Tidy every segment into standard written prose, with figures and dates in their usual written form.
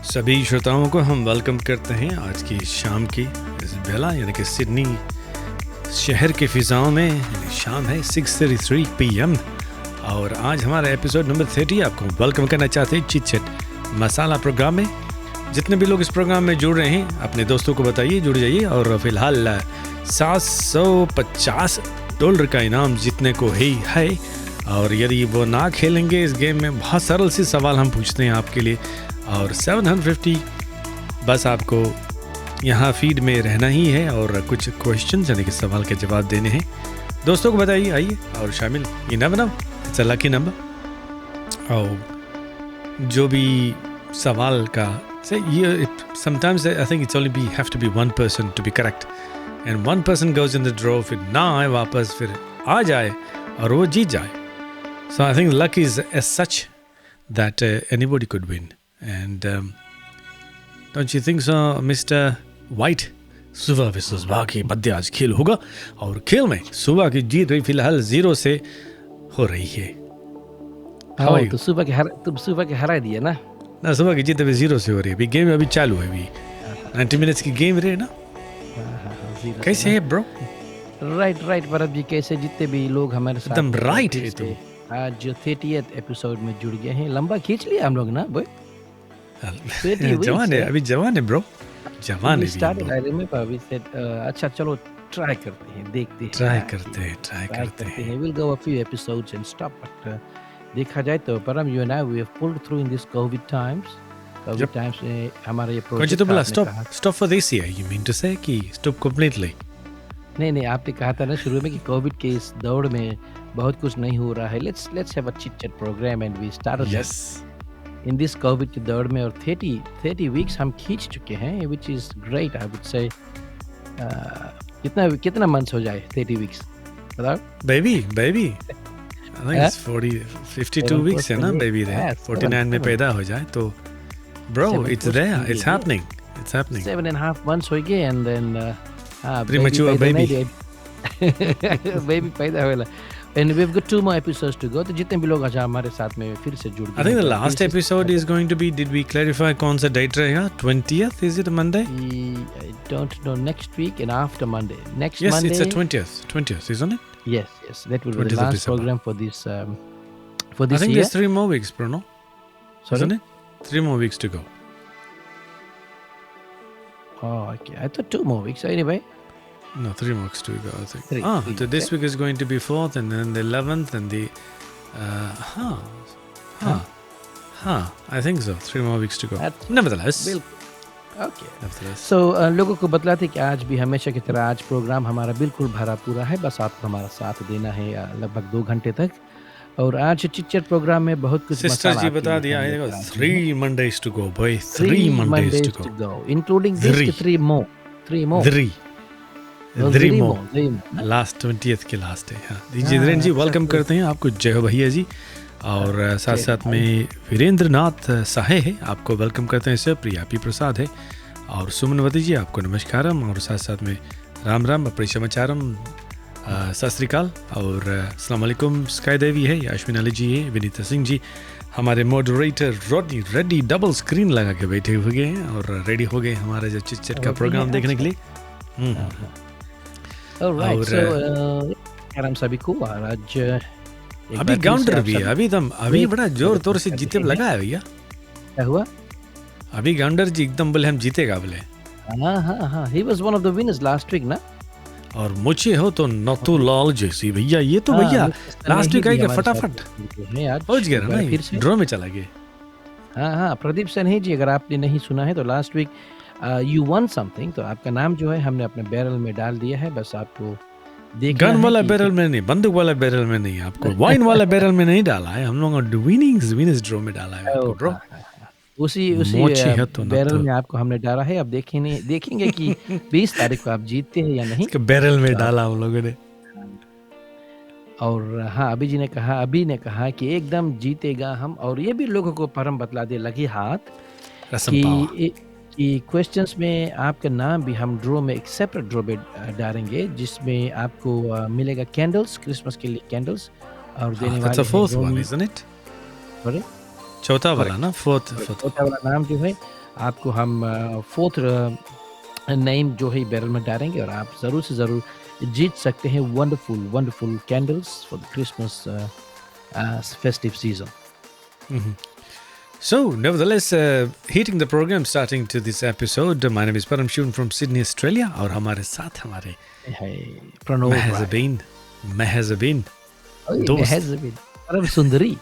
सभी श्रोताओं को हम वेलकम करते हैं आज की शाम की इस बेला यानी कि सिडनी शहर के फिजाओं में शाम है 6:33 PM और आज हमारा एपिसोड नंबर 30 आपको वेलकम करना चाहते हैं चिट मसाला प्रोग्राम में। जितने भी लोग इस प्रोग्राम में जुड़ रहे हैं अपने दोस्तों को बताइए, जुड़ जाइए। और फिलहाल $750 का इनाम जीतने को ही है और यदि वो ना खेलेंगे इस गेम में, बहुत सरल सी सवाल हम पूछते हैं आपके लिए और 750 बस आपको यहाँ फीड में रहना ही है और कुछ क्वेश्चन यानी कि सवाल के जवाब देने हैं। दोस्तों को बताइए, आइए और शामिल। ये ना बनाओ, इट्स अ लकी नंबर। और जो भी सवाल का से ये sometimes I think it's only have to be one person to be correct and one person goes in the draw, फिर ना आए वापस, फिर आ जाए और वो जीत जाए। So I think luck is as such that anybody could win and don't you think so, Mr. White? सुबह वर्सेस बाकी मध्य आज खेल होगा और खेल में सुबह की जीत रही फिलहाल 0 से हो रही है। तो सुबह के हरा दिया ना सुबह की जीत अभी 0 से हो रही है। अभी गेम अभी चालू है, अभी 90 मिनट्स की गेम रहे ना। कैसे है ब्रो? राइट भरत जी, कैसे जितने भी लोग हमारे साथ एकदम राइट है तुम। आज 30th एपिसोड में जुड़ गए हैं। लंबा खींच लिया हम लोग ना बॉय। जवान है, अभी जवान है ब्रो, जवान है। अच्छा चलो ट्राई करते हैं, देखते हैं, ट्राई करते हैं। We'll go a few episodes and stop, but देखा जाए तो Param you and I we have pulled through in this COVID times में हमारा ये प्रोजेक्ट। तो बोला stop for this year, you mean to say कि स्टॉप कंप्लीटली? नहीं, आपने कहा था ना शुरू में कि कोविड के इस दौड़ में बहुत कुछ नहीं हो रहा है। Let's have a chit chat programme and we started yes in this COVID की दौड़ में और 30 वीक्स हम खींच चुके हैं, which is great. I would say कितना मंथ्स हो जाए 30 वीक्स बताओ baby. I think it's 52 weeks है ना बेबी रे। 49 में पैदा हो जाए तो bro it's there, it's happening 7.5 months हो गए and then premature baby baby पैदा होला and we've got 2 more episodes to go। तो जितने भी लोग आज हमारे साथ में फिर से जुड़ गए। I think the last episode is going to be, did we clarify कौन सा date रहेगा? 20th, is it a Monday? I don't know, next week and after Monday. Next yes, Monday. Yes, it's the 20th, isn't it? Yes, that will be the last program for this I think year. there's 3 more weeks, Bruno. Sorry? Isn't it? 3 more weeks to go. Oh, okay. I thought 2 more weeks. Anyway. No, 3 more weeks to go, I think. 3 so this week is going to be 4th and then the 11th and the... I think so. 3 more weeks to go. Nevertheless. Okay. So, लोगों को बतलाते कि आज भी हमेशा की तरह आज प्रोग्राम हमारा बिल्कुल भरा पूरा है। बस आपको हमारा साथ देना है लगभग 2 घंटे तक। और आज चिट प्रोग्राम में बहुत कुछ सिस्टर जी बता दिया है, 3 Mondays to go, boy. 3 Mondays to go. Including this 3 more. 3 more. Last 20th के लास्ट है। हाँ दीजिए धीरेन्द्र जी, वेलकम करते हैं आपको। जय हो भैया जी। और साथ साथ में वीरेंद्र नाथ साहे है, आपको वेलकम करते हैं सर। प्रिया पी प्रसाद है और सुमनवती जी, आपको नमस्कारम। और साथ साथ में राम अपरिचमचारम, सत श्री अकाल और अस्सलाम वालेकुम। स्काई देवी है, अश्विन अली जी है, विनीता सिंह जी, हमारे मॉडरेटर रोडी रेडी डबल स्क्रीन लगा के बैठे हुए हैं और रेडी हो गए हमारा जो चिट चैट का प्रोग्राम देखने के लिए। Alright, so हम सभी को आज अभी गाउंडर भी है, अभी बड़ा जोर तोर से जीते लगा है भैया। क्या हुआ? अभी गाउंडर जी एकदम बोले हम जीतेगा बोले। हाँ, he was one of the winners last week ना। और मुझे हो तो नथु लाल जैसी भैया, ये तो भैया लास्ट वीक आई के फटाफट पहुंच गया ना, ड्रॉ में चला गया। हाँ, प्रदीप सनेही जी, अगर आपने नहीं सुना है तो last week you won something, तो आपका नाम जो है हमने अपने बैरल में डाल दिया है। बस आपको देखना है। गन वाला बैरल में नहीं, बंदूक वाला बैरल में नहीं, आपको वाइन वाला बैरल में नहीं डाला है, हम लोगों ने विनिंग्स ड्रॉ में डाला है आपको ब्रो। उसी बैरल में आपको हमने डाला है। अब देखेंगे कि 20 तारीख को आप जीतते हैं या नहीं। बैरल में डाला हम लोगों ने। और हाँ, अभी ने कहा कि एकदम जीतेगा हम। और ये भी लोगों को परम बतला दे लगी हाथ कि क्वेश्चंस में आपका नाम भी हम ड्रॉ में एक सेपरेट ड्रॉ में डालेंगे, जिसमें आपको मिलेगा कैंडल्स, क्रिसमस के लिए कैंडल्स। और देने वाले चौथा वाला ना, फोर्थ वाला नाम जो है आपको हम 4th नेम जो है बैरल में डालेंगे और आप ज़रूर से ज़रूर जीत सकते हैं wonderful wonderful candles for the Christmas festive season. So, nevertheless, heating the program starting to this episode. My name is Paramshun from Sydney, Australia. और हमारे साथ हमारे है प्रणव राय। महजबीन ओए दोस्त महजबीन परम सुंदरी।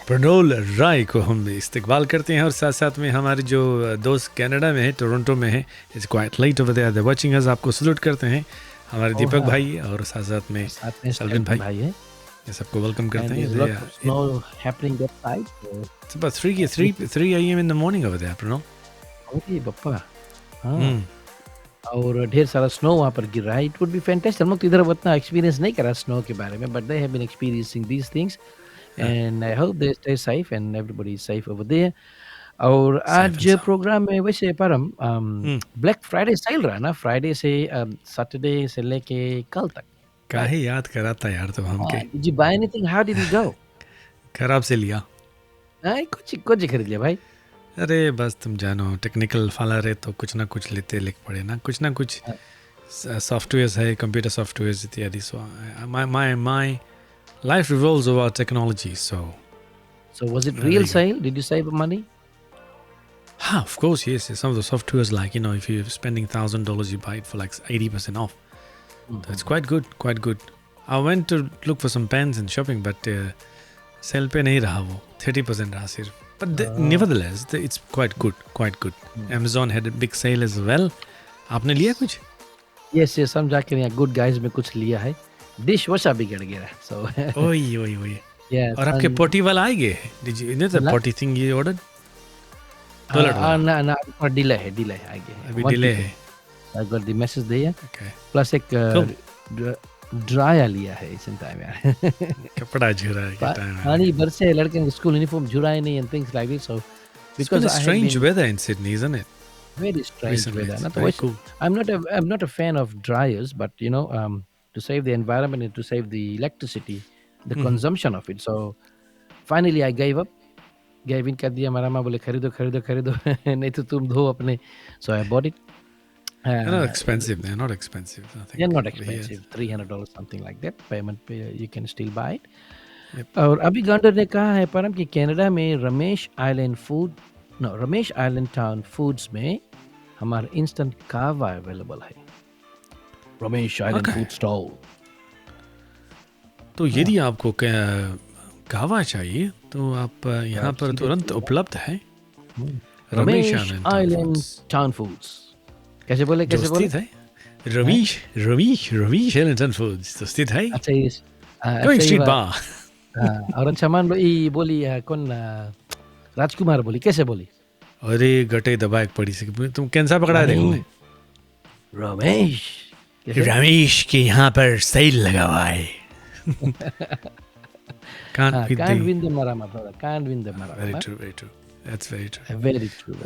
प्रणोल राय को हम इस्तकबाल करते हैं और साथ साथ में हमारे जो दोस्त कनाडा में है, टोरंटो में है, it's quite late over there, they watching us, आपको सैल्यूट करते हैं। हमारे दीपक भाई और साथ साथ में सलविन भाई है। ये सबको वेलकम करते हैं। Snow happening that side. It's about 3 a.m. in the morning over there, Pranav. Okay Bappa. हाँ और ढेर सारा स्नो वहाँ पर गिर रहा है। It would be fantastic. हम लोग तो इधर उतना एक्सपीरियंस नहीं करा स्नो के बारे में, but they have been experiencing these things and I hope they stay safe and everybody is safe over there. और आज प्रोग्राम में वैसे परम ब्लैक फ्राइडे सेल रहा ना, फ्राइडे से सैटरडे से लेके कल तक। काहे याद कराता यार तो हमके। Did you buy anything? How did you go? खराब से लिया। कुछ खरीद लिया भाई। अरे बस तुम जानो टेक्निकल फाला रहे तो कुछ ना कुछ लेते लिख पड़े ना कुछ सॉफ्टवेयर है, कंप्यूटर सॉफ्टवेयर इत्यादि। So my life revolves about technology. So was it real sale? Did you save money? Of course, yes. Some of the softwares, like, if you're spending $1,000, you buy it for like 80% off. That's quite good. I went to look for some pens and shopping, but sale पे नहीं रहा वो, 30% रहा सिर्फ. But nevertheless, it's quite good. Amazon had a big sale as well. आपने लिया कुछ? Yes, हम जाकर यहाँ Good Guys में कुछ लिया है। डिश वॉशर बिगड़ गया है। So ओए। yes, और आपके पोटी वाला आ गए? Did you the potty thing you ordered? ना पर डिले है आ गया। अभी डिले है। I got the message there. Okay. Plus एक ड्रायर लिया है इस टाइम यार। कपड़ा झुरा है टाइम। पानी बरसे, लड़के के स्कूल यूनिफॉर्म झुराए नहीं and things like this. So because it's strange weather in Sydney, isn't it? Very strange weather. It's very cool. I'm not a fan of dryers, but to save the environment and to save the electricity, the consumption of it. So finally I gave in कर दिया। हमारा माँ बोले खरीदो नहीं तो तुम धो अपने। So I bought it. They're not expensive. I think. They're not expensive. $300 something like that. Payment you can still buy it. Yep. और अभी गांडर ने कहा है परम कि कनाडा में रमेश आइलैंड टाउन फूड्स में हमारा इंस्टेंट कावा अवेलेबल है। Ramesh island food stall. तो यदि आपको कावा चाहिए तो आप यहाँ पर तुरंत उपलब्ध है। रमेश आइलैंड टाउन फूड्स कैसे बोले स्थित है? रमेश आइलैंड फूड्स तो स्थित है। अच्छा ये गोइंग स्ट्रीट बार। और अच्छा मान लो ये बोली कौन राजकुमार बोली, कैसे बोली? अरे गटे दबा एक पड़ी से तुम कैंसा पकड़ा देंगे? रमेश के यहाँ पर सेल लगा हुआ है। Can't win the marama, brother. Can't win the marama. Very true. That's very true. Very true.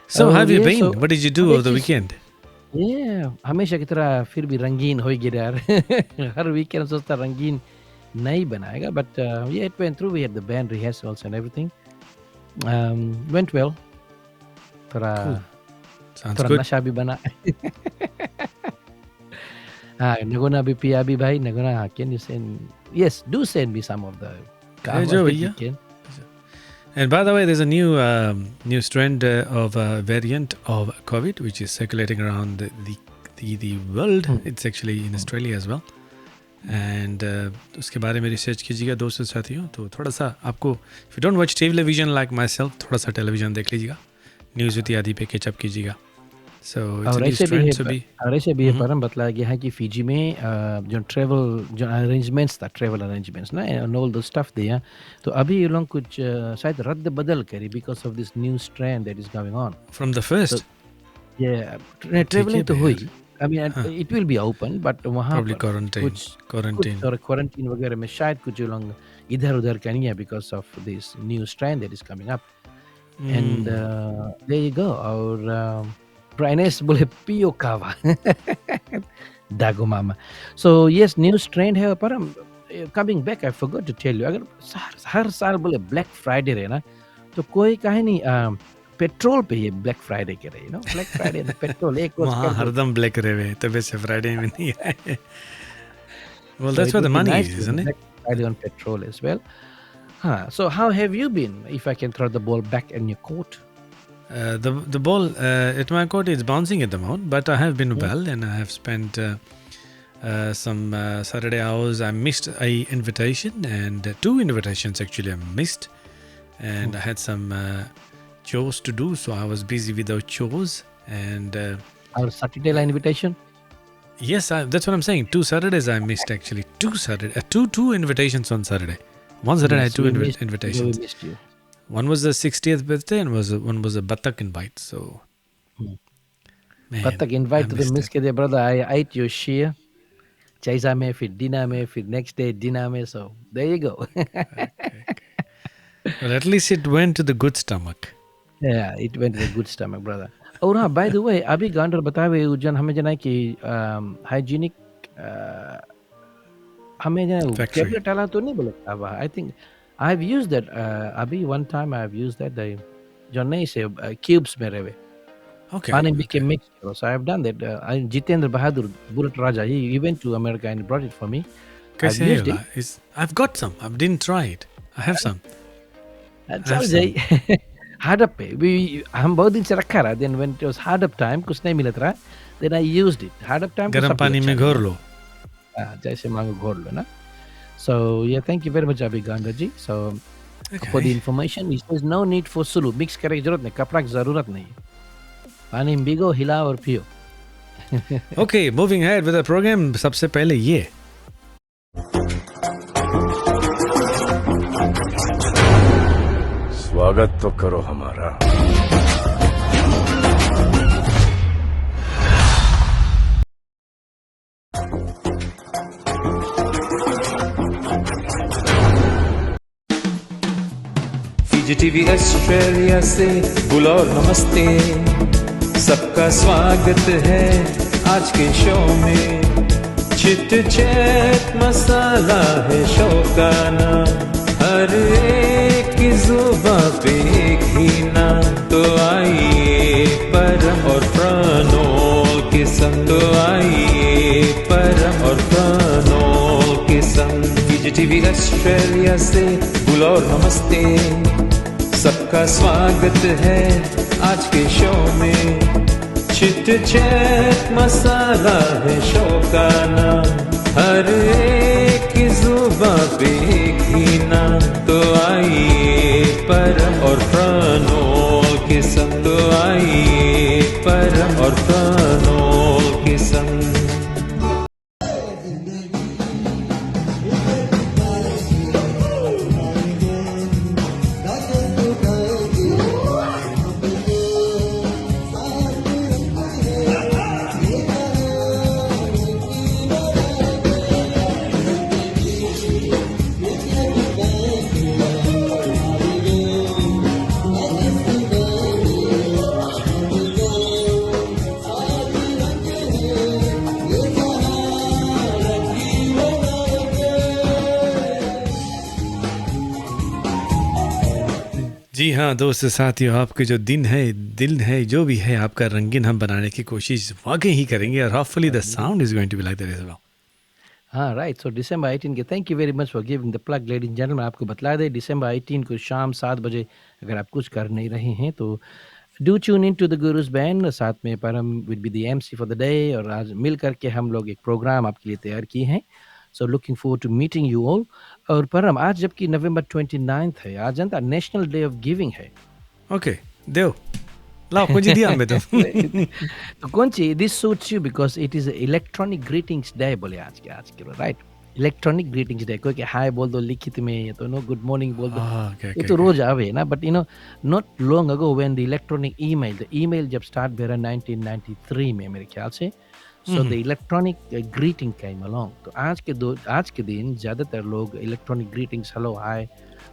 So how have you been? What did you do over the weekend? Yeah, हमेशा की तरह फिर भी रंगीन हो गया यार। हर वीकेंड सोचता रंगीन नहीं बनाएगा, but yeah, it went through. We had the band rehearsals and everything. Went well. थोड़ा good. नशा भी बना। हाँ, नगुना भी पिया भी भाई। नगुना, can you send? Yes, do send me some of the. And by the way, there's a new strand of variant of COVID which is circulating around the world. It's actually in Australia as well. And उसके बारे में research कीजिएगा दोस्तों साथियों। तो थोड़ा सा आपको, if you don't watch television like myself, थोड़ा सा टेलीविजन देख लीजिएगा, न्यूज़ इत्यादि पे कैचअप कीजिएगा। So और ऐसे भी परम बतलाया गया है कि फिजी में जो ट्रैवल अरेंजमेंट्स ना and all the stuff there, तो अभी ये लोग कुछ शायद रद्द बदल करी because of this new strand that is going on. From the first? So, yeah, traveling तो हुई। I mean, it will be open, but वहाँ probably quarantine और quarantine वगैरह में शायद कुछ लोग इधर उधर करेंगे है because of this new strand that is coming up. And there you go. और Brightness बोले पियो कावा। दागो मामा। So yes, new strand है पर coming back, I forgot to tell you, अगर हर साल बोले Black Friday रहे ना, तो कोई कहे नहीं पेट्रोल पे ये ब्लैक फ्राइडे कह रहे, ब्लैक फ्राइडे पेट्रोल एक रोज वहाँ कर दो। हरदम ब्लैक रहे हुए तब से फ्राइडे में नहीं है. Well, So that's it where the would be money nice is, to have a isn't it? Black Friday on petrol as well. So how have you been? If I can throw the ball back in your court. The ball at my court is bouncing at the moment, but I have been Hmm? well, and I have spent some Saturday hours. I missed a invitation, and two invitations actually I missed, and I had some chores to do, so I was busy with those chores. And Our Saturday line invitation? yes, that's what I'm saying. Two Saturdays I missed actually. Two invitations on Saturday. One Saturday I had Yes, two we missed invitations. we missed you. One was the 60th birthday, and one was a Batak invite. So, Hmm. man, But the I invite to the missed miss it. के लिए brother, I ate your share. Chaisa में फिर dinner में फिर next day dinner में, so there you go. Okay. Well, at least it went to the good stomach. Yeah, it went to the good stomach, brother. और हाँ, by the way, अभी गांडर बताए हुए उज्जैन हमें जना कि हाइजीनिक हमें जना Factory. टेबलेट डाला तो नहीं बोले अब I think I have used that अभी one time I have used that the जो नहीं से क्यूब्स में रहे Okay. पानी में के Okay. मिक्स करो so I have done that Jitendra Bahadur Bullet Raja he went to America and brought it for me I have कैसे है यूज्ड वाला? I've got some. I didn't try it. I have some. It I have चल some. जाए hard up पे हम बहुत दिन से रखा रहा then when it was hard up time कुछ नहीं मिलत रहा then I used it hard up time गर्म पानी में घोर लो. जैसे मांगो घोर लो ना so yeah thank you very much Abhi Gandhi ji so for the Okay. information he says no need for sulu mix करे की जरूरत नहीं कपड़ा की जरूरत नहीं पानी में भिगो हिलाओ और पियो Okay, moving ahead with the program. सबसे पहले ये. स्वागत तो करो हमारा. टीवी ऑस्ट्रेलिया से बुलाओ नमस्ते सबका स्वागत है आज के शो में चिट चैट मसाला है शो का नाम हर एक की जुबां पे एक ही नाम तो आइए परम और प्रणोल के संग तो आइए परम और प्रणोल के संग टीवी ऑस्ट्रेलिया से बुलाओ नमस्ते सबका स्वागत है आज के शो में चिट चैट मसाला है शो का नाम हर एक की जुबां पे एक ही नाम तो आइए परम और प्रणोल के संग तो आइए परम और प्रणोल के संग जी हाँ दोस्त साथियों आपके जो दिन है दिल है जो भी है आपका रंगीन हम बनाने की कोशिश वाकई ही करेंगे और hopefully the sound is going to be like that as well. हाँ राइट सो December 18 के thank you very much for giving the plug ladies and gentleman आपको बतला दे December 18 को शाम 7 बजे अगर आप कुछ कर नहीं रहे हैं तो do tune in to the gurus band साथ में Param will be the MC for the day और आज मिल करके हम लोग एक प्रोग्राम आपके लिए तैयार किए हैं so looking forward to meeting you all और परम आज जबकि नवंबर 29 है आज जनता नेशनल डे ऑफ गिविंग है ओके देव लाओ कुछ दिया हमें तो. तो कौन सी this suits you because it is electronic greetings day बोले आज के राइट इलेक्ट्रॉनिक ग्रीटिंग्स डे कोई के हाय बोल दो लिखित में या तो नो गुड मॉर्निंग बोल दो ये तो रोज आवे ना but not long ago when the electronic email जब स्टार्ट भेरा 1993 में मेरे ख्याल से so the electronic greeting came along तो आज के दिन ज़्यादातर लोग इलेक्ट्रॉनिक ग्रीटिंग्स हेलो हाय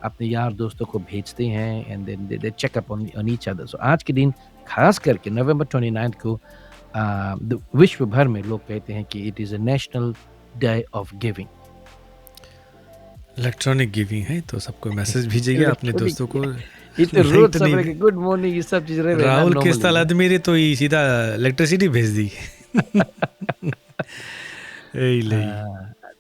अपने यार दोस्तों को भेजते हैं and then they check up on each other so आज के दिन खास करके नवंबर 29 को विश्व भर में लोग कहते हैं कि it is a national day of giving. Electronic giving है तो सबको मैसेज भेजिएगा अपने दोस्तों को ये तो लाइट रोज तो नहीं सवेरे थी। के गुड मॉर्निंग ये सब चीज रहे ना राहुल के नॉर्मली साथ मेरे तो ये सीधा इलेक्ट्रिसिटी भेज दी। ए ले।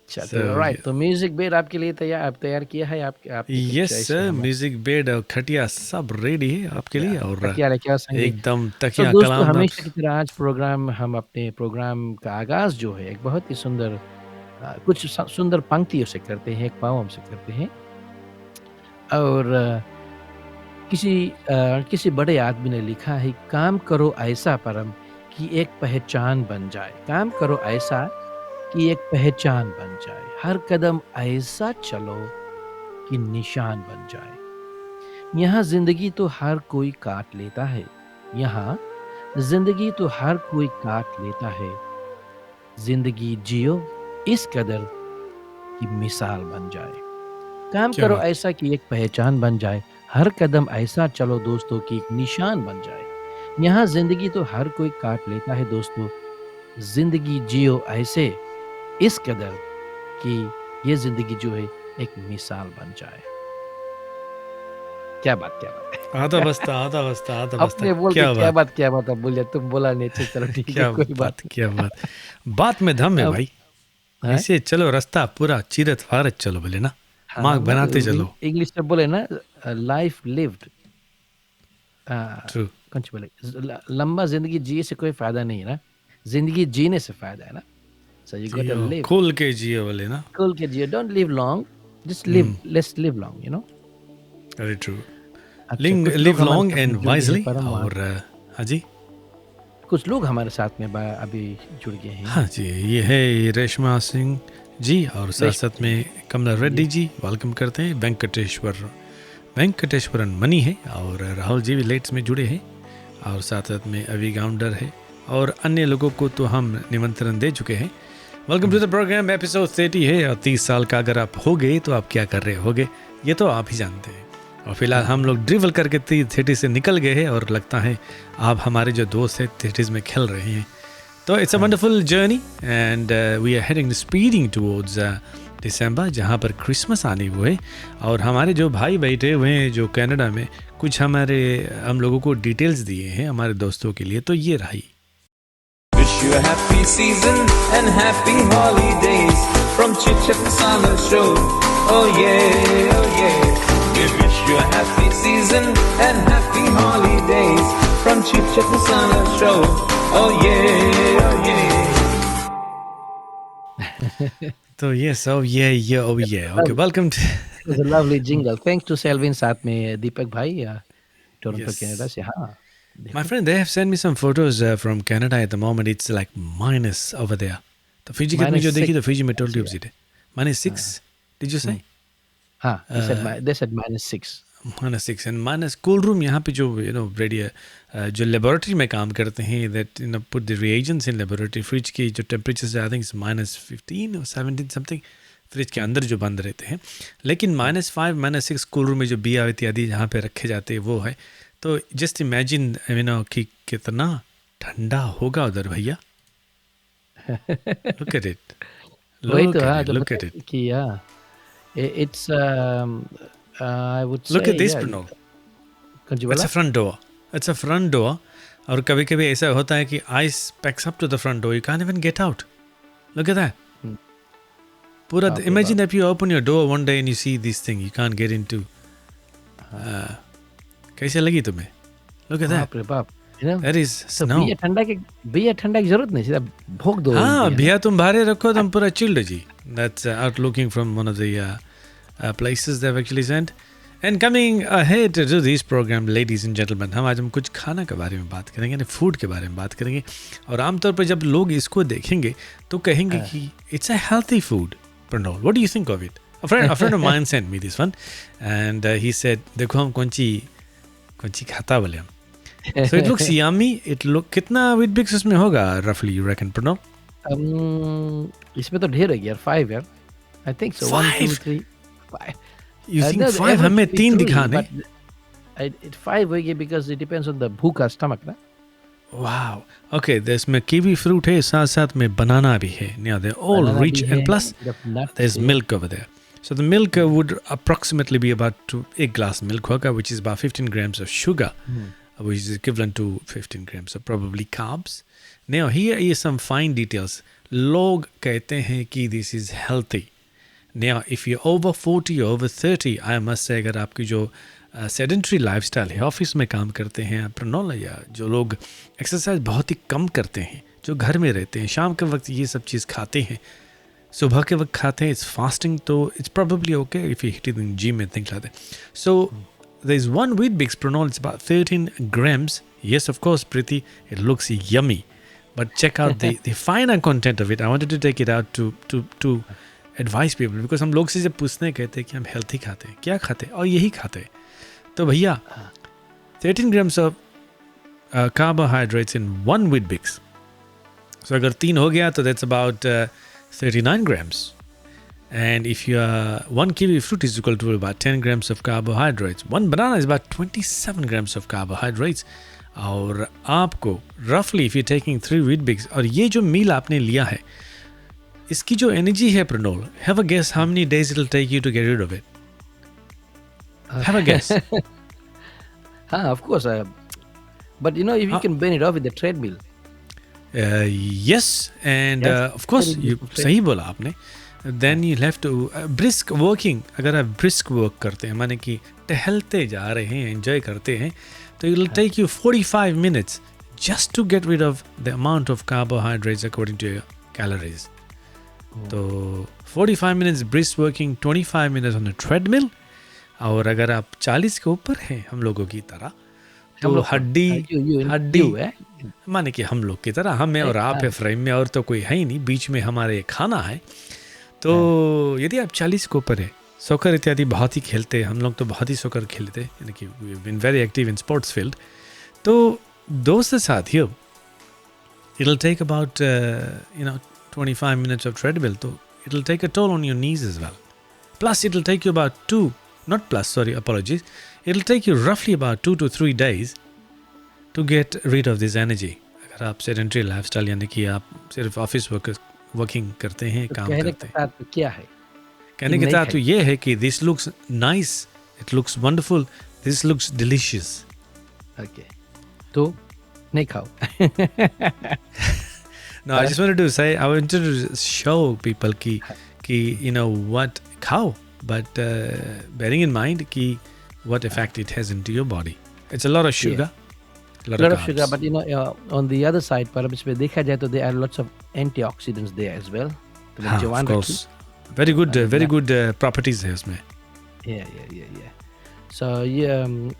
अच्छा So तो राइट तो म्यूजिक बेड आपके लिए तैयार आप तैयार किया है आप आपके यस कुछ ऐसे सर, हमारे म्यूजिक बेड और खटिया सब रेडी है आपके लिए, और तकिया लेके आ संगे। एकदम सो तकिया दोस्तों कलाम आप। हमेशा की तरह आज प्रोग्राम हम अपने प्रोग्राम का आगाज जो है एक बहुत ही सुंदर कुछ सुंदर पंक्तियों से करते हैं, एक पावम से करते हैं और किसी बड़े आदमी ने लिखा है काम करो ऐसा परम कि एक पहचान बन जाए, काम करो ऐसा कि एक पहचान बन जाए, हर कदम ऐसा चलो कि निशान बन जाए। यहाँ जिंदगी तो हर कोई काट लेता है, यहाँ जिंदगी तो हर कोई काट लेता है, जिंदगी जियो इस कदर कि मिसाल बन जाए। काम क्या करो बात। ऐसा कि एक पहचान बन जाए, हर कदम ऐसा चलो दोस्तों कि एक निशान बन जाए। यहाँ जिंदगी तो हर कोई काट लेता है दोस्तों, जिंदगी जियो ऐसे इस कदर कि ये जिंदगी जो है एक मिसाल बन जाए। क्या बात है। आधा बस्ता आधा बस्ता आधा बस्ता। अपने बोल के क्या बात। क्या बात अब बोलिए तुम बोला नहीं तो चलो ठीक है क्या कोई बात बात, नहीं। क्या बात। बात में दम है अब भाई। हैं? ऐसे चलो रास्ता पूरा चीरत फारत चलो बोले ना, हाँ मार्ग बनाते चलो। इंग्लिश में बोले ना लाइफ लिव्ड ट्रू। कौन सी बोले लंबा जिंदगी जिए से कोई फायदा नहीं है ना, जिंदगी जीने से फायदा है ना। सो यू गॉट टू जियो लिव खोल के जियो बोले ना। cool के जियो don't live long just live let's live long you know. Very true. अच्छा कुछ लिव लोग हमारे लॉन्ग साथ में एंड जुड़ गए हैं वाइजली। परम वहाँ और हाँ जी। कुछ लोग हमारे साथ में अभी जुड़ गए हैं। हाँ जी, ये है रेशमा सिंह जी और साथ रेशमा साथ में कमला रेड्डी जी वेलकम करते हैं। वेंकटेश्वरन मनी है और राहुल जी भी लेट्स में जुड़े हैं और साथ साथ में अभी गाउंडर है और अन्य लोगों को तो हम निमंत्रण दे चुके हैं। Welcome to the programme. Episode 30 है और 30 साल का अगर आप हो गए तो आप क्या कर रहे होगे ये तो आप ही जानते हैं। और फिलहाल हम लोग ड्रिवल करके 30 से निकल गए हैं और लगता है आप हमारे जो दोस्त हैं 30 में खेल रहे हैं। तो it's a wonderful journey and we are heading speeding towards December जहाँ पर क्रिसमस आने हुए और हमारे जो भाई बैठे हुए हैं जो कनाडा में कुछ हम लोगों को डिटेल्स दिए हैं हमारे दोस्तों के लिए। तो ये रही। Wish you a happy season and happy holidays from Chit Masala Show. Oh yeah, oh yeah. We wish you a happy season and happy holidays from Chit Masala Show. Oh yeah, oh yeah. तो yes, oh yeah. Okay, welcome to It was a lovely jingle. Thanks to Selvin साथ में दीपक भाई Toronto Yes. Canada से। हाँ My friend, they have sent me some photos from Canada at the moment. It's like minus over there. तो Fiji में Minus जो देखी तो 6. फिजी में Yes, टोटली yeah. ऑपोजिट है। -6 did you say? हाँ they said -6. -6 and minus cool room यहाँ पे जो रेडियो जो लेबोरेटरी में काम करते हैं that put the reagents in laboratory fridge की जो टेम्परेचर आई थिंक -15 और 17 समथिंग फ्रिज के अंदर जो बंद रहते हैं। लेकिन -5 -6 कूल रूम में जो बिया इत्यादि जहाँ पे रखे जाते हैं वो है। तो जस्ट इमेजिन कि कितना ठंडा होगा उधर भैया। लुक एट इट, वही तो हाँ लुक एट इट, कि it's I would say look at this yeah. Pranav. कौन सी इट्स बोला? A front door, it's a front door. और कभी कभी ऐसा होता है कि ice packs up to the front door, you can even get out. Look at that. पूरा बाप रे इमेजिन बाप। If you open your door one day and you see this thing, you can get into. कैसे लगी तुम्हें? Look at that, बाप रे बाप। You know? दैट इज तो स्नो। बिया ठंडा की जरूरत नहीं, सीधा भोग दो हाँ बिया। भैया तुम बाहर रखो तुम पूरा चिल्ड जी। That's out looking from one of the places they've actually sent. And coming ahead to this program, ladies and gentlemen, आज हम कुछ खाना के बारे में बात करेंगे, फूड के बारे में बात करेंगे। और आमतौर पर जब लोग इसको देखेंगे तो कहेंगे कि it's a healthy food. Pranol, what do you think of it? A friend of mine sent me this one and he said, देखो हम कौन सी खाता बोले हम। So it looks yummy. कितना wheat bix इसमें होगा roughly you reckon, Pranol? इसमें तो ढेर है यार, 5 यार। I think so. 1 2 5? 3 5. You think No, 5? हमें 3 दिखाने। 5 होगी because it depends on the भूखा stomach ना। Wow. Okay, there's में kiwi fruit है, साथ साथ में banana भी है. Yeah, they're all Banana rich भी and है, plus bit of nuts there's है। milk over there. So the milk would approximately be about एक glass milk होगा, which is about 15 grams of sugar, which is equivalent to 15 grams of probably carbs. Now here is some fine details. लोग कहते हैं कि this is healthy. Now if you're over 40 or over 30, I must say अगर आपकी जो sedentary lifestyle है, office में काम करते हैं, प्रणोल या जो लोग एक्सरसाइज बहुत ही कम करते हैं, जो घर में रहते हैं, शाम के वक्त ये सब चीज़ खाते हैं, सुबह के वक्त खाते हैं, इट्स फास्टिंग, तो it's probably okay if you hit it in gym and things like that. So there's one wheat bix pronol, it's about 13 grams. Yes, of course, Priti, it looks yummy, but check out the finer content of it. I wanted to take it out to advise people, because हम लोग से जब पूछने कहते हैं कि हम healthy खाते हैं, क्या खाते हैं, और यही खाते हैं, तो भैया 13 grams of carbohydrates in one wheat bix. So अगर 3 हो गया तो that's about 39 grams. And if your 1 kiwi fruit is equal to about 10 grams of carbohydrates, 1 banana is about 27 grams of carbohydrates. और आपको roughly if you're taking 3 wheat bix, और ये जो मील आपने लिया है, इसकी जो एनर्जी है प्रणोल, have a guess how many days it'll take you to get rid of it? Have a guess. Of course. But you know, if you can burn it off with the treadmill. Yes, and Yes, of course, very you beautiful. सही बोला आपने. Then you'll have to brisk working. अगर आप brisk work करते हैं, माने कि टहलते जा रहे हैं, enjoy करते हैं, तो it will take you 45 minutes just to get rid of the amount of carbohydrates according to your calories. तो 45 minutes brisk working, 25 minutes on a treadmill. और अगर आप 40 के ऊपर हैं हम लोगों की तरह, तो हड्डी माने कि हम लोग की तरह, हम में और आप है फ्रेम में, और तो कोई है ही नहीं, बीच में हमारे खाना है. तो यदि आप 40 के ऊपर है, सॉकर इत्यादि बहुत ही खेलते हैं, हम लोग तो बहुत ही सॉकर खेलते हैं, यानी कि we have been very active in sports field, तो दोस्त के साथ ही it will take about 25 minutes of treadmill, तो it will take a toll on your knees as well. Plus it will take you about it will take you roughly about 2 to 3 days to get rid of this energy. अगर आप sedentary lifestyle यानी कि आप सिर्फ office working करते हैं, काम करते हैं, तो क्या है कहने के साथ तो ये है कि this looks nice, it looks wonderful, this looks delicious. Okay, तो नहीं खाओ. No, I just wanted to say, I wanted to show people कि you know what, खाओ, but bearing in mind कि what effect it has into your body. It's a lot of sugar, a lot of sugar, carbs. but you know, on the other side, पर इसमें देखा जाए तो there are lots of antioxidants there as well. तो हाँ, जवान of course. Very good properties है उसमें. Yeah. So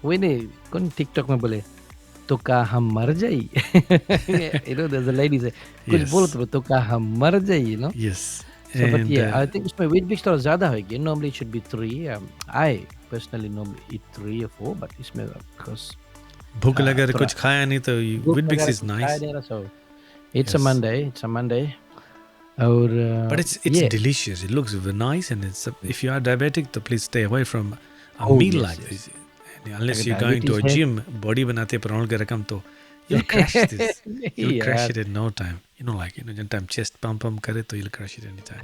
वही कौन TikTok में बोले तो का हम मर जाई. You know, there's a lady say कुछ Yes. बोलो तो का हम मर जाई, you know. Yes. So, but And, yeah, I think इसमें weight bix थोड़ा ज़्यादा होगी. Normally it should be 3. I personally normally eat 3 or 4, but इसमें because भूख लगे थोड़ा- कुछ खाया नहीं तो wheat bix is nice. So it's a Yes. Monday. It's a Monday. और But it's yeah. delicious. It looks very nice, and it's if you are diabetic, तो please stay away from a Oh, meal yes, like yes. this. And unless अगर you're going to a diabetes है- gym, body बनाते प्रणोल के रकम तो you'll crash this. You'll crash यार, it in no time. You know, like जब time chest pump करे तो you'll crash it anytime.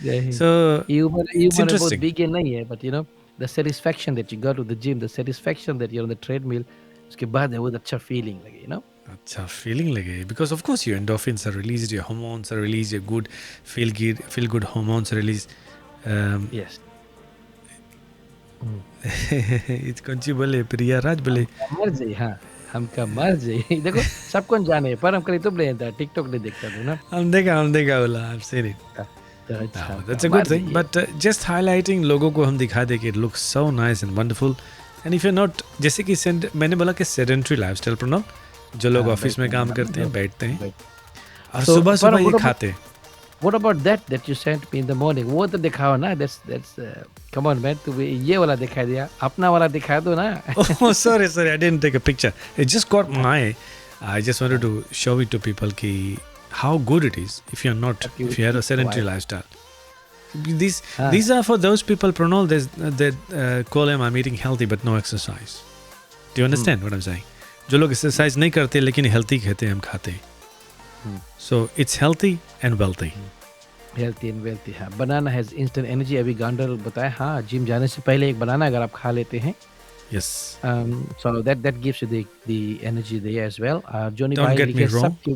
yeah. So ये उम्र it's बहुत interesting. big नहीं है, but you know the satisfaction that you go to the gym, the satisfaction that you're on the treadmill, उसके बाद है वो अच्छा feeling लगे, you know. अच्छा feeling लगे, because of course your endorphins are released, your hormones are released, your good feel good hormones are released. Yes. it's कौन सी बोले प्रिया राज बोले मर जाए, हाँ हमका मर जाए. देखो सब कौन जाने, पर हम कल तो नहीं था, TikTok नहीं देखता था ना. हम देखा बोला, I've seen it. तो अच्छा, No, that's a good thing, but just highlighting लोगों को हम दिखा दे कि it looks so nice and wonderful. And if you're not, जैसे कि मैंने बोला कि sedentary lifestyle प्रणव, जो लोग ऑफिस में काम करते हैं, बैठते हैं और So, सुबह what ये about- खाते हैं. What about that you sent me in the morning? वो तो दिखाओ ना. That's come on man, तू ये वाला दिखा दिया, अपना वाला दिखा दो ना. Oh, sorry, I didn't take a picture. It just caught my eye. I just wanted to show it to people कि how good it is if you have a sedentary lifestyle. These are for those people, Pranol, that call them I'm eating healthy but no exercise. Do you understand what I'm saying? जो लोग exercise नहीं करते लेकिन healthy कहते हैं, हम खाते हैं. So it's healthy and wealthy. Healthy and wealthy, हाँ। बनाना हैज़ इंस्टेंट एनर्जी, अभी गांडर बताया, हाँ, जिम जाने से पहले एक बनाना अगर आप खा लेते हैं, Yes. so that gives you the energy there as well. Johnny Don't भाई get me लिखे wrong. सबके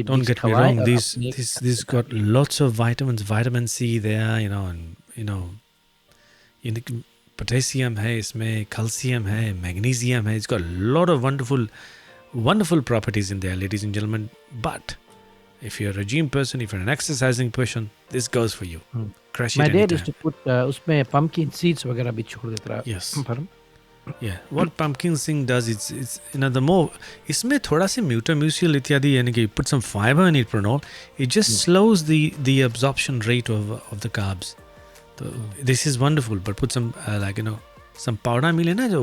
Don't बीज get me खवाएं wrong. और These अपने this खाते this got डालिए। lots of vitamins, vitamin C there. You know, potassium है इसमें, calcium है, magnesium है. It's got a lot of wonderful properties in there, ladies and gentlemen. But if you're a gym person, if you're an exercising person, this goes for you. Crush My it dad used anytime. to put उसमें pumpkin seeds वगैरह भी छोड़ देता रहा। Yes. पर Yeah. What pumpkin seed does, it's the more, इसमें थोड़ा सा mutamycel इत्यादि यानी कि put some fiber in it, Pranol. It just slows the absorption rate of the carbs. So this is wonderful, but put some some powder मिले ना जो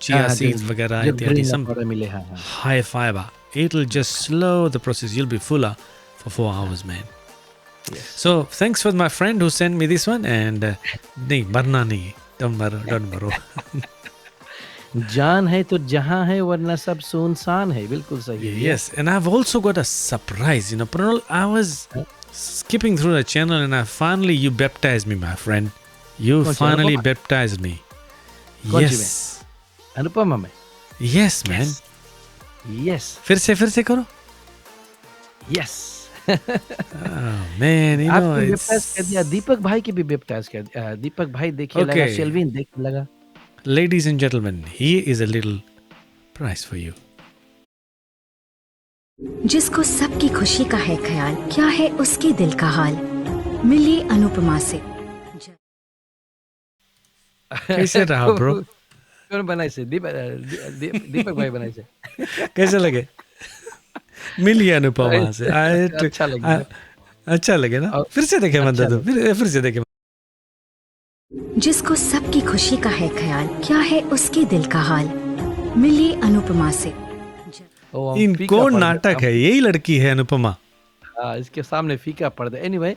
chia हाँ, seeds वगैरह जो इत्यादि, ग्रीन some पाउडर मिले, हाँ, हाँ। high fiber. It'll just slow the process. You'll be fuller for 4 hours, man. Yes. So thanks for my friend who sent me this one, and नहीं मरना नहीं, don't मरो. जान है तो जहां है, वरना सब सुनसान है, बिल्कुल सही है। Yes, and I've also got a surprise. Pranal, I was skipping through the channel, and you baptized me, my friend. You कौन सी, finally अनुपमा? baptized me. कौन सी Yes. अनुपमा में? Yes, man. Yes, फिर से करो. yes. Oh, man, आपको it's... baptise कर दिया, दीपक भाई की भी बेप्टाइज कर दिया। दीपक भाई देखिए लगा, Okay. शेल्विन देखिए लगा। Ladies and gentlemen, here is a little prize for you. जिसको सबकी खुशी का है ख्याल, क्या है उसके दिल का हाल, मिलिए अनुपमा से। कैसे रहा, bro? कौन बनाए से? दीपक भाई बनाए से। कैसे लगे? मिली अनुपमा से। अच्छा लगे। अच्छा लगे ना? और- फिर से देखे अच्छा बंदा तो फिर से देखे. जिसको सबकी खुशी का है ख्याल, क्या है उसके दिल का हाल, मिलिए अनुपमा से। ओ, हम इन फीका कौन पर्दा- नाटक है? यही लड़की है अनुपमा. हाँ, इसके सामने फीका पर्दा। एनीवे,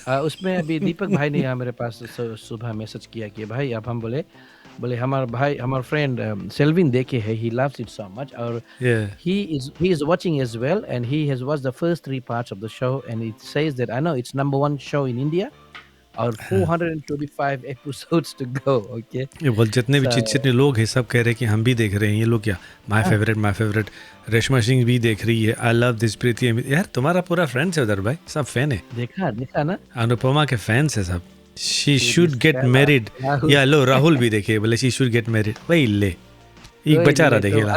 उसमें अभी दीपक भाई ने यहाँ मेरे पास सुबह मैसेज किया कि भाई अब हम बोले हमारा फ्रेंड सेल्विन देखे है, he loves it so much, और Yeah. he is watching as well, and he has watched the first 3 parts of the show, and it says that I know it's number 1 show in India, और 425 episodes to go. Okay, ये बोल जितने भी So- चिटचिटने लोग हैं सब कह रहे हैं कि हम भी देख रहे हैं. ये लोग क्या माय फेवरेट रेशमा सिंह भी देख रही है. आई लव दिस प्रीति यार तुम्हारा पूरा फ्रेंड्स है उधर भाई, सब फैन है. देखा ना। अनुपमा के फैंस है सब. She should get Stella, married. Rahul. या लो राहुल भी देखे, बोले शी शुड गेट मैरिड. वही ले एक बेचारा तो देखेगा.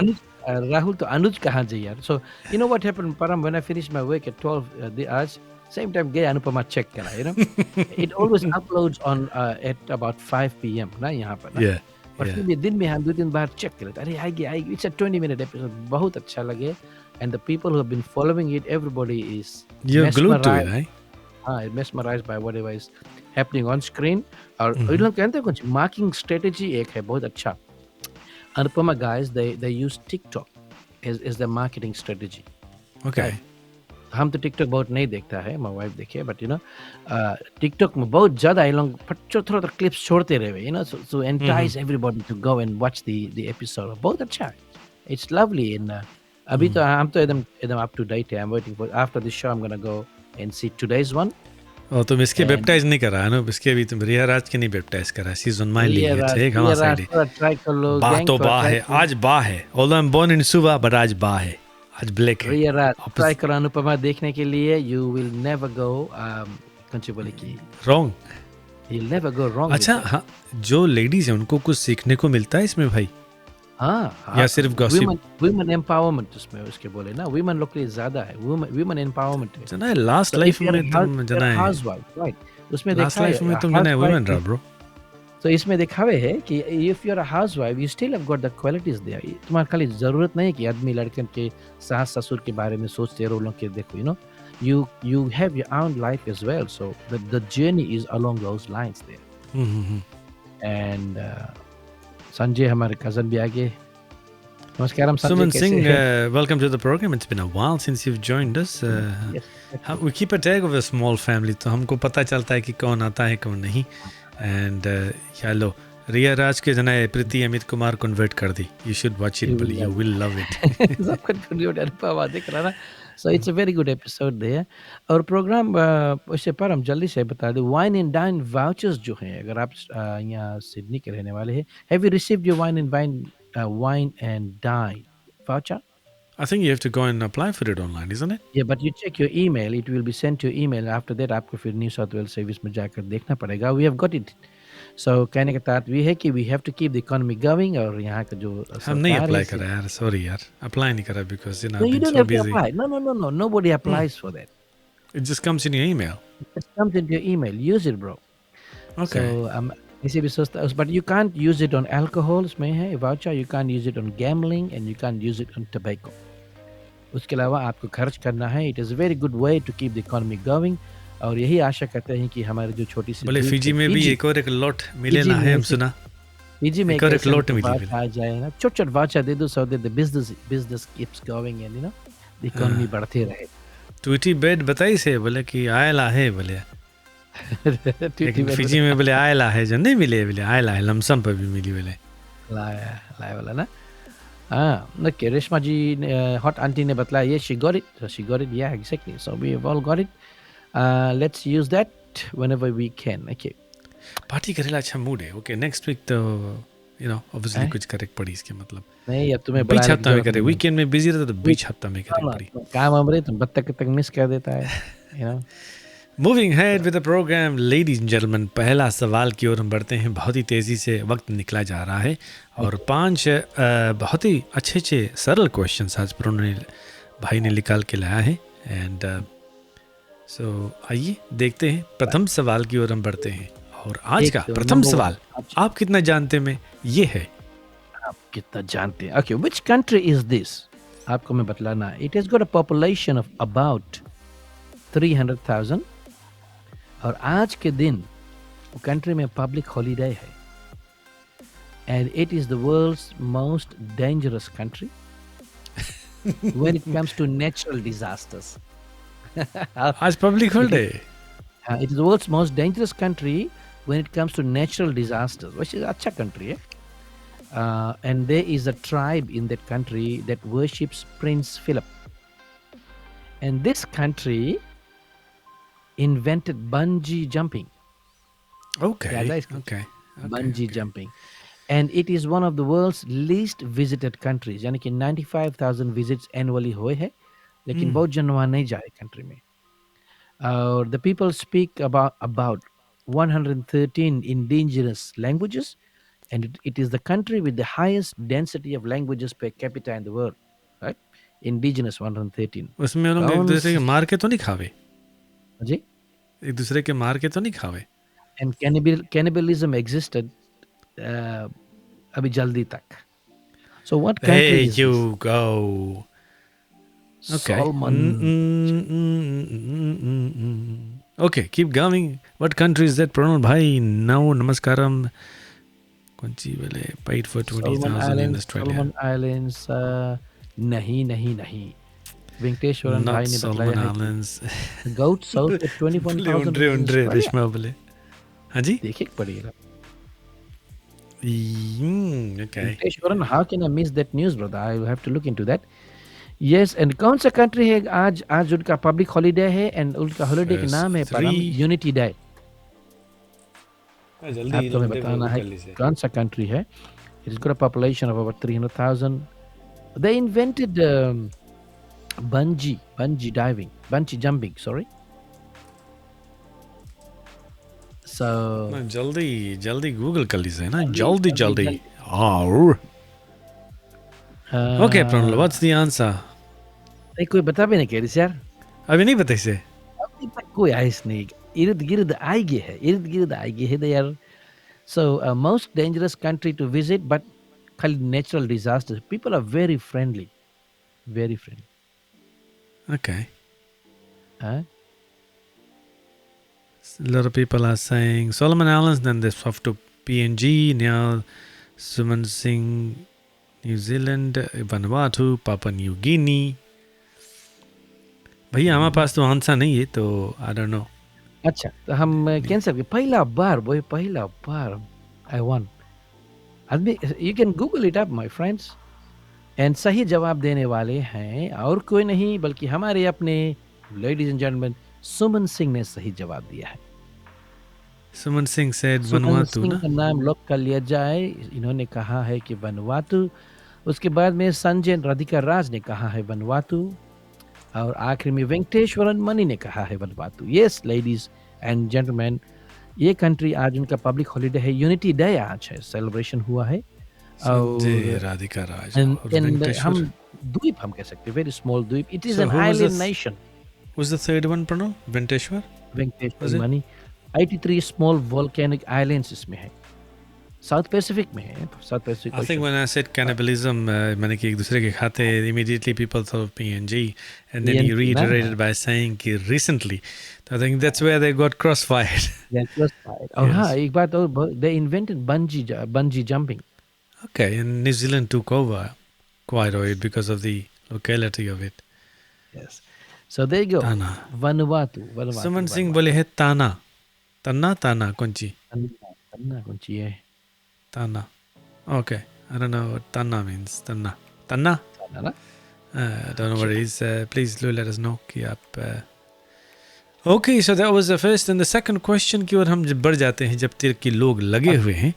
राहुल तो अनुज कहाँ जाए यार. So you know what happened, Param, when I finished my work at 12 the hours, same time गया अनुपमा चेक करा, you know. It always uploads on at about 5 p.m. ना यहाँ पर ना. Yeah, और yeah. फिर भी दिन में हम 2-3 बार चेक कर लेते, अरे आएगी, it's a 20-minute episode, बहुत अच्छा लगे, and the people who have been following it, everybody is You're glued to it, mesmerized. right? हाँ, mesmerized by whatever is happening on screen. और ये लोग कहते हैं कुछ मार्किंग स्ट्रेटेजी एक है बहुत अच्छा. Anupama guys, they use TikTok as their marketing strategy. Okay. हम तो टिकटॉक बहुत नहीं देखता है, माय वाइफ देखिए, बट यू नो टिकटॉक में बहुत ज़्यादा ये लोग थोड़ा क्लिप्स छोड़ते रहे, you know, so entice everybody to go and watch the episode. बहुत अच्छा है, इट्स लवली. इन अभी तो हम तो एकदम अप टू डेट है. I am waiting for after this show, I am gonna go and see today's one. और तुम इसके बेप्टाइज नहीं करा है ना? इसके भी तुम रिया राज के नहीं बेप्टाइज करा. She is on my league. एक हमारा साइड ट्राई कर लो. बा तो बा है, आज बा है. Although I am born in सुबह, बट आज बा है, आज ब्लैक है. रिया राज ट्राई करो अनुपमा देखने के लिए. यू विल नेवर गो कौन सी बोले कि wrong. You will never go wrong. अच्छा हाँ, जो लेडीज है उनको कुछ सीखने को मिलता है इसमें भाई, हाँ, या सिर्फ gossip? women empowerment उसमें उसके बोले ना, women लोग के लिए ज्यादा है, women empowerment है. जना है लास्ट लाइफ में तुम जना है, housewife, right? उसमें लास्ट देखा है लाइफ में तुम जना है वुमेन रहा ब्रो. तो इसमें दिखावे है कि if you're a housewife, you still have got the qualities there. तुम्हारे खाली जरूरत नहीं है कि आदमी लड़कन के सास ससुर के बारे में सोचते रहो, लोग के देखो, you know, you have your own life as well. So the journey is along those lines there. And Sanjay हमारे कजन भी आगे. नमस्कार हम संजय, Suman कैसे Singh, हैं? welcome to the program. It's been a while since you've joined us. Yes. We keep a tag of a small family, तो हमको पता चलता है कि कौन आता है कौन नहीं. And हेलो रिया राज के जना है प्रीति अमित कुमार कन्वर्ट कर दी. You should watch it, buddy. You will love it. सबको वीडियो अनुपमा देख रहा ना. So it's a very good episode there. और प्रोग्राम उससे पर हम जल्दी से बता दें, वाइन एंड डाइन वाउचर्स जो हैं, अगर आप यहाँ सिडनी के रहने वाले हैं, have you received your wine and dine voucher? I think you have to go and apply for it online, isn't it? Yeah, but you check your email, it will be sent to your email. After that आपको फिर new south Wales service में जाकर देखना पड़ेगा। We have got it. So कहने का तात्पर्य है कि we have to keep the economy going, और यहाँ का जो हम नहीं सरकार है अप्लाई करा यार, सॉरी यार, अप्लाई नहीं करा because No, I've you been don't so have to busy. apply. No. Nobody applies for that. It just comes in your email. It comes into your email. Use it, bro. Okay. So किसी भी सस्ता, but you can't use it on alcohol, इसमें है voucher. You can't use it on gambling and you can't use it on tobacco. उसके अलावा आपको खर्च करना है। It is a very good way to keep the economy going, और यही आशा करते हैं कि हमारी जो छोटी सी बोले द्वीप फिजी है, में भी एक और एक लॉट मिलेला है, हम सुना। फिजी में एक और एक ऐसा लॉट मिली बात मिला। आ जाए ना, छोट वाचा दे दो, so that the business keeps going and the economy बढ़ते रहे। ट्वीटी बेड बताई से बोले कि आयला है बोले, लेकिन फिजी में बोले आयला है जो नहीं मिले, बोले आयला है लमसम पर भी मिली बोले। लाया वाला ना। हाँ, ओके, रेशमा जी ने, हॉट आंटी ने बताया, ये she got it, yeah exactly, so we have all got it. Let's use that whenever we can. Okay, party करेला अच्छा मूड है। ओके, नेक्स्ट वीक तो ऑब्वियसली कुछ करे पड़ी, इसके मतलब नहीं, अब तुम्हें बीच हफ्ता में करे, वीकेंड में बिजी रहता तो बीच हफ्ता में करे पड़ी। काम हमरे तुम बत्तख तक मिस कर देता है, moving head with the programme, ladies and gentleman, पहला सवाल की ओर हम बढ़ते हैं। बहुत ही तेज़ी से वक्त निकला जा रहा है और 5 बहुत ही अच्छे सरल क्वेश्चन आज प्रोनो भाई ने निकाल के लाया है। एंड सो आइए देखते हैं, प्रथम सवाल की ओर हम बढ़ते हैं। और आज का प्रथम सवाल, आप कितना जानते में ये है। आप कितना जानते हैं? Okay, which country is this? आपको मैं बतलाना है। It has got a population of about 300,000, और आज के दिन वो कंट्री में पब्लिक हॉलीडे है, and it is the world's most dangerous country when it comes to natural disasters. आज public holiday. It is the world's most dangerous country when it comes to natural disasters, which is अच्छा country है। And there is a tribe in that country that worships Prince Philip, and this country invented bungee jumping. Okay. Bungee jumping. And it is one of the world's least visited countries. यानी कि 95,000 visits annually हुए हैं, लेकिन बहुत जन वहाँ नहीं जाए कंट्री में। और the people speak about 113 indigenous languages, and it is the country with the highest density of languages per capita in the world. Right? Indigenous 113. उसमें लोग एक दूसरे के मार के तो नहीं खावे जी, एक दूसरे के मार के तो नहीं खावे। And cannibalism existed अभी जल्दी तक. So what country is you this? go. Okay. Solomon. Okay, keep going. What country is that, Pranal bhai? No, namaskaram. कौन सी बोले? Paid for 20,000 in Australia. Solomon Islands. नहीं. वेंकटेश्वरन भाई ने Solomon बताया Islands. है goat sold at 21,000. उन्ड्रे रेशमा बोले। हाँ जी? देखिए पड़ेगा। Okay. Venkateswaran, how can I miss that news, brother? I will have to look into that. Yes, and कौन सा कंट्री है आज उनका पब्लिक हॉलीडे है, एंड उनका हॉलीडे का नाम है परम यूनिटी डे। आपको मैं बताना है कौन सा कंट्री है। It has got a population of about 300,000. They invented bungee jumping, sorry. So जल्दी गूगल कर लीजिए ना, जल्दी। Okay, Pranal, what's the answer? नहीं, कोई बता भी नहीं कह रही यार, अभी नहीं पता इसे। अभी तक कोई आइस नहीं, इर्द गिर्द आएगी है यार। So most dangerous country to visit, but खाली natural disasters. People are very friendly. Okay. Huh? A lot of people are saying Solomon Islands, then they swap to PNG, now Suman Singh, New Zealand, Vanuatu, Papua New Guinea. भैया हमारे पास तो answer नहीं है, तो I don't know. अच्छा, तो हम cancer के पहला बार आई वन आदमी, you can Google it up my friends. And सही जवाब देने वाले हैं और कोई नहीं बल्कि हमारे अपने लेडीज एंड जेंटलमैन सुमन सिंह ने सही जवाब दिया है। सुमन सिंह सेड सुमन वनुआतु सिंह ना। का नाम लॉक कर लिया जाए। इन्होंने कहा है कि वनुवातु। उसके बाद में संजय राधिका राज ने कहा है वनुवातु और आखिर में वेंकटेश्वरन मणि ने कहा है वनुवातु। यस लेडीज एंड जेंटलमैन, ये कंट्री आज उनका पब्लिक हॉलिडे है, यूनिटी डे आज है, सेलिब्रेशन हुआ है। संजय और राधिका राज और एंड वेंकटेश्वर। हम द्वीप हम कह सकते हैं, वेरी स्मॉल द्वीप। It is So an who was island this? Nation. Was the third one Pranav? Venteshwar? Was Venkateshwar it? मणि 83 स्मॉल वोल्केनिक आइलैंड्स इसमें है, साउथ पैसिफिक में है, South Pacific I think when I said cannibalism, मैंने कि एक दूसरे के खाते, immediately people thought of PNG, and then he PNG ना, reiterated by saying कि recently. So I think that's where they got crossfired. और हाँ Yes. एक बात और, they invented bungee jumping. Okay, and New Zealand took over quite a bit because of the locality of it. Yes. So there you go. ताना। Vanuatu. सुमन सिंह बोले है ताना, तन्ना ताना कौन ची? Tanna kunci है। Tanna. Okay, I don't know what tanna means. Tanna. Tanna? Tanna ना? I don't know what it is. Please do let us know कि आप Okay, so that was the first and the second question की ओर हम जब बढ़ जाते हैं जब तक कि लोग लगे हुए हैं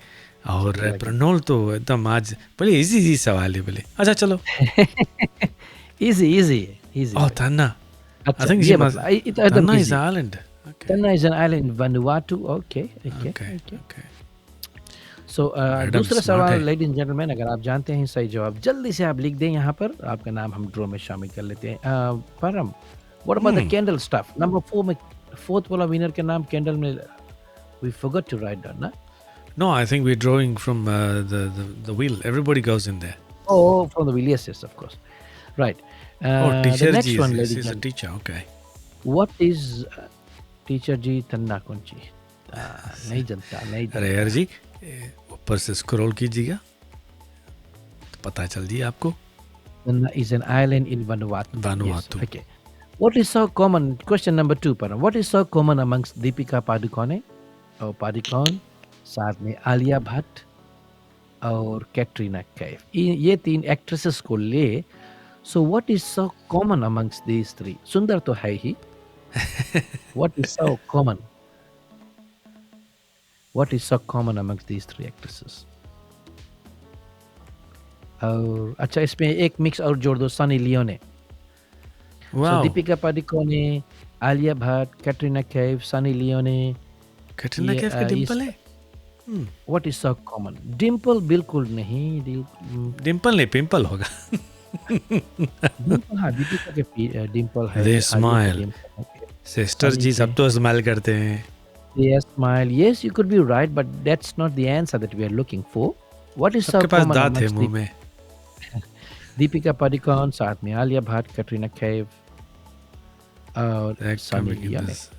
और प्रणोल तो एकदम आज बड़े इजी सवाल है बोले। अच्छा चलो। Easy. Oh, Tanna. अच्छा, I think ये she must. बतला, एकदम Tanna is easy. an island. Okay. Tanna is an island in Vanuatu. Okay. So Madam दूसरा smart सवाल है। लेडीज एंड जेंटलमैन, अगर आप जानते हैं सही जवाब जल्दी से आप लिख दें यहाँ पर, आपका नाम हम ड्रॉ में शामिल कर लेते हैं। Param, what about the candle stuff? Number 4 में फोर्थ वाला विनर का नाम कैंडल में we forgot to write down ना? No, I think we're drawing from the wheel. Everybody goes in there. Oh, from the wheel, yes, of course. Right. Oh, teacher The next ji one, is ladies a and teacher. Okay. what is teacher जी तन्ना कौनची? नहीं जानता। अरे यार जी, ऊपर से scroll कीजिएगा तो पता चल जी आपको। Tanna is an island in Vanuatu. Vanuatu. Yes, okay. What is so common? Question number 2 पर। What is so common amongst Deepika Padukone और पादुकोण, साथ में आलिया भट्ट और कैटरीना कैफ, ये 3 एक्ट्रेसेस को ले, so what is so common amongst these 3? सुंदर तो है ही। What is so common? What is so common amongst these 3 actresses? और अच्छा इसमें एक मिक्स और जोड़ दो, सनी लियोने। So Wow. दीपिका पादुकोणे, आलिया भट्ट, कैटरीना कैफ, सनी लियोने। कैटरीना ये, कैफ का डिम्पल है? What is so common? Dimple बिल्कुल नहीं। डिम्पल नहीं, पिंपल होगा। डिम्पल, हाँ दीपिका के डिम्पल है। They आलिया का smile. डिम्पल है। सिस्टर जी सब तो स्माइल करते हैं। Yes, smile. Yes, you could be right, but that's not the answer that we are looking for. What is so सबके पास common दांत है amongst मुंह में। दीपिका पादुकोण, साथ में आलिया भट्ट, कैटरीना कैफ और That Sunny coming in लियोने। this.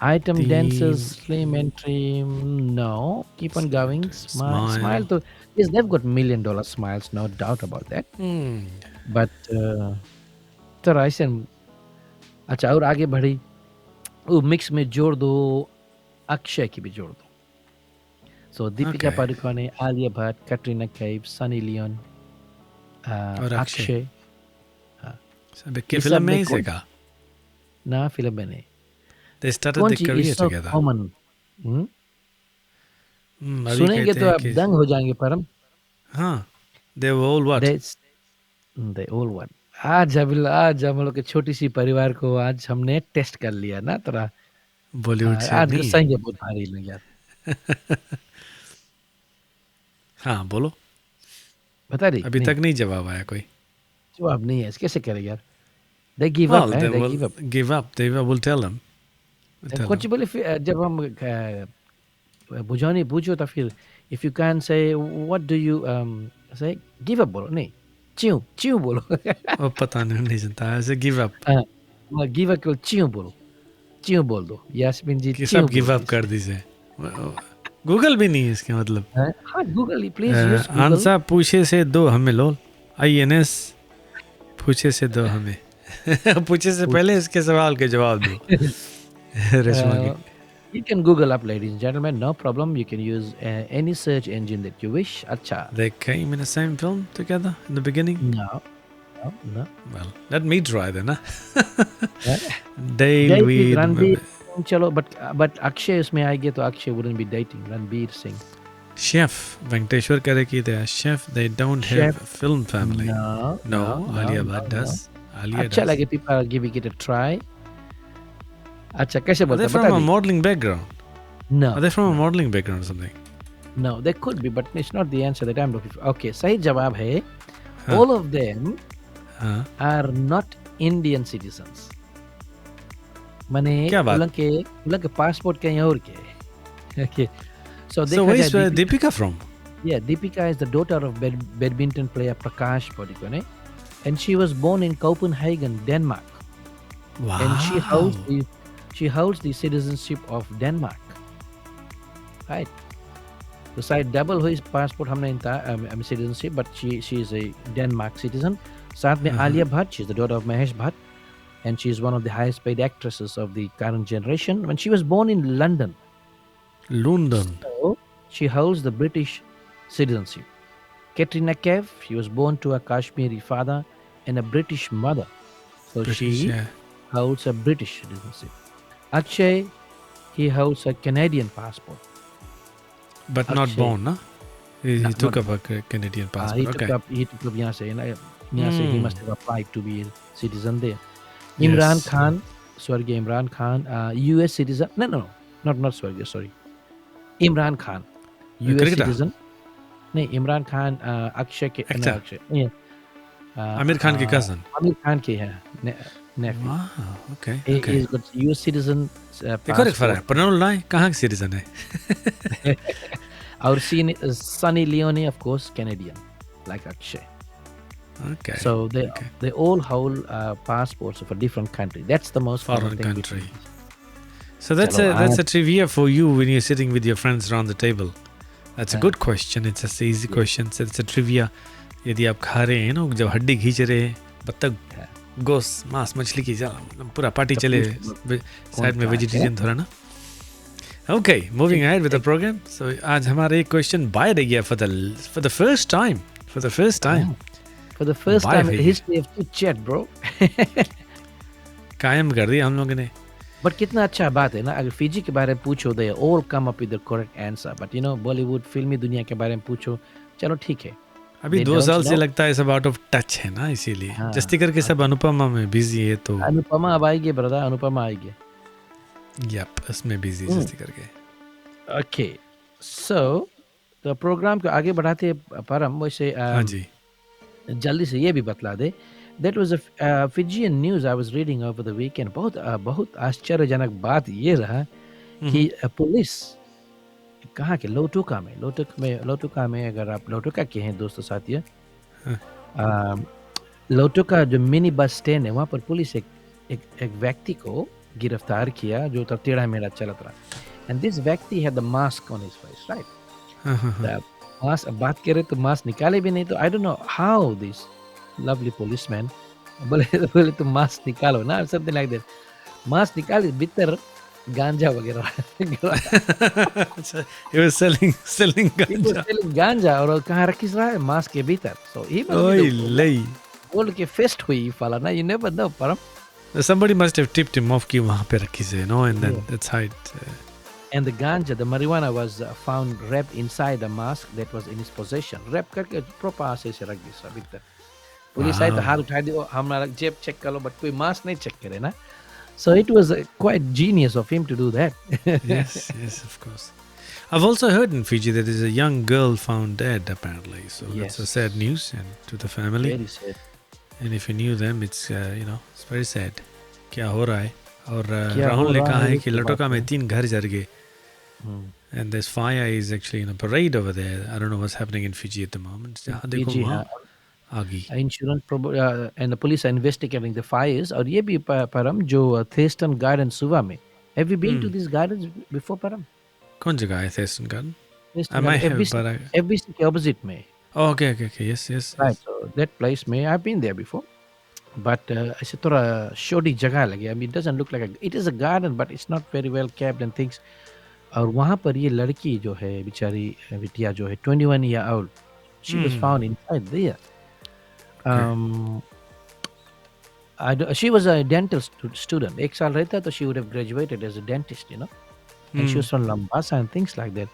Item Team. dancers, slim and trim. No, keep on going. Smile. Smile. तो yes, they've got $1 million smiles, no doubt about that. But तो ऐसे अच्छा और आगे बढ़ी, वो मिक्स में जोड़ दो, अक्षय की भी जोड़ दो। सो Deepika Okay. Padukone, Alia Bhatt, Katrina Kaif, Sunny Leone, और अक्षय। अक्षय। सब एक ये फिल्म सब में में ही कौन- सीखा। ना फिल्म में नहीं। They started कौन their सी career is so together. Common? अभी सुनेंगे कहते तो हैं आप कि दंग हो जाएंगे परम। हाँ, they were all what? They all one. आज हम लोग के छोटी सी परिवार को आज हमने टेस्ट कर लिया ना थोड़ा। बॉलीवुड से आज नहीं। सही बहुत भारी लग यार। हाँ बोलो। बता रही अभी तक नहीं जवाब आया कोई। जवाब नहीं है, कैसे करें यार? They give up, Well, they they will give up. give up. They will tell them. Tell कुछ them. बोले फिर जब हम बुझाने पूछो तो फिर if you can say what do you say, give up बोलो, नहीं च्यों बोलो। वो पता नहीं जानता ऐसे give up गिव अप को च्यों बोल दो। यास्मीन जी कि च्यों सब give बोल up कर दीजिए। गूगल भी नहीं है इसके मतलब। हाँ Google please use Google. Answer पूछे से दो हमें लोल। INS पूछे से दो हमें। पूछे से पहले इसके सवाल के जवाब दो। रेशमा की You can Google up, ladies and gentlemen. No problem. You can use any search engine that you wish. Acha. They came in the same film together in the beginning? No, no, no. Well, let me try then. Huh? Yeah. Dale Dating Weed. Ranveer Singh, chalo, but Akshay इसमें आएंगे तो Akshay wouldn't be dating Ranveer Singh. Chef. Venkateshwar Kareki, they are chef. They don't have Chef. a film family. No, Alia Bhatt no. does. Alia अच्छा does. लगे people are giving it a try. अच्छा कैसे Are बोलते they हैं from बता a the? modeling background? No, Are they from a modeling background or something? no, they could be, but it's not the answer that I'm looking for. Okay, सही जवाब है. Huh. All of them Huh? are not Indian citizens. माने क्या बात? उन के passport कहीं और के हैं. Okay, so So देखा where is जाए Deepika from? Yeah, Deepika is the daughter of badminton player Prakash Padikone, and she was born in Copenhagen, Denmark, Wow. and she holds the citizenship of Denmark. Right. So side double हुई passport हमने इनता citizenship, but she is a Denmark citizen. साथ में Alia Bhatt, she's the daughter of Mahesh Bhatt, and she is one of the highest paid actresses of the current generation. When she was born in London, London. so she holds the British citizenship. Katrina Kaif, she was born to a Kashmiri father and a British mother. So British, she yeah. holds a British citizenship. Akshay, he holds a Canadian passport. But not Akshay. born, huh? He No, took not up a Canadian he passport. took Okay. up यहाँ से he must have applied to be a citizen there. Yes. Imran Khan, Swargya Imran Khan, US citizen. No, not Swargya, sorry. Imran Khan, US cricketer? citizen. नहीं इमरान खान अक्षय के Actor. Akshay ये, Amir Khan ki cousin. Aamir Khan के हैं nephew. Wow. Okay. He Okay. is got US citizen देखो एक फर्क है. Pranal Rai कहाँ के citizen है? और Sunny Leone of course Canadian like Akshay. Okay. So they all hold passports of a different country. That's the most common Foreign thing country. between- So that's Chalo, a trivia for you when you're sitting with your friends around the table. That's a good question. It's a easy question. So it's a trivia. यदि आप खा रहे हैं ना जब हड्डी खींच रहे हैं बत्तख गोश्त मांस मछली की पूरा पार्टी चले साइड में वेजिटेरियन थोड़ा ना. Okay, moving ahead with the program. So आज हमारा एक question बाय रह गया for the first time. For the first time. For the first Bye, time in the Vicky. history of Chit Chat, bro. कायम कर दिया हम लोगों ने. बट कितना अच्छा बात है ना अगर फिजी के बारे में पूछो they all come up with the correct answer but you no Bollywood फिल्मी दुनिया के बारे में पूछो चलो ठीक है अभी They 2 don't साल से know. लगता है सब आउट ऑफ टच है ना इसीलिए हाँ, जस्ती करके सब अनुपमा में बिजी है तो अनुपमा अब आएगी ब्रदर अनुपमा आएगी यप उसमें बिजी जस्ती करके. ओके सो तो प्रोग्राम को आगे बढ़ाते हैं परम वैसे हाँ जी. जल्दी से ये भी बतला दे that was a Fijian news I was reading over the weekend बहुत आश्चर्यजनक बात ये रहा कि पुलिस कहाँ के लोटुका में अगर आप लोटुका के हैं दोस्तों साथियों लोटुका जो मिनी बस स्टैंड है वहाँ पर पुलिस एक व्यक्ति को गिरफ्तार किया जो तो टेढ़ा मेढ़ा चलत रहा एंड दिस व्यक्ति had the mask on his face right mask बात करे तो मास्क निकाले भी नहीं तो I don't know how this lovely policeman बोले तो मास्क निकालो ना समथिंग लाइक दैट मास्क निकाले भीतर गांजा वगैरह He was selling ganja. गांजा और कहाँ रखी रहा है मास्क के भीतर सो ही ओए लई. बोल के फेस्ट हुई फला ना यू नेवर नो परम Somebody must have tipped him off कि वहाँ पे रखी से no and then that's how it and the ganja the marijuana was found wrapped inside the mask that was in his possession wrap करके proper से रख दी सब भीतर पुलिस आई तो हाथ उठा दियो हमारा जेब चेक कर लो बट कोई मास्क नहीं चेक करे ना so it was quite genius of him to do that yes of course. I've also heard in Fiji that there's a young girl found dead apparently so that's a sad news and to the family very sad and if you knew them it's you know it's very sad क्या हो रहा है और क्या राहुल हो ने रहा कहा है है इस कि बात लटोका में में? 3 घर जल गए and this fire is actually in a parade over there. I don't know what's happening in Fiji at the moment. जहाँ देखो Fiji, वहाँ हाँ. आगी. Insurance and the police are investigating the fires और ये भी परम जो Thurston Garden सुवा में have you been to these gardens before परम कौन जगह है Thurston Garden? Thurston I might Garden, have, but FBC के opposite में oh, okay. Yes. right so that place में I've been there before but ऐसे थोड़ा shoddy जगह लगे I mean it doesn't look like it is a garden but it's not very well kept and things और वहाँ पर ये लड़की जो है बेचारी बिटिया जो है 21 year old, she was found inside there. um she was a dental student. एक साल रहता तो she would have graduated as a dentist, you know, and she was from Lambasa and things like that.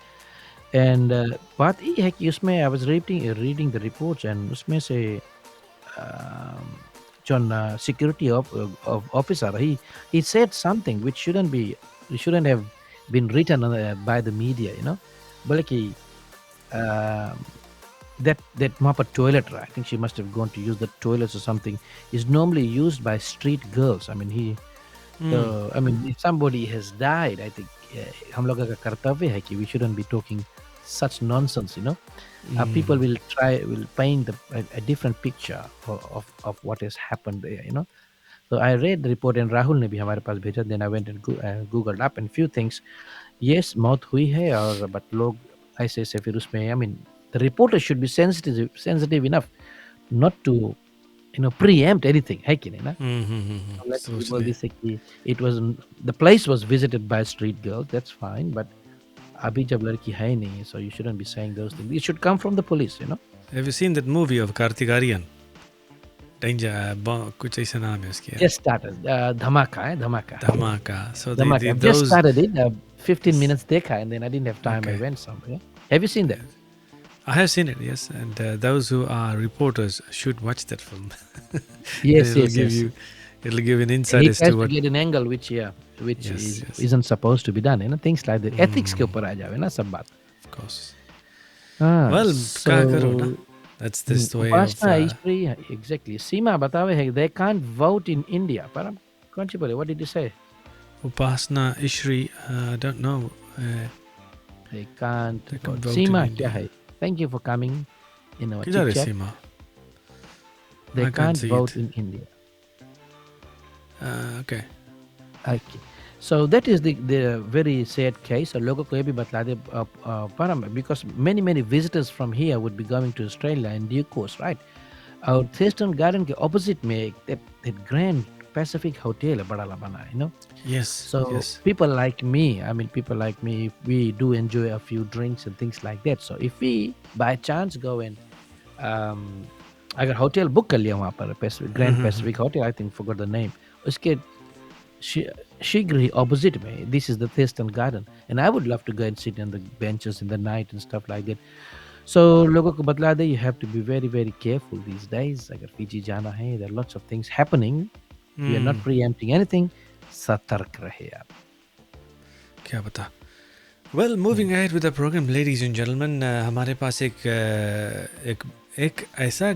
And बात ये है कि उसमें I was reading the reports and उसमें से John security of officer, he said something which shouldn't have been written by the media, you know. बोले कि that mop toilet, I think she must have gone to use the toilets or something, is normally used by street girls. I mean if somebody has died, I think हम लोगों का कर्तव्य है कि we shouldn't be talking such nonsense, you know. People will paint a different picture of what has happened there, you know. So I read the report and Rahul ने भी हमारे पास भेजा. Then I went and googled up and few things. Yes, मौत हुई है और but लोग ऐसे फिर उसमें, I mean, the reporter should be sensitive enough not to, you know, preempt anything, है कि नहीं ना. Like people they say कि it was, the place was visited by street girls, that's fine, but अभी जब लड़की है नहीं, so you shouldn't be saying those things. It should come from the police, you know. Have you seen that movie of Karthik Aryan? Danger, कुछ ऐसा नाम है उसकी. Just started. Dhamaka. So Dhamaka. I've just started it. 15 minutes dekha, and then I didn't have time. Okay. I went somewhere. Have you seen that? I have seen it, yes. And those who are reporters should watch that film. Yes. It'll give an insight He as tries to what. to get an angle which Yes. isn't supposed to be done. You know, things like that. Ethics के ऊपर आ जावे ना सब बात. Of course. Well, क्या करो ना? That's this way of. Upasana is free. Exactly. Seema बतावे है they can't vote in India. Param, कौन सी बोले? What did you say? Upasana Ishri, I don't know. They can't vote. vote Seema in क्या है? Thank you for coming in our किधर है chit chat. Seema? They I can't can't see vote it. in India. Okay. Okay. So that is the very sad case. और लोगों को ये भी बतला दे परम, because many visitors from here would be going to Australia in due course, right? और Thurston Garden के opposite में that grand Pacific Hotel है बड़ा बना, you know. Yes. So yes. people like me, we do enjoy a few drinks and things like that. So if we by chance go and अगर hotel book कर लिया वहाँ पर Grand Pacific Hotel, I think forgot the name, उसके शीघ्र opposite में, this is the Thurston Garden, and I would love to go and sit on the benches in the night and stuff like that. So लोगों को बतला दे, you have to be very careful these days. अगर Fiji जाना है, there are lots of things happening. We are not preempting anything. सतर्क रहे आप. क्या बता. Well, moving ahead with the program, ladies and gentlemen, हमारे पास एक ऐसा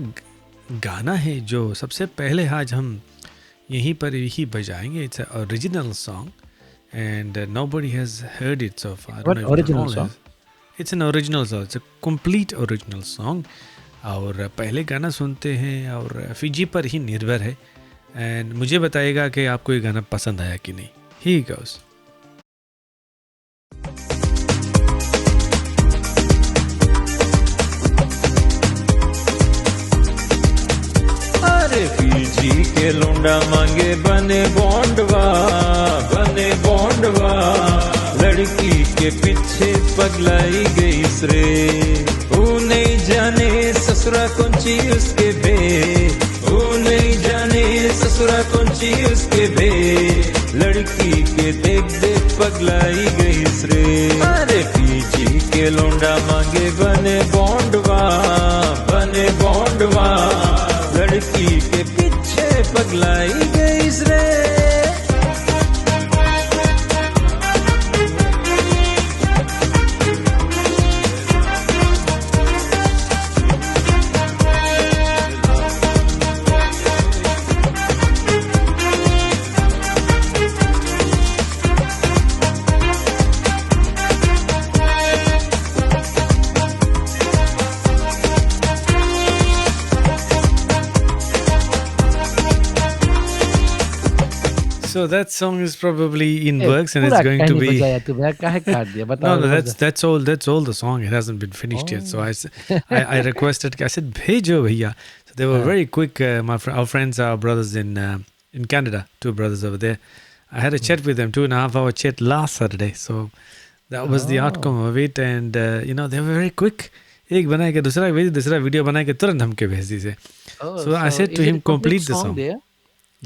गाना है जो सबसे पहले आज हम यहीं पर ही बजाएंगे. It's an original song and nobody has heard it so far. What original song? It's an original song. It's a complete original song. और पहले गाना सुनते हैं और फिजी पर ही निर्भर है. एंड मुझे बताइएगा कि आपको ये गाना पसंद आया कि नहीं. Here goes. अरे फीजी के लौंडा मांगे बने बॉन्डवा लड़की के पीछे पगलाई गई रे. वो नहीं जाने ससुरा कौनची उसके बे, वो नहीं जाने ससुरा कौनची उसके बे, लड़की के देख पगलाई गई रे. अरे फीजी के लौंडा मांगे बने बॉन्डवा लड़की के पीछे पगलाई गई रे. So that song is probably in works and it's going to be. No, that's all the song. It hasn't been finished yet. So I requested. I said, "Bhejo bhaiya." So they were very quick. Our friends, our brothers in Canada, two brothers over there. I had a chat with them, 2.5 hour chat last Saturday. So That was the Oh, outcome of it, and they were very quick. एक बनाए के दूसरा भेज दूसरा video बनाए के तुरंत हमके भेज दीजिए. oh, So I so said to is it him, a complete complete the song song. there?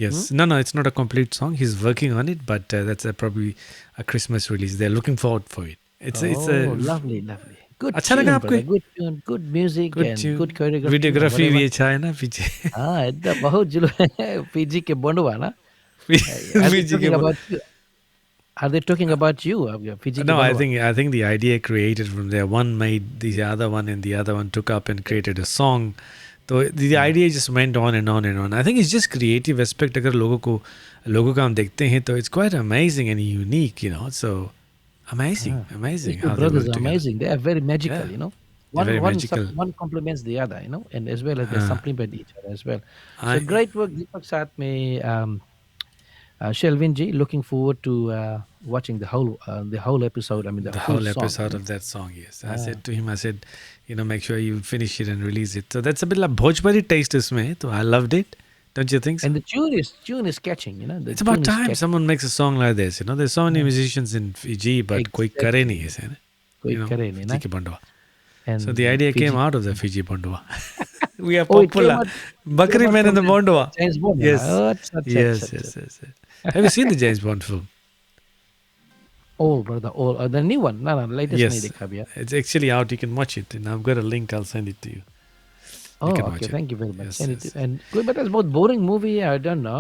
Yes. Hmm? No, it's not a complete song. He's working on it, but that's probably a Christmas release. They're looking forward for it. It's a Oh, lovely, lovely. Good अच्छा लगा tune, आपको? brother. Good tune, good music, Good and good tune. choreography and videography भी whatever. अच्छा है ना पीछे. हाँ, एकदम बहुत जुलूम है पीजी के बंडवा ना. Are they पीछे के talking about you? Are they talking about you? Fiji के No, I Bandwa. think I think the idea created from there. One made the other one, and the other one took up and created a song. So the idea just went on and on and on. I think it's just creative aspect. अगर लोगों का हम देखते हैं तो it's quite amazing and unique, So amazing, These amazing two how they brothers work are together. amazing. They are very magical, Yeah, they're One very one magical. one complements the other, and as well as they Uh, supplement each other as well. So I great work, Deepak साथ में Shelvin ji. Looking forward to watching the whole episode. I mean the the full whole song. episode of that song. Yes, I Ah. said to him, I said, make sure you finish it and release it. So that's a bit like Bhojpuri taste इसमें. So I loved it. Don't you think so? And the tune is catching. The It's about tune is time catching. someone makes a song like this. There's so many musicians in Fiji, but कोई करे नहीं Exactly. ऐसे ना. कोई करे नहीं Fiji ना. के Bandwa. So the And idea came Fiji. out of the Fiji bondwa. We are Oh, it came popular. out. Bakri man From and the the bondwa. James Bond. Yes. Oh, acha, acha, acha, Yes, acha. yes, yes, yes. Have you seen the James Bond film? Oh, brother, the new one. No, latest नहीं Yes. देखा अभी. It's actually out. You can watch it. And I've got a link. I'll send it to you. Oh, You can okay. watch it. Thank you very much. Yes, Send it yes. to, and but that's both boring movie. I don't know.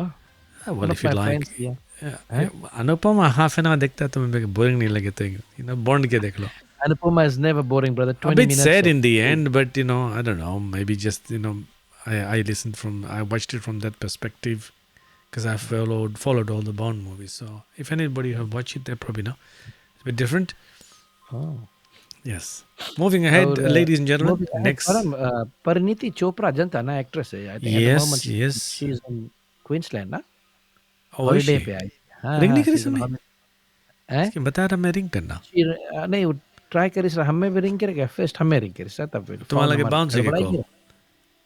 Well, One if of you my like. friends. Yeah. Yeah. Anupama half an hour देखता है तो मैं boring नहीं लगे तो Bond के देख लो. Anupama is never boring, brother. A 20 bit minutes. sad of- in the end, but I don't know. Maybe just I watched it from that perspective because I followed all the Bond movies. So if anybody have watched it, they probably know. It's a bit different. Oh. Yes. Moving ahead, और, ladies and gentlemen. movie है, Next. Parineeti Chopra जनता ना actress है. I think at the Yes, moment yes. she's in Queensland ना. Oh, is Holiday she? पे आई. हाँ Ring हाँ नहीं करी she's on सुनी? holiday. हैं? इसकी बता रहा मैं रिंग करना. नहीं वो ट्राई करिस हमें भी रिंग करेगा फर्स्ट हमें रिंग करिस तब फिर तुम्हारा लगे bounce है क्या call?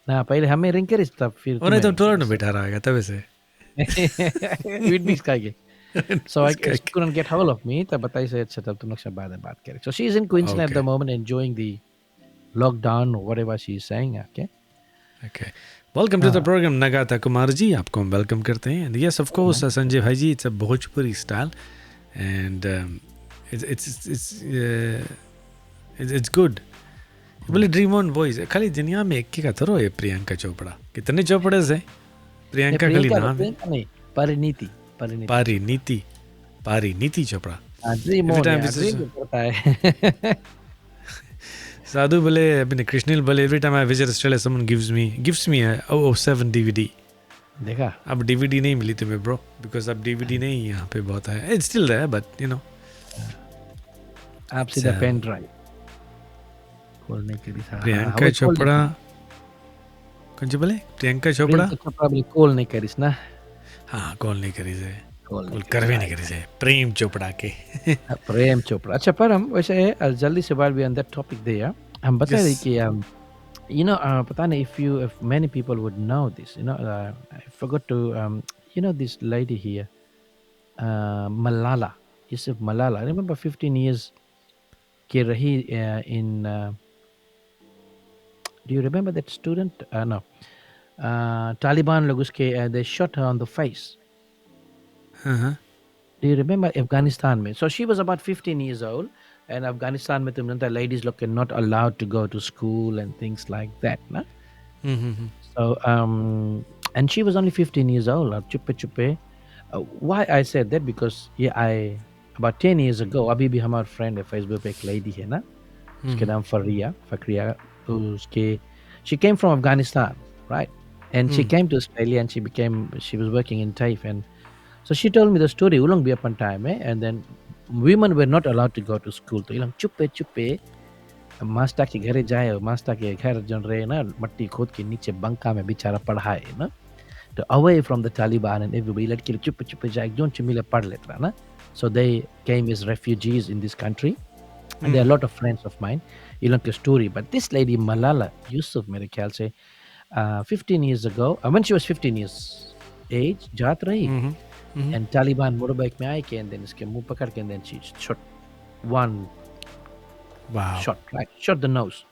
ना पहले हमें रिंग करिस तब फिर और नहीं तो टोर में बैठा रहेगा तब से. वीट भी इसका so I she couldn't get hold of me तब बताई से अच्छा तब तुम लोग से बाद में बात करें. So she is in Queensland at the Okay. moment enjoying the lockdown or whatever she is saying. Okay. Okay. Welcome to the program, Nagata Kumar ji. आपको हम welcome करते हैं. And yes, of course, Sanjay Bhai ji, it's a Bhojpuri style, and it's good. बोले dream on boys खाली दुनिया में एक ही का थोड़ा है प्रियंका चोपड़ा. कितने चोपड़े से? प्रियंका खाली नाम है. नहीं Parineeti Parineeti Chopra. Dream Every on time यार this is- ड्रीम करता है. साधु बोले अभी कृष्णिल बोले every time I visit Australia someone gives me a 007 DVD. देखा अब DVD नहीं मिली तुम्हें ब्रो बिकॉज अब DVD नहीं यहाँ पे बहुत है. It's still there but आप सीधा पेन ड्राइव खोलने के लिए प्रियंका चोपड़ा कौन सी बोले प्रियंका चोपड़ा probably कॉल नहीं करिस ना हाँ कॉल नहीं करी से कॉल कॉल करवे नहीं करी से प्रेम चोपड़ा के. प्रेम चोपड़ा. अच्छा पर हम वैसे जल्दी से बात भी ऑन दैट टॉपिक दे यार हम बता रहे कि पता नहीं if many people would know this I forgot to this lady here Malala Yusuf Malala. I remember 15 years के रही in do you remember that student no Taliban लोग उसके they shot her on the face. हाँ Do you remember Afghanistan mein? So she was about 15 years old, and Afghanistan mein tumne ladies look are not allowed to go to school and things like that, na? So and she was only 15 years old. Chuppe chuppe. Why I said that because I about 10 years ago, अभी भी हमारा friend है Facebook पे एक lady है ना, उसके नाम Fakriya, उसके she came from Afghanistan, right? And she came to Australia and she was working in TAFE and so she told me the story उलंग भी अपन time है and then women were not allowed to go to school तो इलंग चुप्पे चुप्पे master के घरे जाए और master के घर जन रहे ना मट्टी खोद के नीचे बंका में बेचारा पढ़ाए ना तो away from the Taliban and everybody लड़की चुप्पे चुप्पे जाए जोन चुमिले पढ़ लेता ना so they came as refugees in this country and there are a lot of friends of mine इलंग की story but this lady Malala Yusuf मेरे ख्याल से 15 years ago when she was 15 years age जात रही and Taliban motorbike में आए के and then इसके मुंह पकड़ के and then she shot one Wow. shot, right? Shot the nose.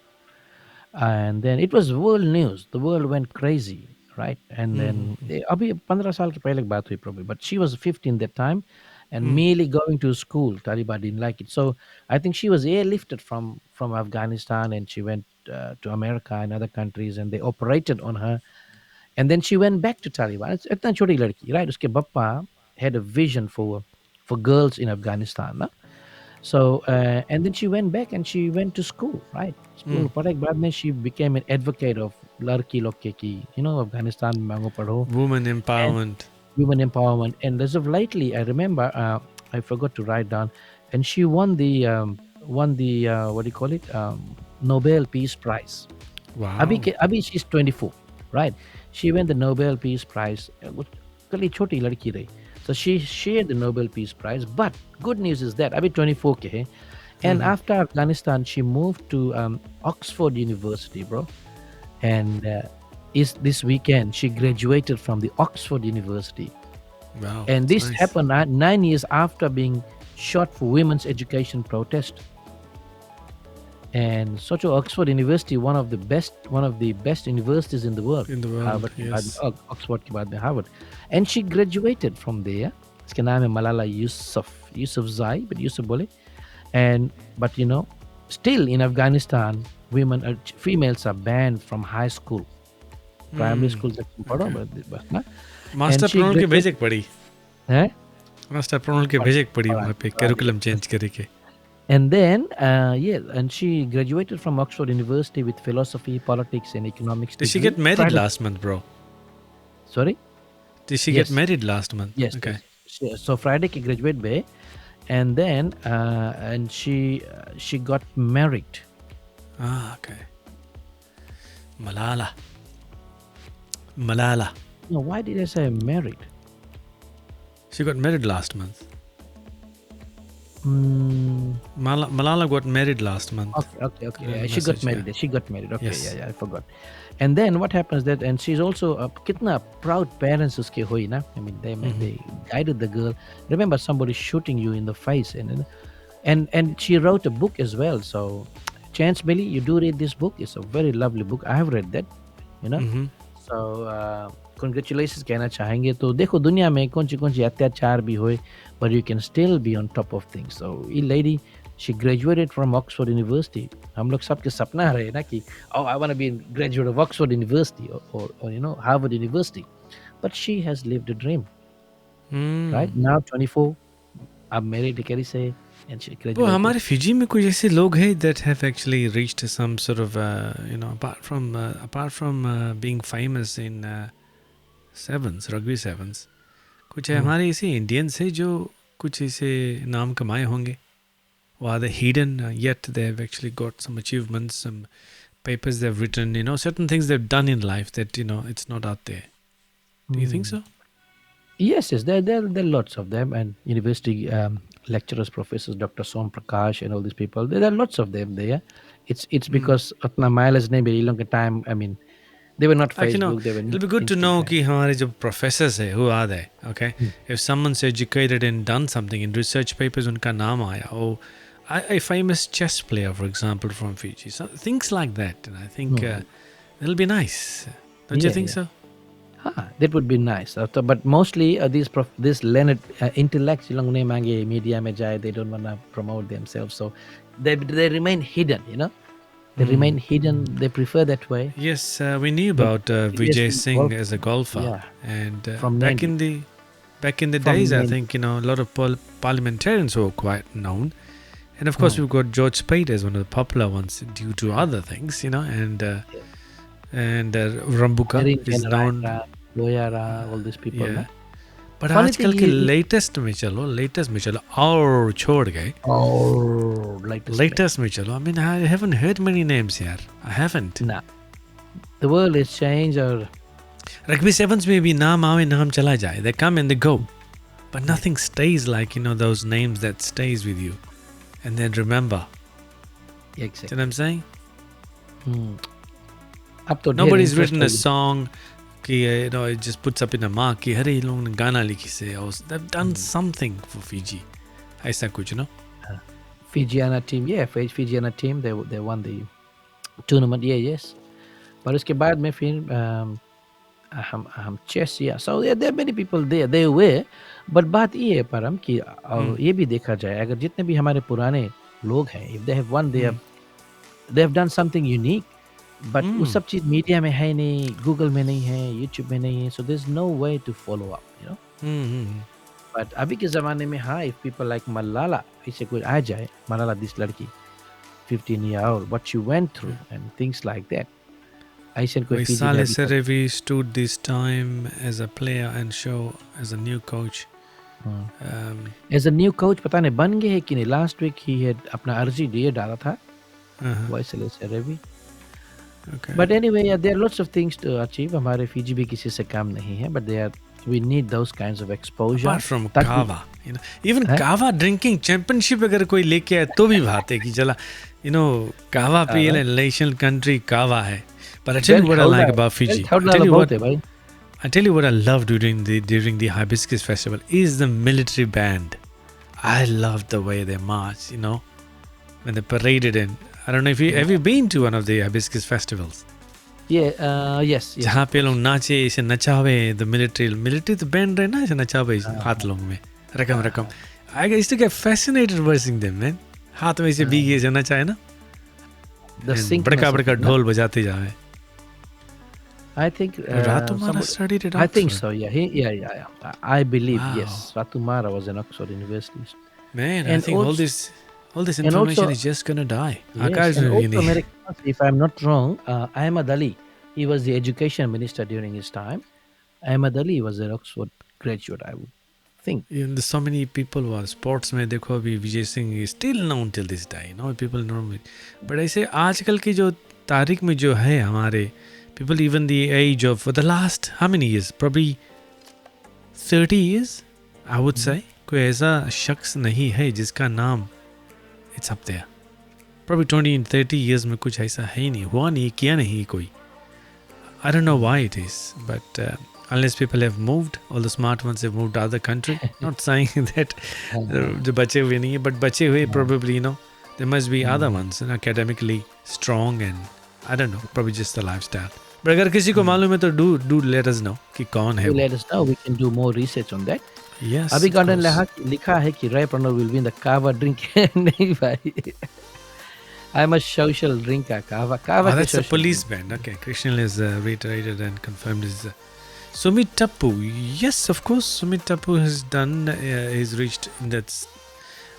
And then it was world news. The world went crazy, right? And then अभी 15 साल के पहले की बात हुई probably, but she was 15 that time, and merely going to school, Taliban didn't like it. So I think she was airlifted from Afghanistan, and she went to America and other countries, and they operated on her, and then she went back to Taliban. It's इतना छोटी लड़की, right? उसके पप्पा had a vision for girls in Afghanistan, ना? So and then she went back and she went to school, right? School पढ़ाई के बाद में she became an advocate of लड़की लोग के की, Afghanistan में मांगो पढ़ो, Women and empowerment. women empowerment. And as of lately, I remember, I forgot to write down, and she won the what do you call it, Nobel Peace Prize. Wow. Abhi she's 24, right? She won the Nobel Peace Prize. कली छोटी लड़की रही. So she shared the Nobel Peace Prize. But good news is that abhi 24 ke hai. And after Afghanistan, she moved to Oxford University, bro. And is this weekend she graduated from the Oxford University. Wow. And that's this nice. happened 9 years after being shot for women's education protest. And such Oxford University, one of the best universities in the world. In the world, Harvard के yes. बाद Oxford के बाद में Harvard. And she graduated from there. इसका नाम है Malala Yousafzai, but Yusuf बोले. But still in Afghanistan, females are banned from high school. Primary school तक पढ़ो बस ना. मास्टर And she प्रोनल के graduated- भेजे पड़ी हैं? मास्टर प्रोनल के भेजे पड़ी वहाँ पे करिकुलम चेंज करके. And then, and she graduated from Oxford University with philosophy, politics, and economics. Did she degree. get married Friday- last month, bro? Sorry? Did she Yes. get married last month? Yes. Okay. Yes. So Friday ki graduate be, and then and she got married. Ah, okay. Malala. No, why did I say married? She got married last month. Mm, Malala got married last month. okay. Yeah, She got message, married. yeah. She got married. Okay, Yes. yeah, I forgot. And then what happens that, and she's also kitna proud parents uske hui na. I mean, they guided the girl. Remember, somebody shooting you in the face, and she wrote a book as well. So, Chance Billy, you do read this book. It's a very lovely book. I have read that. So congratulations कहना चाहेंगे. तो देखो दुनिया में कौन सी अत्याचार भी होए, but you can still be on top of things. So ये lady, she graduated from Oxford University. हम लोग सबके सपना रहे ना कि I want to be a graduate of Oxford University or Harvard University, but she has lived a dream. Right now 24, अब married carry से, and she वो graduated. हमारे फिजी में कुछ ऐसे लोग हैं that have actually reached some sort of apart from being famous in rugby sevens, कुछ हमारे ऐसे इंडियंस हैं जो कुछ ऐसे नाम कमाए होंगे. Or are they hidden, yet they've actually got some achievements, some papers they've written, certain things they've done in life that, it's not out there. Do you think so? Yes, there are lots of them, and university lecturers, professors, Dr. Som Prakash, and all these people. There are lots of them there. It's because अपना mileage नहीं मिली लोगों के time. I mean, they were not Like, Facebook. They were it'll be good to know कि हमारे जो professors हैं, who are they? Okay, if someone's educated and done something in research papers, उनका नाम आया. Oh, a famous chess player, for example, from Fiji. So things like that, and I think it'll be nice. Don't you think so? That would be nice. But mostly these learned intellects, लोग नहीं मांगे media में जाए. They don't want to promote themselves, so they remain hidden. They remain hidden. They prefer that way. Yes, we knew about Vijay Singh as a golfer, Yeah. and From back 90. in the From days, I 90. think a lot of parliamentarians were quite known, and of course we've got George Speight as one of the popular ones due to other things, and Rambuka is known. Loyara, all these people. Yeah. ना? But Funny आजकल thing के is- latest में चलो और छोड़ गए. Oh, Latest में चलो. I mean, I haven't heard many names here. I haven't. Nah. The world has changed. Or Rugby sevens में भी नाम आवे नाम चला जाए. They come and they go. But nothing stays like, those names that stays with you. And then remember. Do exactly. you know what I'm saying? अब तो ढेर Nobody's interest written a हो गया. song कि, it just puts up in a mark कि अरे ये लोगों ने गाना लिखी से. Or they've done something for Fiji. ऐसा कुछ, Fijiana team, yeah, Fijiana team, they won the tournament, yeah, yes. पर उसके बाद में फिर हम चेस या सो there are many people there they were, but बात ये है परम कि और ये भी देखा जाए अगर जितने भी हमारे पुराने लोग हैं if they have won they have done something unique, but वो सब चीज मीडिया में है नहीं, गूगल में नहीं है, यूट्यूब में नहीं है, so there's no way to follow up, you know. But अभी के ज़माने में हाँ, if people like Malala ऐसे कोई आ जाए, Malala this लड़की 15-year-old, what she went through and things like that. ऐसे कोई फीजी में Masala अभी तक Serevi stood this time as a player and show as a new coach. as a new coach पता नहीं बन गए है कि नहीं. Last week he had अपना अर्जी दिए डाला था वैसे से Ravi. Okay. But anyway, yeah, there are lots of things to achieve. हमारे फीजी भी किसी से कम नहीं है, but we need those kinds of exposure. Apart from kava, you know, even kava drinking championship अगर कोई लेके आए तो भी बात है कि चला, you know, kava पी ले, national country kava है. But I tell you what I like about Fiji. I tell you what I love during the Hibiscus Festival is the military band. I love the way they march, you know, when they paraded in. I don't know if you have you been to one of the Hibiscus festivals. Yeah, yes. जहाँ पे लोग नाचे ऐसे नचावे the military तो band रहे ना ऐसे नचावे हाथ लोग में रकम. I used to get fascinated watching them, man. हाथ में ऐसे बीगे ऐसे नचाए ना. बड़का ढोल बजाते जावे. I think Ratumara studied at Oxford. I think so. Yeah, yeah. I believe yes. Ratumara was in Oxford University. Man, and I think also, all this information also, is just gonna die. Yes, and also Americans, if I'm not wrong, Ahmad Ali, he was the education minister during his time. Ahmad Ali was an Oxford graduate, I would think. Even so many people who are sports में देखो अभी Vijay Singh is still known till this day. You know, people know me. But ऐसे आजकल की जो तारीख में जो है हमारे people even the age of for the last how many years? Probably 30 years, I would say. कोई ऐसा शख्स नहीं है जिसका नाम it's up there. Probably 20 and 30 years में कुछ ऐसा है ही नहीं, हुआ नहीं, किया नहीं कोई. I don't know why it is, but unless people have moved, all the smart ones have moved to other country. Not saying that जो बचे हुए नहीं है, but बचे हुए probably, you know, there must be other ones, you know, academically strong and I don't know, probably just the lifestyle. But अगर किसी को मालूम है तो do let us know कि कौन है. Let us know, we can do more research on that. Yes. अभी गार्डन लिखा है कि Ray Pranav will win the kava drink. नहीं भाई. I'm a social drinker. Kava. That's a police band. Okay, Krishnan has reiterated and confirmed his. Sumit Tapu. Yes, of course. Sumit Tapu has done. He's reached in that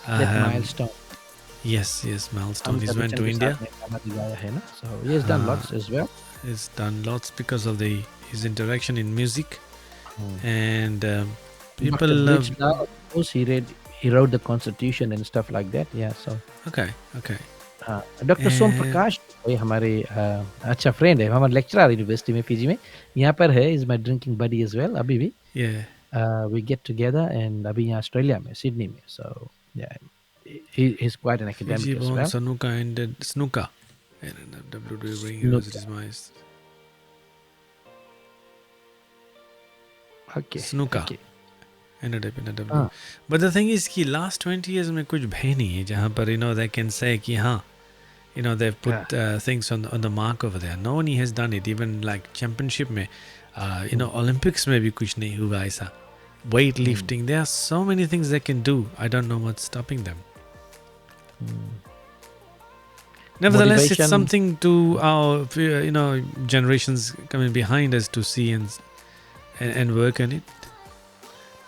milestone. Yes, milestone. He's went to India. So he has done lots as well. He's done lots because of his interaction in music, and people love. Now, of course, he wrote the constitution and stuff like that. Yeah. So. Okay. Doctor Som Prakash ये हमारे अच्छा friend है, हमारे lecturer university में Fiji में यहाँ पर है. Is my drinking buddy as well. अभी भी वी गेट टुगेदर एंड अभी यहाँ ऑस्ट्रेलिया में सिडनी में. सो he is quite an academic as well. Sanuka and Snuka and WWE University. Okay. Snuka. But the thing is कि last 20 years में कुछ भय नहीं है जहाँ पर, you know, they can say कि हाँ, you know, they've put things on the mark over there. No one has done it. Even like championship में, you know, Olympics में भी कुछ नहीं हुआ ऐसा. Weightlifting, there are so many things they can do. I don't know what's stopping them. Nevertheless, it's something to our, you know, generations coming behind us to see and work on it.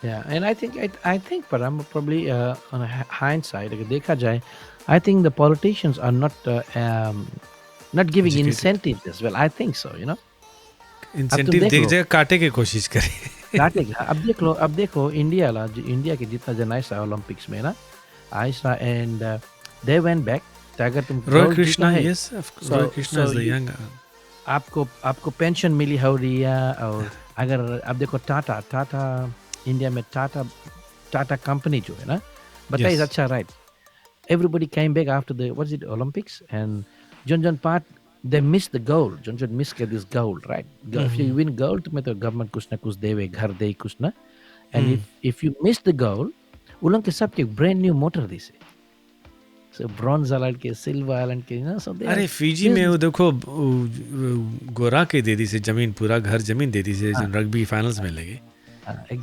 Yeah, and I think, but I'm probably on a hindsight, अगर देखा जाए, I think the politicians are not giving incentives as well. I think so, you know. Incentive देख जाए काटे के कोशिश करें. काटेगा. अब देखो इंडिया के जितना जन आया ओलंपिक्स में ना आयसा and they went back. अगर तुम Roy Krishna, yes, Roy Krishna is the younger. आपको पेंशन मिली हो रही है. और अगर आप देखो टाटा इंडिया में टाटा कंपनी जो है ना बताइए. अच्छा right. Everybody came back after the Olympics and John part they missed the goal. John missed this goal, right? If you win gold तुम्हें तो गवर्नमेंट कुछ ना कुछ देवे, घर दे कुछ ना. And if you miss the goal, उन लोग के सब के brand new motor दी से. So bronze island के silver island के ना so they अरे are फीजी में वो देखो गोरा के दे दी से जमीन, पूरा घर जमीन दे दी से रग्बी फाइनल्स में लगे।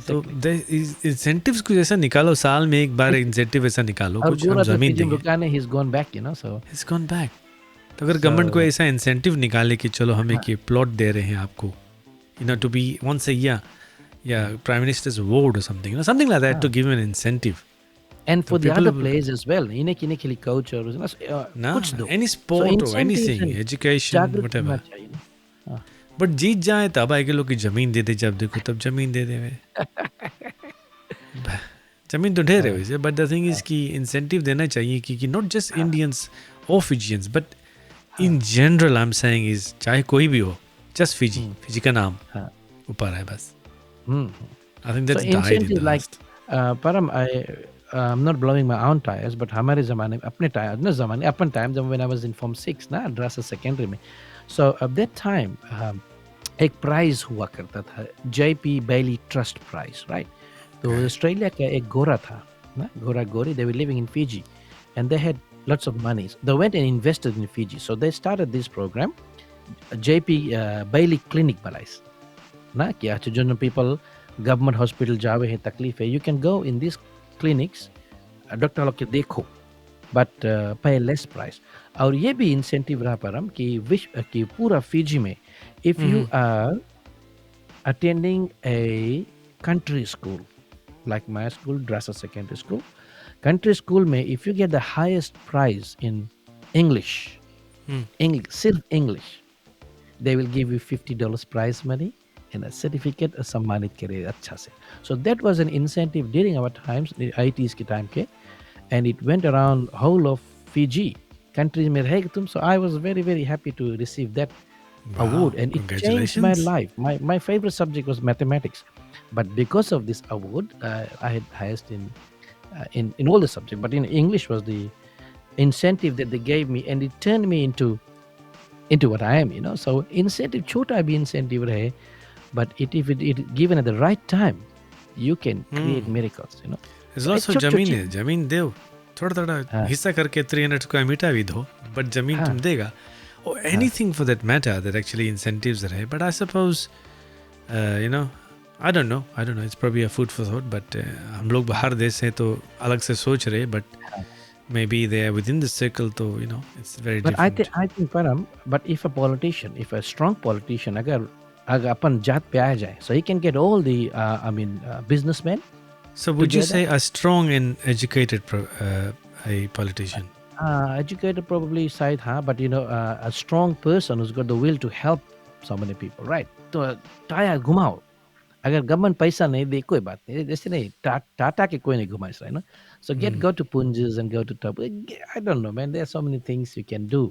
तो exactly इंसेंटिव्स कुछ ऐसा निकालो, साल में एक बार इंसेंटिव ऐसा निकालो, और कुछ हम गोरा तो जमीन फीजी में देंगे। रुका नहीं, he's gone back you know so it's gone back. तो अगर गवर्नमेंट को ऐसा इंसेंटिव निकाले कि चलो हम एक ये प्लॉट दे रहे हैं आपको, you know, to be once a year, या प्राइम मिनिस्टर्स अवार्ड और something, you know, something like that, to give an incentive. and for So the people other will- players as well इन्हें किन्हें के लिए coach और ना कुछ दो एनी स्पोर्ट और incentives एनीथिंग, and एजुकेशन, जागरूक व्हाटएवर। होना चाहिए ना। बट जीत जाए तब आएगा लोग की जमीन दे दे, जब देखो तब जमीन दे दे वे। जमीन तो ढेर है वैसे, बट द थिंग इज कि इंसेंटिव देना चाहिए कि नॉट जस्ट इंडियंस और Fijians, but in general I am saying is, चाहे कोई भी हो, जस्ट फिजी, फिजी का नाम ऊपर है बस। I think that's died in the last. परम I'm not blowing my own tires, but हमारे ज़माने में अपने टायर न ज़माने अपन टाइम जब when I was in form 6 ना ड्रासा सेकेंडरी में, so at that time एक प्राइज हुआ करता था, JP Bailey trust prize, right? तो ऑस्ट्रेलिया का एक गोरा था ना, गोरा गोरी, they were living in Fiji and they had lots of money. They went and invested in Fiji, so they started this program, JP Bailey Clinic बनाइस ना, कि अच्छा जो people गवर्नमेंट हॉस्पिटल जावे हैं, तकलीफ है, you can go in these clinics, doctor लोग के देखो, बट पे लेस प्राइस। और ये भी इंसेंटिव रहा परम कि विश्व की पूरा फिजी में, if you are attending a country school like my school Drasa secondary school, country school में if you get the highest prize in English, सिर्फ English, they will give you $50 prize money and a certificate सम्मानित करे अच्छा से। So that was an incentive during our times, ITs के time के, and it went around whole of Fiji countries में रहेगा तुम। So I was very very happy to receive that award, and it changed my life. My favorite subject was mathematics, but because of this award, I had highest in all the subjects, but in English was the incentive that they gave me, and it turned me into what I am, you know. So incentive छोटा भी incentive रहे, but if it given at the right time, you can create miracles, you know. It's also जमीन है, जमीन दो, थोड़ा थोड़ा हिस्सा करके 300 स्क्वायर मीटर भी दो, बट जमीन तुम देगा, or anything for that matter that actually incentives रहे. But I suppose you know, I don't know, it's probably a food for thought, but हम लोग बाहर देश हैं तो अलग से सोच रहे, but maybe they are within the circle, so you know, it's very but different. I think Param, but if a politician, if a strong politician अगर अपन जात पे आ जाए, so he can get all the businessmen. So would you say a strong and educated a politician? Educated probably side, but you know, a strong person who's got the will to help so many people, right? तो tyre घुमाओ, अगर government पैसा नहीं दे कोई बात नहीं, जैसे नहीं टाटा के कोई नहीं घुमा रहा है ना। So go to Punjas and go to top. I don't know, man. There are so many things you can do.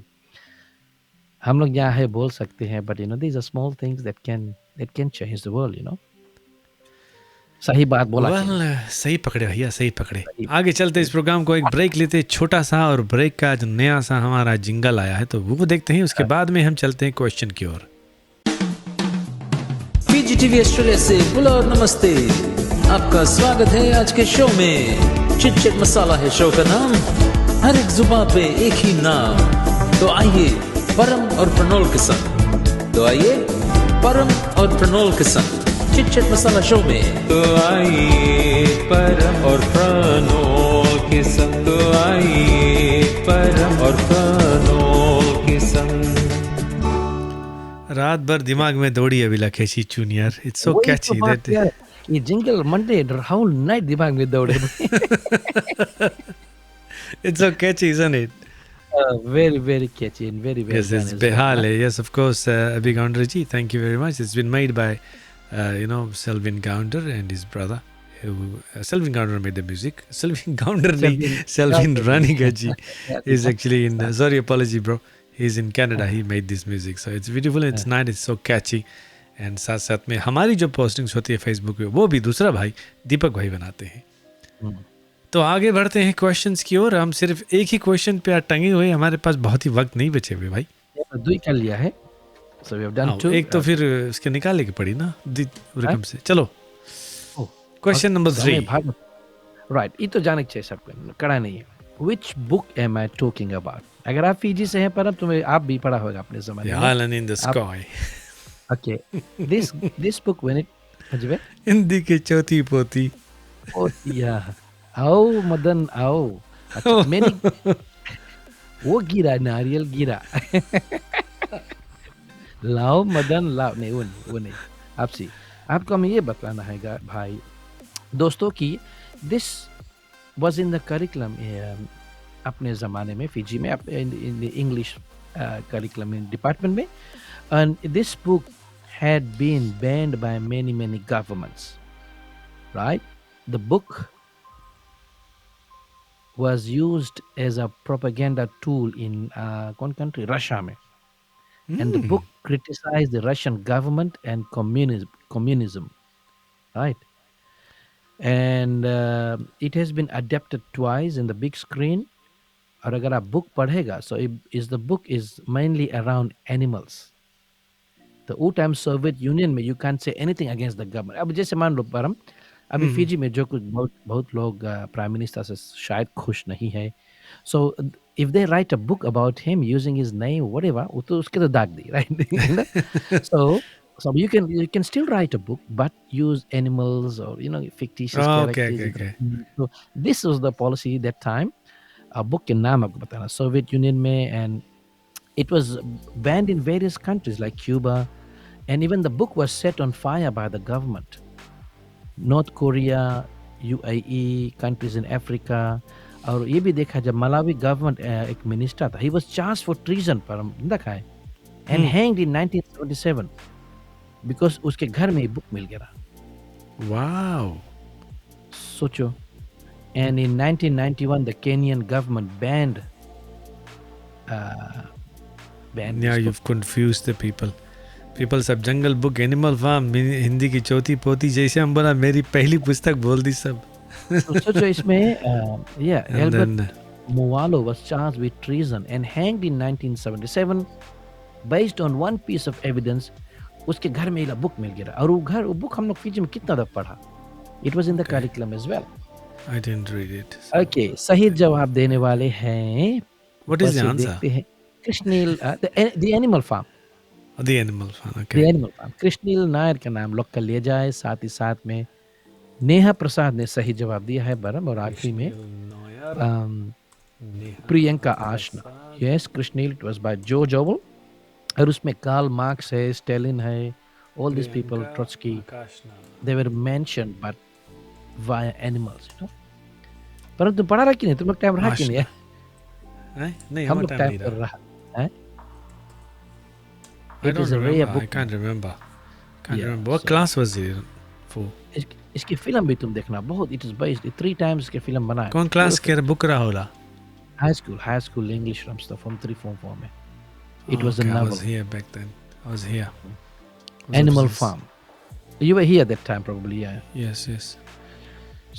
हम लोग यहाँ है बोल सकते हैं, but you know, these are small things that can change the world, you know. सही बात बोला। सही पकड़े भैया, सही पकड़े। आगे चलते इस प्रोग्राम को एक ब्रेक लेते, छोटा सा, और ब्रेक का जो नया सा हमारा जिंगल आया है तो वो देखते हैं, उसके बाद में हम चलते हैं क्वेश्चन की ओर। फीजी टीवी ऑस्ट्रेलिया से बुला और नमस्ते, आपका स्वागत है आज के शो में। चिट चिट मसाला है शो का नाम, हर एक जुबान पे एक ही नाम। तो आइए परम और प्रणोल के संग, तो आइए परम और प्रणोल के संग चिट चिट मसाला शो में। तो आइए परम और प्रणोल के संग, तो आइए परम और प्रणोल के संग। रात भर दिमाग में दौड़ी अभी लखेशी चूनियर, इट्स सो कैची दैट ये जिंगल मंडे होल नाइट दिमाग में दौड़े। It's so catchy, isn't it? Very catchy and very yes, it's behal. Yes, of course, Abhi Gounder ji, thank you very much. It's been made by you know, Selvin Gounder and his brother. Selvin Gounder made the music. Selvin Gounder Selvin Raniga ji is actually in sorry, apology bro, he's in Canada. He made this music, so it's beautiful, it's nice, it's so catchy. And साथ साथ में हमारी जो postings होती है Facebook पे, वो भी दूसरा भाई दीपक भाई बनाते हैं। तो आगे बढ़ते हैं क्वेश्चंस की ओर। हम सिर्फ एक ही क्वेश्चन पे टंगे हुए, हमारे पास बहुत ही वक्त नहीं बचे हुए भाई। दो ही कर लिया है, so we have done two. एक तो फिर उसके निकालने की पड़ी ना रकम से। चलो क्वेश्चन नंबर 3। राइट, ये तो जाने चाहिए सबको, कड़ा नहीं है। Which book am I talking about? अगर आप फीजी से हैं परम तो आप भी पढ़ा होगा अपने The ज़माने में Island in the आप Sky. okay this book when it अजबे हिंदी की चौथी पोती. ओ या आओ मदन आओ अच्छा मैंने वो गिरा नारियल गिरा लाओ मदन लाओ नहीं वो नहीं आपसे आपको हमें ये बतलाना है भाई दोस्तों कि this was in the curriculum अपने ज़माने में फिजी में in the English curriculum department में and this book had been banned by many governments, right? The book was used as a propaganda tool in one country, Russia mein. And the book criticized the Russian government and communism, right? And it has been adapted twice in the big screen. और अगर आप book पढ़ेगा, so the book is mainly around animals. The वो time Soviet union में you can say anything against the government अब जैसे मान लो परम अभी फिजी में जो कुछ बहुत लोग प्राइम मिनिस्टर से शायद खुश नहीं है so if they right a book about him using his name whatever वो तो उसके तो दाग दी right so you can still write a book but use animals or fictitious characters Okay. so this was the policy that time a book के नाम आपको बताना Soviet union में and it was banned in various countries like Cuba, and even the book was set on fire by the government. North Korea, UAE, countries in Africa. और ये भी देखा जब मलावी गवर्नमेंट एक मिनिस्टर था, he was charged for treason पर देखा है, and hanged in 1977 because उसके घर में बुक मिल गया. Wow. सोचो. And in 1991 the Kenyan government banned Yeah, you've confused the people. People सब जंगल बुक एनिमल फार्म हिंदी की चौथी पोती जैसे हम बोला मेरी पहली पुस्तक बोल दी सब. सोचो इसमें Albert Muwalo was charged with treason and hanged in 1977 based on one piece of evidence. उसके घर में एक बुक मिल गया और वो बुक हम लोग फिजी में कितना दफा पढ़ा. It was in the curriculum as well. I didn't read it. Okay, सही जवाब देने वाले हैं. What is the answer? देखते हैं. Krishneel the animal farm. The Animal Farm. Okay. The Animal Farm. Krishneel Nair का नाम लॉक कर लिया जाए. साथ ही साथ में नेहा प्रसाद ने सही जवाब दिया है बरम और आखिरी में प्रियंका आशना. Yes, Krishneel it was by George Orwell. और उसमें कार्ल मार्क्स है, स्टेलिन है, all these people, Trotsky, they were mentioned but via animals, परंतु तुम पढ़ा रहा कि नहीं? तुम लोग टाइम रहा कि नहीं? नहीं हम लोग टाइम कर रहा है. I don't remember. I can't remember. What class was it for? इसकी फिल्म भी तुम देखना बहुत. It is based 3 times इसके फिल्म बना है. कौन क्लास के बुक रहा होला? High school English from 3 form में. It was a novel. I was here back then. I was here. Animal Farm. You were here that time probably, yeah. Yes.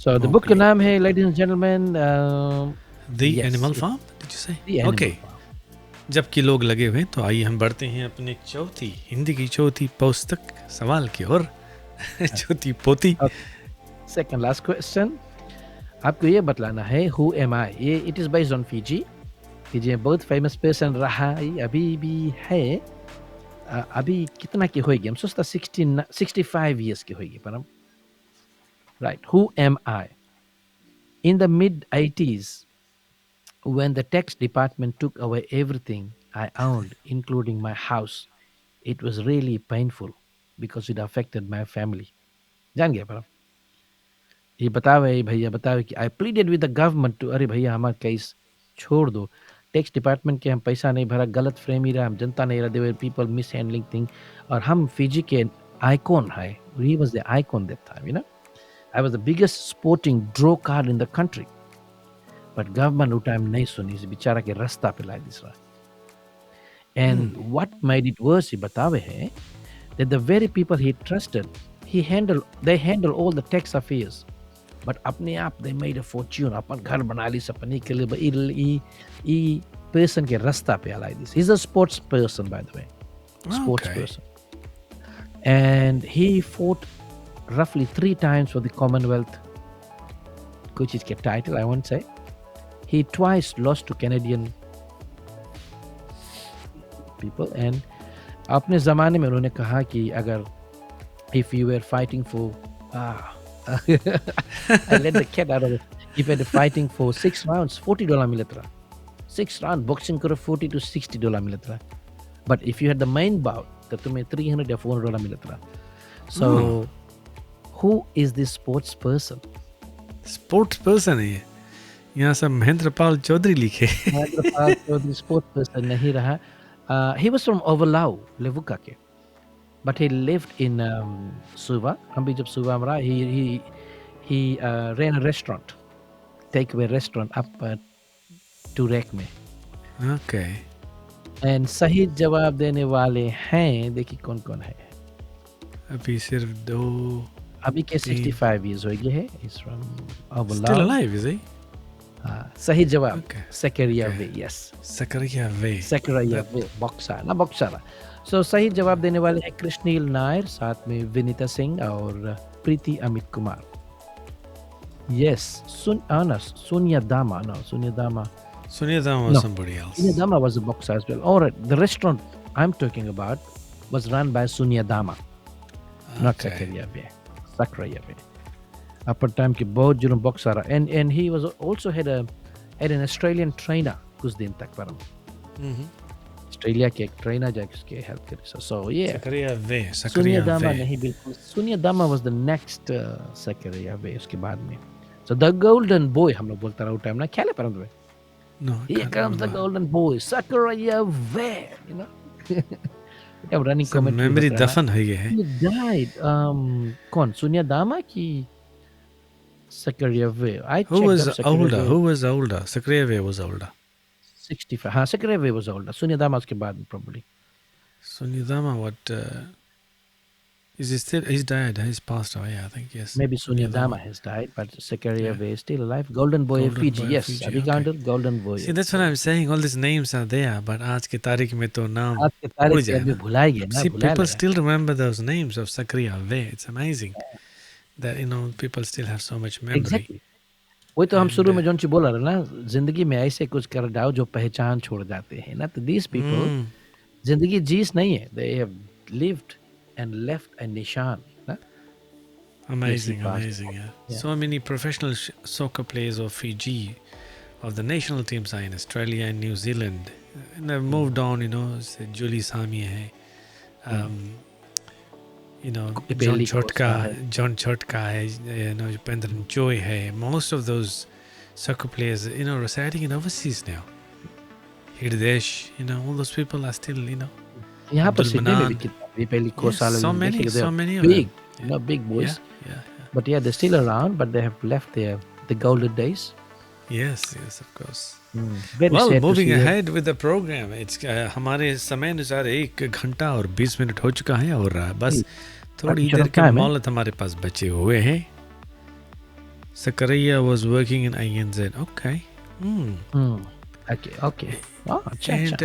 So the book का नाम है, ladies and gentlemen, The Animal Farm, did you say? The Animal Okay. Farm. जबकि लोग लगे हुए तो आइए हम बढ़ते हैं अपने हिंदी की चौथी पुस्तक सवाल की ओर. चौथी पोती. Second last question. आपको ये बतलाना है who am I? ये it is based on Fiji. Fiji में बहुत famous person रहा है, अभी भी है. अभी कितना की होगी? हम सोचता 65 years की होगी पर हम. Right. Who am I? In the mid-80s, when the tax department took away everything I owned, including my house, it was really painful because it affected my family. जान गया परम? ये बतावे भैया बतावे कि I pleaded with the government to अरे भैया हमारा केस छोड़ दो. टैक्स डिपार्टमेंट के हम पैसा नहीं भरा, गलत फ्रेमी रहा, हम जनता नहीं रहा, they were people mishandling thing. और हम फिजी के आइकॉन है. He was the icon that time, I was the biggest sporting draw card in the country. But government उस टाइम नहीं सुनी, इस बेचारा के रास्ता पे ला दिस रहा. And what made it worse ही बतावे है that the very people he trusted, they handle all the tax affairs. But अपने आप they made a fortune, अपन घर बना ली सपने के लिए. ये person के रास्ता पे ला this. He's a sports person by the way. Sports person. And he fought roughly 3 times for the Commonwealth, which is a title, I won't say. he twice lost to Canadian people. And अपने ज़माने में उन्होंने कहा कि अगर if you were fighting for I let the cat out of it. If you were fighting for 6 rounds, $40 मिलता रहा. 6 round boxing करो $40 to $60 मिलता रहा. But if you had the main bout, तो तुम्हें $300 या $400 मिलता रहा. So who is this sports person? Sports person है ये. यहाँ सब महेंद्र पाल चौधरी लिखे. महेंद्र पाल चौधरी स्पोर्ट्स पर्सन नहीं रहा. He was from Overlau, Levuka के. But he lived in Suva. हम भी जब सुबह में रहा, he ran a restaurant, takeaway restaurant up टूरेक में. Okay. And सही जवाब देने वाले हैं, देखिए कौन कौन है. अभी सिर्फ 2. अभी के 65 years हो गए हैं. He's from Overlau. Still alive, is he? हाँ, सही जवाब. Okay. Zachariah Okay. Way, yes. Zachariah Way. Zachariah Way, boxer ना बॉक्सर. So सही जवाब देने वाले हैं कृष्णील नायर, साथ में विनीता सिंह और प्रीति Amit Kumar. Yes, Sunya Dama. Sonia Dama was somebody else. Sunya Dama was a boxer as well. All right, the restaurant I'm talking about was run by Sunya Dama, not Okay. Zachariah Way. Zachariah Way. Upper time के बहुत जुर्म boxer रहा. And he was also had an Australian trainer कुछ दिन तक पर. Australia के एक ट्रेनर जाके उसके हेल्प करे. So yeah. Zachariah Way. Sunya Zachariah Dama Way. नहीं बिल्कुल. Sunya Dama was the next Zachariah Way उसके बाद में. So the golden boy हम लोग बोलता रहा वो टाइम ना. ख्याल है पर No, I Here can't comes the remember. golden boy, Zachariah Way, you know. I'm running Some commentary. memory होता रहा. दफन है ये है. He died. कौन? Sunya Dama की Zachariah Way. I Who checked was up Zachariah older? Way. Who was older? Zachariah Way was older. 65. हाँ, Zachariah Way was older. Sunya Dama उसके बाद में probably. Sonia Dama, what? Is he still? He's died. He's passed away. I think yes. Maybe Sunya Dama has died, but Zachariah Way is still alive. Golden Boy Golden Fiji, Boy yes. Fiji, अभी okay. Counter Golden Boy. See, that's what I'm saying. All these names are there, but आज की तारीख में तो नाम आज के तारीख उड़ से जाए अभी ना. भुला गया ना. See, भुला people लगा. still remember those names of Zachariah Way. It's amazing that people still have so much memory. Exactly. वही तो हम And, शुरू में जोन ची बोला रहा ना, जिंदगी में ऐसे कुछ कर डाओ जो पहचान छोड़ जाते हैं ना. तो these people Mm. जिंदगी जीस नहीं है. They have lived and left a निशान ना. Amazing, Yes, he passed. amazing. Yeah. Yeah. So many professional soccer players of Fiji, of the national teams are in Australia and New Zealand, and they've moved on. Say Julie Sami hai, Ipeli John Chotka hai, Pendran Choi hai. Most of those soccer players, residing in overseas now. Hirdesh, all those people are still, यहाँ पर Abdul Sydney में Manan. भी कितना पहले को Yes, साल so many of big, them. big boys. Yeah. But yeah, they're still around, but they have left the golden days. Yes, of course. Very Well, sad to moving see that. ahead with the program, it's हमारे समय अनुसार 1 घंटा और 20 minute हो चुका है और बस थोड़ी अच्छा देर की time है. मोहलत हमारे पास बचे हुए हैं. Zachariah was working in INZ. Okay. Okay. Oh, अच्छा. And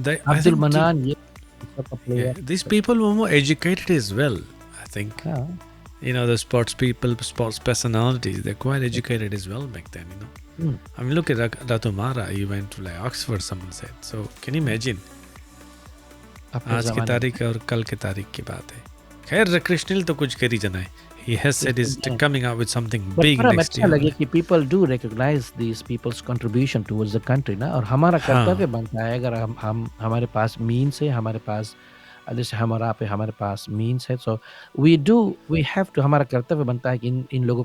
I Abdul think Manan, yeah. these people were more educated as well, I think. हाँ. The sports people, sports personalities, they're quite educated as well back then, I mean, look at Ratumara, he went to like Oxford, someone said. So, can you imagine? अपने आज की ज़माने तारीख और कल की तारीख की बात है. खैर कृष्णिल तो कुछ कर ही जाना है. He has said he's coming out with something But big बड़ा next अच्छा year. लगे कि people do recognize these people's contribution towards the country ना. और हमारा कर्तव्य बनता है अगर हम हमारे पास means है, हमारे पास जैसे हमारे पास means है, so we have to, हमारा कर्तव्य बनता है कि इन लोगों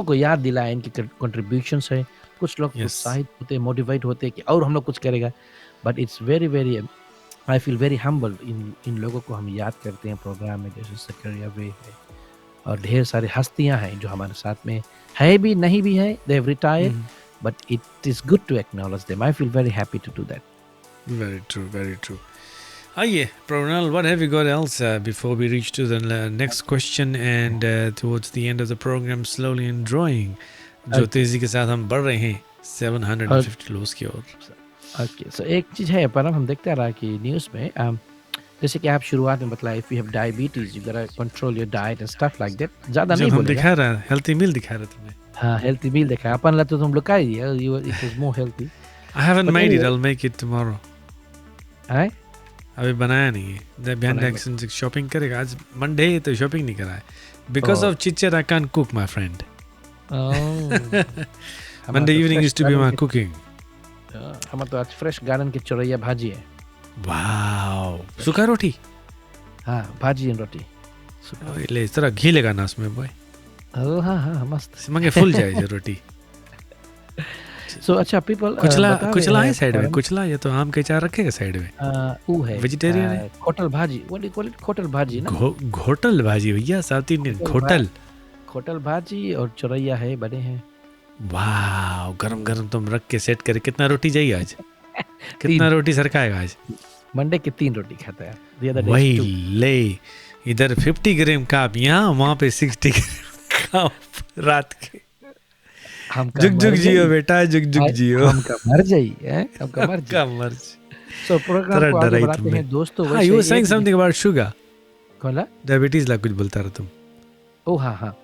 को याद दिलाएं इनकी contributions है. कुछ लोग उत्साहित होते, motivate होते कि और हम लोग कुछ करेगा. But it's very I feel very humble इन लोगों को हम याद करते हैं प्रोग्राम में, जैसे Zachariah Way है और ढेर सारी हस्तियां हैं जो हमारे साथ में है भी नहीं भी है. They have retired, but it is good to acknowledge them. I feel very happy to do that. Very true. Aye, Pranal, what have you got else before we reach to the next question and towards the end of the program, slowly and drawing, जो तेजी के साथ हम बढ़ रहे हैं 750 loss की ओर. Okay, so एक चीज है पर हम देखते आ रहा है कि न्यूज़ में जैसे कि आप शुरुआत में बताया, if you have diabetes, you gotta control your diet and stuff like that. ज़्यादा नहीं जब हम बोलेगा. दिखा रहा है हेल्थी मील दिखा रहे थे. हाँ, हेल्थी मील देखा अपन ला तो तुम लोग का ही it was more healthy I haven't but made it. Anyway I'll make it tomorrow. है अभी बनाया नहीं है. बहन बनाएगा एक्शन से शॉपिंग करेगा. आज मंडे है तो शॉपिंग नहीं करा है. Because oh of chit-chat, I can't cook, my friend. ओह हमारा Monday तो evening fresh used to be garden my के cooking. हमारा तो आज फ्रेश गार्डन की चोरैया भाजी है Wow. सूखा रोटी. हाँ भाजी एंड रोटी सुपर ओए, ले इस तरह घी लगाना उसमें बॉय. ओह हाँ हाँ मस्त मंगे फुल जाए ये रोटी. सो अच्छा पीपल कुचला बता रहे कुचला है हैं साइड में. परम कुचला ये तो आम के चार रखेगा साइड में. वो है वेजिटेरियन है. खोटल भाजी what do call it hotel भाजी ना घोटल भाजी भैया. South Indian घोटल. खोटल भाजी और चोरैया है बड़े हैं वाह. गरम गरम तुम रख के सेट करे. कितना रोटी चाहिए आज? कितना रोटी सरकाएगा आज? मंडे की 3 रोटी खाता है the other days वही 2 ले. इधर 50 ग्राम काप यहाँ वहाँ पे 60 ग्राम काप रात के. हमका जुग जुग मर जियो जाई बेटा. जुग जुग जियो. हमका मर जाई है हमका मर का जाई मर्ज. सो प्रोग्राम तरह को आगे डराई बढ़ाते तुमने. हैं दोस्तों हाँ, you were वैसे saying something about sugar. Cola diabetes ला कुछ बोलता रहा तुम. ओ हाँ हाँ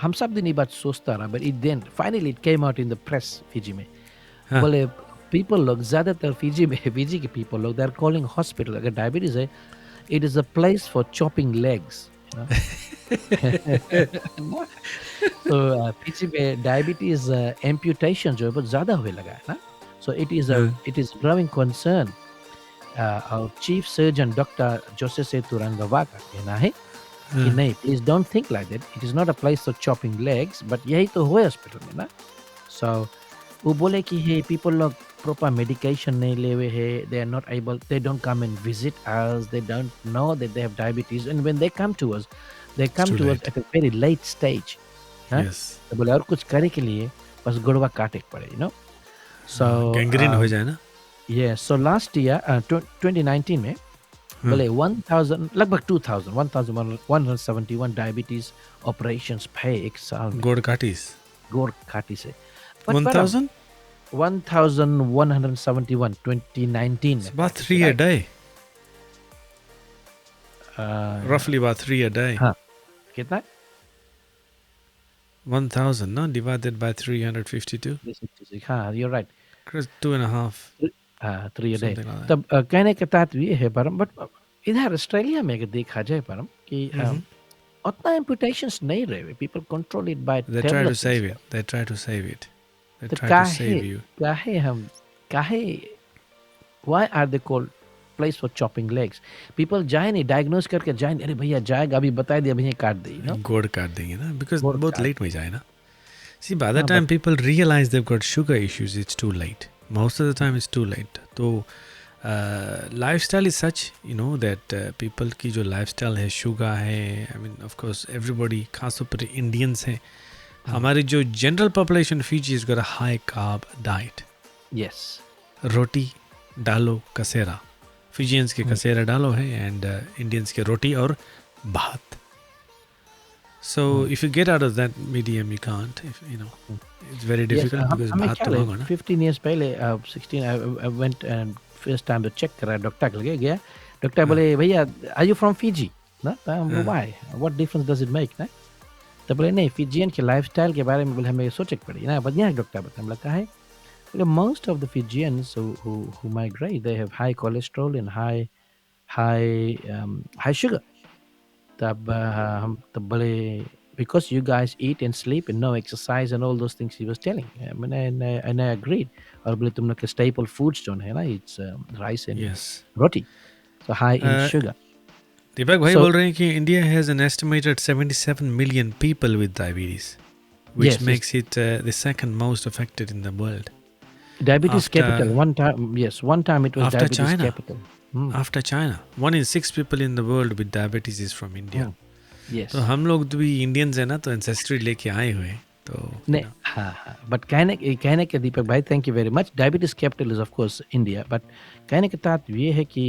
हम सब दिन ये बात सोचता रहा but it then finally it came out in the press Fiji में हाँ. बोले पीपल लोग ज्यादातर फिजी के पीपल लोग दे आर कॉलिंग हॉस्पिटल अगर डायबिटीज है it is a place for chopping legs तो फिजी में डायबिटीज एम्प्यूटेशन जो है बहुत ज्यादा हुए लगा है ना so it is growing concern और चीफ सर्जन डॉक्टर जोसे से तुरंगवा का कहना है कि नहीं please don't think like that it is not a place for chopping legs but यही तो हुए हॉस्पिटल में ना सो वो बोले कि हे पीपल लोग proper medication नहीं ले हुए है they are not able they don't come and visit us they don't know that they have diabetes and when they come to us they come too to us late. at a very late stage हाँ? Yes. तो बोले और कुछ करे के लिए बस गुड़वा काटे पड़े you know so गैंग्रीन हो जाए ना. yeah so last year 2019 में बोले 1000 लगभग 1171 डायबिटीज ऑपरेशंस भय एक साल में गोड़ काटीस. गोड़ काटी से But 1000. 1171 2019 में About 3 a day. Roughly about 3 a day. हाँ कितना है? 1000 no divided by 352. 366 हाँ you're right 2.5. हाँ 3 a day Something like that. तब कहने का तात्पर्य ये है परम बट इधर ऑस्ट्रेलिया में अगर देखा जाए परम कि उतना एम्पुटेशंस नहीं रहे people control it by They try to save it. They try to save it. They तो try to save you. काहे हम काहे why are they called place for chopping legs people जाए नहीं डायग्नोज करके जाए नहीं अरे भैया जाएगा अभी बता दिया भैया काट दे you know? गोड़ काट देंगे ना because गोड़ बहुत काट late में जाए ना. See, by the हाँ, time people realize they've got sugar issues, it's too late. Most of the time, it's too late. तो lifestyle is such, you know, that people की जो lifestyle है, sugar है, I mean, of course, everybody, खासतौर पर Indians हैं. हमारी जो general population Fiji has got a high carb diet. yes रोटी डालो कसेरा. Fijians के कसेरा डालो है and Indians के रोटी और भात. So if you get out of that medium, you can't. If you know, it's very difficult because हमें भात क्या तो है होगा ना. 15 years पहले 16 I went and first time to check करा डॉक्टर के गया डॉक्टर बोले भैया are you from Fiji ना why what difference does it make ना तो बोले नहीं फिजियन के लाइफस्टाइल के बारे में बोले हमें सोचे के पड़ी ना बढ़िया डॉक्टर बता हम लगा है बोले most of the Fijians who migrate they have high cholesterol and high sugar तब हम तब बोले because you guys eat and sleep and no exercise and all those things he was telling and I agreed और बोले तुम लोग के staple foods जो है ना it's rice and Yes. roti so high in sugar दीपक भाई So- बोल रहे हैं कि India has an estimated 77 million people with diabetes, which Yes, makes it the second most affected in the world. diabetes After- capital one time it was After diabetes China. capital After China, 1 in 6 people in the world with diabetes is from India. yes तो हम लोग तो भी Indians है ना तो ancestry लेके आए हुए हैं तो नहीं हाँ हाँ बट कहने के दीपक भाई thank you very much diabetes capital is of course India but कहने के तहत ये है कि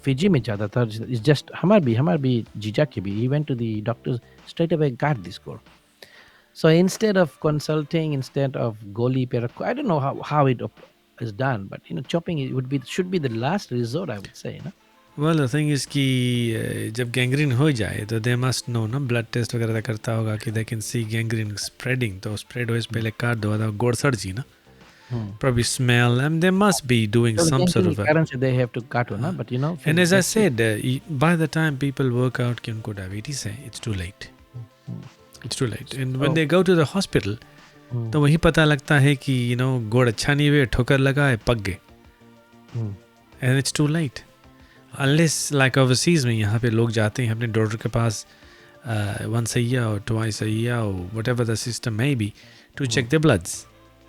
फिजी में ज़्यादातर इज जस्ट हमार भी जीजा के भी he went to the doctor straight away got this core so instead of consulting instead of goli perako I don't know how it is done but chopping it should be the last resort I would say well the thing is कि जब gangrene हो जाए तो they must know ना, blood test वगैरह करता होगा कि they can see gangrene spreading, तो स्प्रेड हो से पहले काट दो, तो गोड़ सड़ जी ना, probably smell, and they must be doing तो some sort गैंग्रीन of के a, कारण से they have to cut ना, but you know फिर and as I next said, by the time people work out कि उनको डायबिटीज़ है, it's too late. It's too late. And when they go to the hospital, तो वही पता लगता है कि you know गोड़ अच्छा नहीं हुए, ठोकर लगा है, पक गए, and it's too late. Unless like overseas में यहाँ पे लोग जाते हैं अपने डॉक्टर के पास once a year or twice a year or whatever the system may be to check their bloods,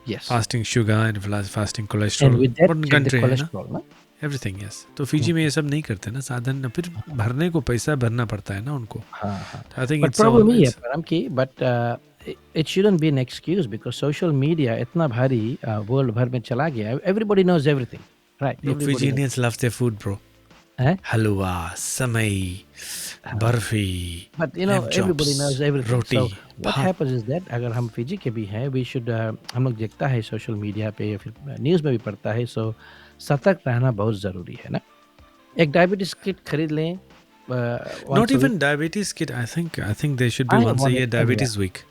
yes, fasting sugar and fasting cholesterol. and with that Important check the country है ना, cholesterol ना. Everything yes. तो Fiji में ये सब नहीं करते ना, साधन फिर भरने को पैसा भरना पड़ता है ना उनको. हाँ. I think But it's problem ये है परम की, but it shouldn't be an excuse because social media इतना भारी वर्ल्ड भर में चला गया. Everybody knows everything, right? Look, Everybody knows. Fijians love their food, bro. Eh? Halwa, समई, barfi, But you know lamb chops, everybody knows everything. Roti, So what भात. happens is that अगर हम Fiji के भी हैं, we should हम लोग देखता है सोशल मीडिया पे या फिर न्यूज़ में भी पढ़ता है, so सतर्क रहना बहुत ज़रूरी है ना. एक डायबिटीज किट खरीद लें. Not even diabetes kit. I think there should be I once a want year it, diabetes week.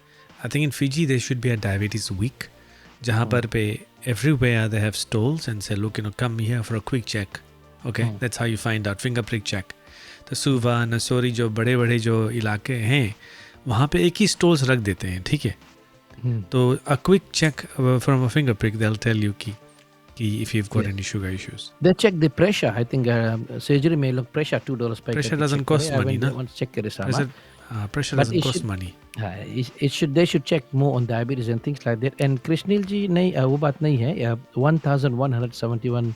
I think in Fiji there should be a diabetes week. जहाँ पर पे everywhere they have stalls and say, look, you know, come here for a quick check. Okay, that's how you find out. Finger prick check. तो सुवा नसोरी जो बड़े बड़े जो इलाके हैं वहाँ पे एक ही स्टॉल्स रख देते हैं, ठीक है. तो a quick check from a finger prick they'll tell you कि if you've got any sugar issues. They check the pressure. I think surgery में लोग pressure $2 पे Pressure करके doesn't check cost करें. I money, went ना? once check करे I सामान. said, pressure But doesn't it cost should- money. They should check more on diabetes and things like that. And कृष्णिल जी नहीं वो बात नहीं है. 1171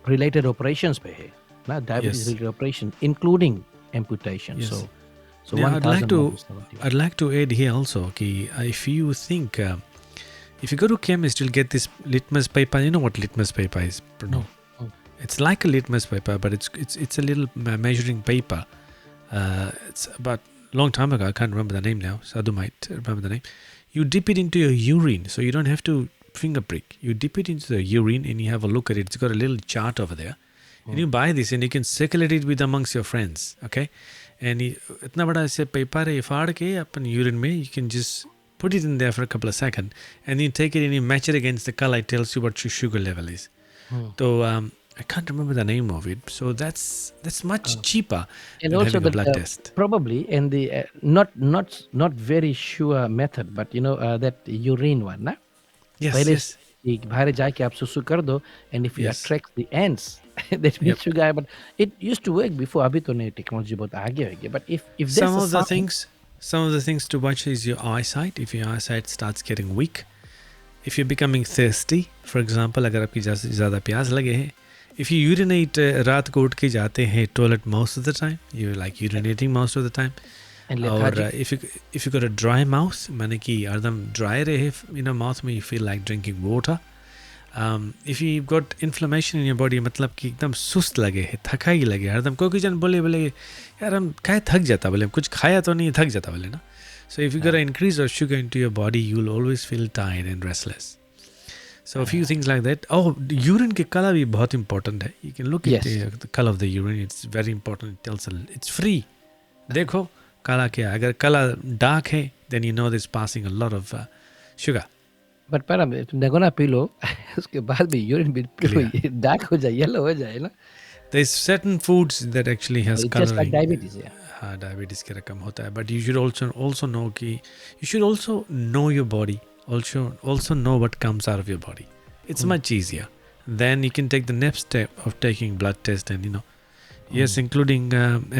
related operations पे है ना, diabetes Yes. related operation including amputation. Yes. So Yeah, I'd like 1171. to add here also कि if you think if you go to chemist you'll get this litmus paper. You know what litmus paper is, Bruno? It's like a litmus paper, but it's a little measuring paper. It's about long time ago. I can't remember the name now. Sadhu might remember the name. You dip it into your urine, so you don't have to finger prick. You dip it into the urine and you have a look at it. It's got a little chart over there. And you buy this and you can circulate it with amongst your friends. Okay? And इतना बड़ा ऐसे paper है, फाड़ के अपन urine में you can just put it in there for a couple of seconds and you take it and you match it against the color. It tells you what your sugar level is. So I can't remember the name of it. So that's much cheaper And than also having a the blood test. probably and the not very sure method, but you know that urine one ना. Yes, पहले yes. एक बाहर जाके आप सुसु कर दो, and if you Yes. attract the ants that means sugar है. But it used to work before. अभी तो नहीं, टेक्नोलॉजी बहुत आगे हो गई. But if there's Some a of the sign- things to watch is your eyesight. If your eyesight starts getting weak, if you're becoming thirsty, for example, अगर आपकी ज़्यादा प्यास लगे है, if you urinate रात को उठ के जाते हैं toilet most of the time, you're like urinating most of the time. and Or lethargic. if you got a dry mouth, माने कि एकदम dry रहे in a mouth में you feel like drinking water. If you've got inflammation in your body, मतलब कि एकदम सुस्त लगे है, थकाई लगे हरदम, कोई जन बोले यार हम काहे थक जाता, बोले कुछ खाया तो नहीं, थक जाता, बोले ना. So if you got an increase of sugar into your body, you'll always feel tired and restless. So a few things like that. Oh, urine के color भी बहुत important है. You can look at Yes. the color of the urine. It's very important. It tells it's free. देखो काला क्या है. अगर काला dark है, then you know there's passing a lot of sugar. But पर नेगोना पी लो उसके बाद भी यूरिन भी पी लो, डार्क हो जाए, येलो हो जाए ना. There's certain foods that actually has It's just like coloring. diabetes. Yeah. हाँ, diabetes के रकम होता है. But you should also know कि you should also know your body. Also know what comes out of your body. It's much easier. Then you can take the next step of taking blood test and you know. Yes, including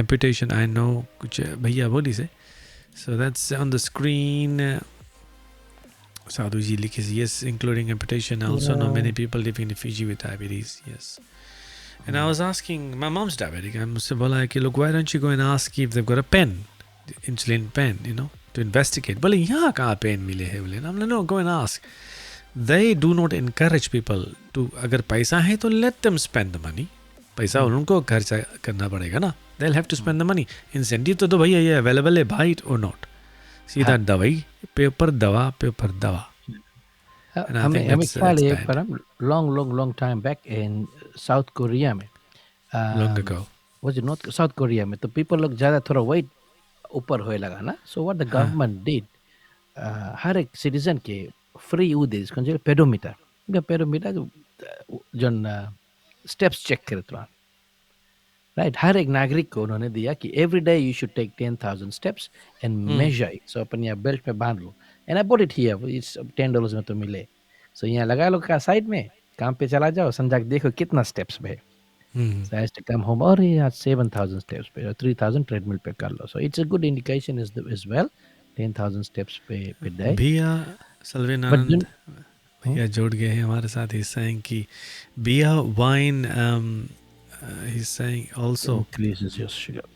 amputation. I know कुछ भैया बोली से. So that's on the screen. Sadhu ji लिखे से, yes, including amputation. I also know many people living in Fiji with diabetes. Yes. And I was asking, my mom's diabetic. I मुझसे बोला है कि look, why don't you go and ask if they've got a pen, insulin pen, you know, to investigate. बोले यहाँ कहाँ pen मिले है, बोले. I'm like, no, go and ask. They do not encourage people to, अगर पैसा है तो let them spend the money. पैसा उनको खर्चा करना पड़ेगा ना. They'll have to spend the money. Incentive तो भैया ये available है, buy it or not. सीधा दवाई पेपर दवा. And I think हमें that's ख्याल है bad. पर long time back in South Korea में long ago. वो जो नॉर्थ साउथ कोरिया में तो पीपल लोग ज़्यादा थोड़ा वेट ऊपर होए लगा ना. So what the government did, हर एक सिटीजन के फ्री वो दे इसको जो पेडोमीटर, पेडोमीटर जो स्टेप्स चेक करे तो राइट, हर एक नागरिक को उन्होंने दिया कि every day you should take 10,000 steps and measure it. So अपन यहाँ बेल्ट पे बांध लो. And I bought it here, it's $10 में तो मिले. सो यहाँ लगा लो का साइड में, काम पे चला जाओ, संजा के देखो कितना स्टेप्स पे. So I has to come home, और ये आज 7,000 steps पे और 3,000 treadmill पे कर लो. So it's a good indication as well, 10,000 steps पे day. भैया सलवीन But आनंद भैया जुड़ गए हैं हमारे साथ. He's saying कि beer, wine, he's saying also increases your sugar.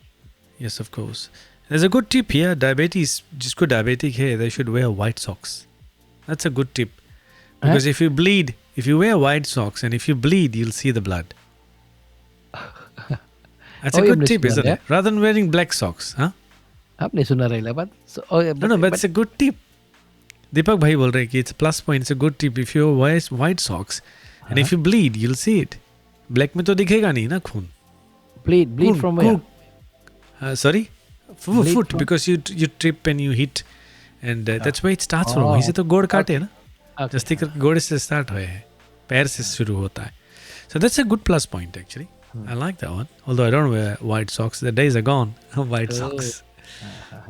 yes of course. There's a good tip here. Diabetes, जिसको diabetic है, they should wear white socks. That's a good tip because if you wear white socks and if you bleed, you'll see the blood. That's a good tip, isn't it? Rather than wearing black socks, huh? आपने सुना रहेगा बात. No, but it's a good tip. दीपक भाई बोल रहे हैं कि it's a plus point, it's a good tip. If you wear white socks and if you bleed, you'll see it. Black में तो दिखेगा नहीं ना खून. Bleed from where? Sorry? Foot, because you trip and you hit and that's where it starts from. इसे तो गोड़ काटे ना. जस्ती करके गोड़े से start हुए हैं. पैर से शुरू होता है. So that's a good plus point actually. I like that one. Although I don't wear white socks. The days are gone. White socks.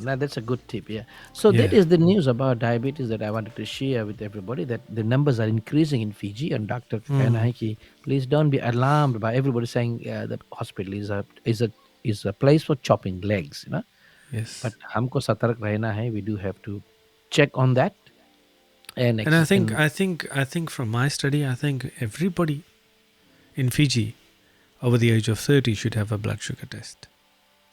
Now that's a good tip, yeah. So that is the news about diabetes that I wanted to share with everybody, that the numbers are increasing in Fiji, and Dr. Kanaiki, please don't be alarmed by everybody saying that hospital is a place for chopping legs, you know. Yes. But हमको सतर्क रहना है. We do have to check on that. And I think from my study, I think everybody in Fiji over the age of 30 should have a blood sugar test.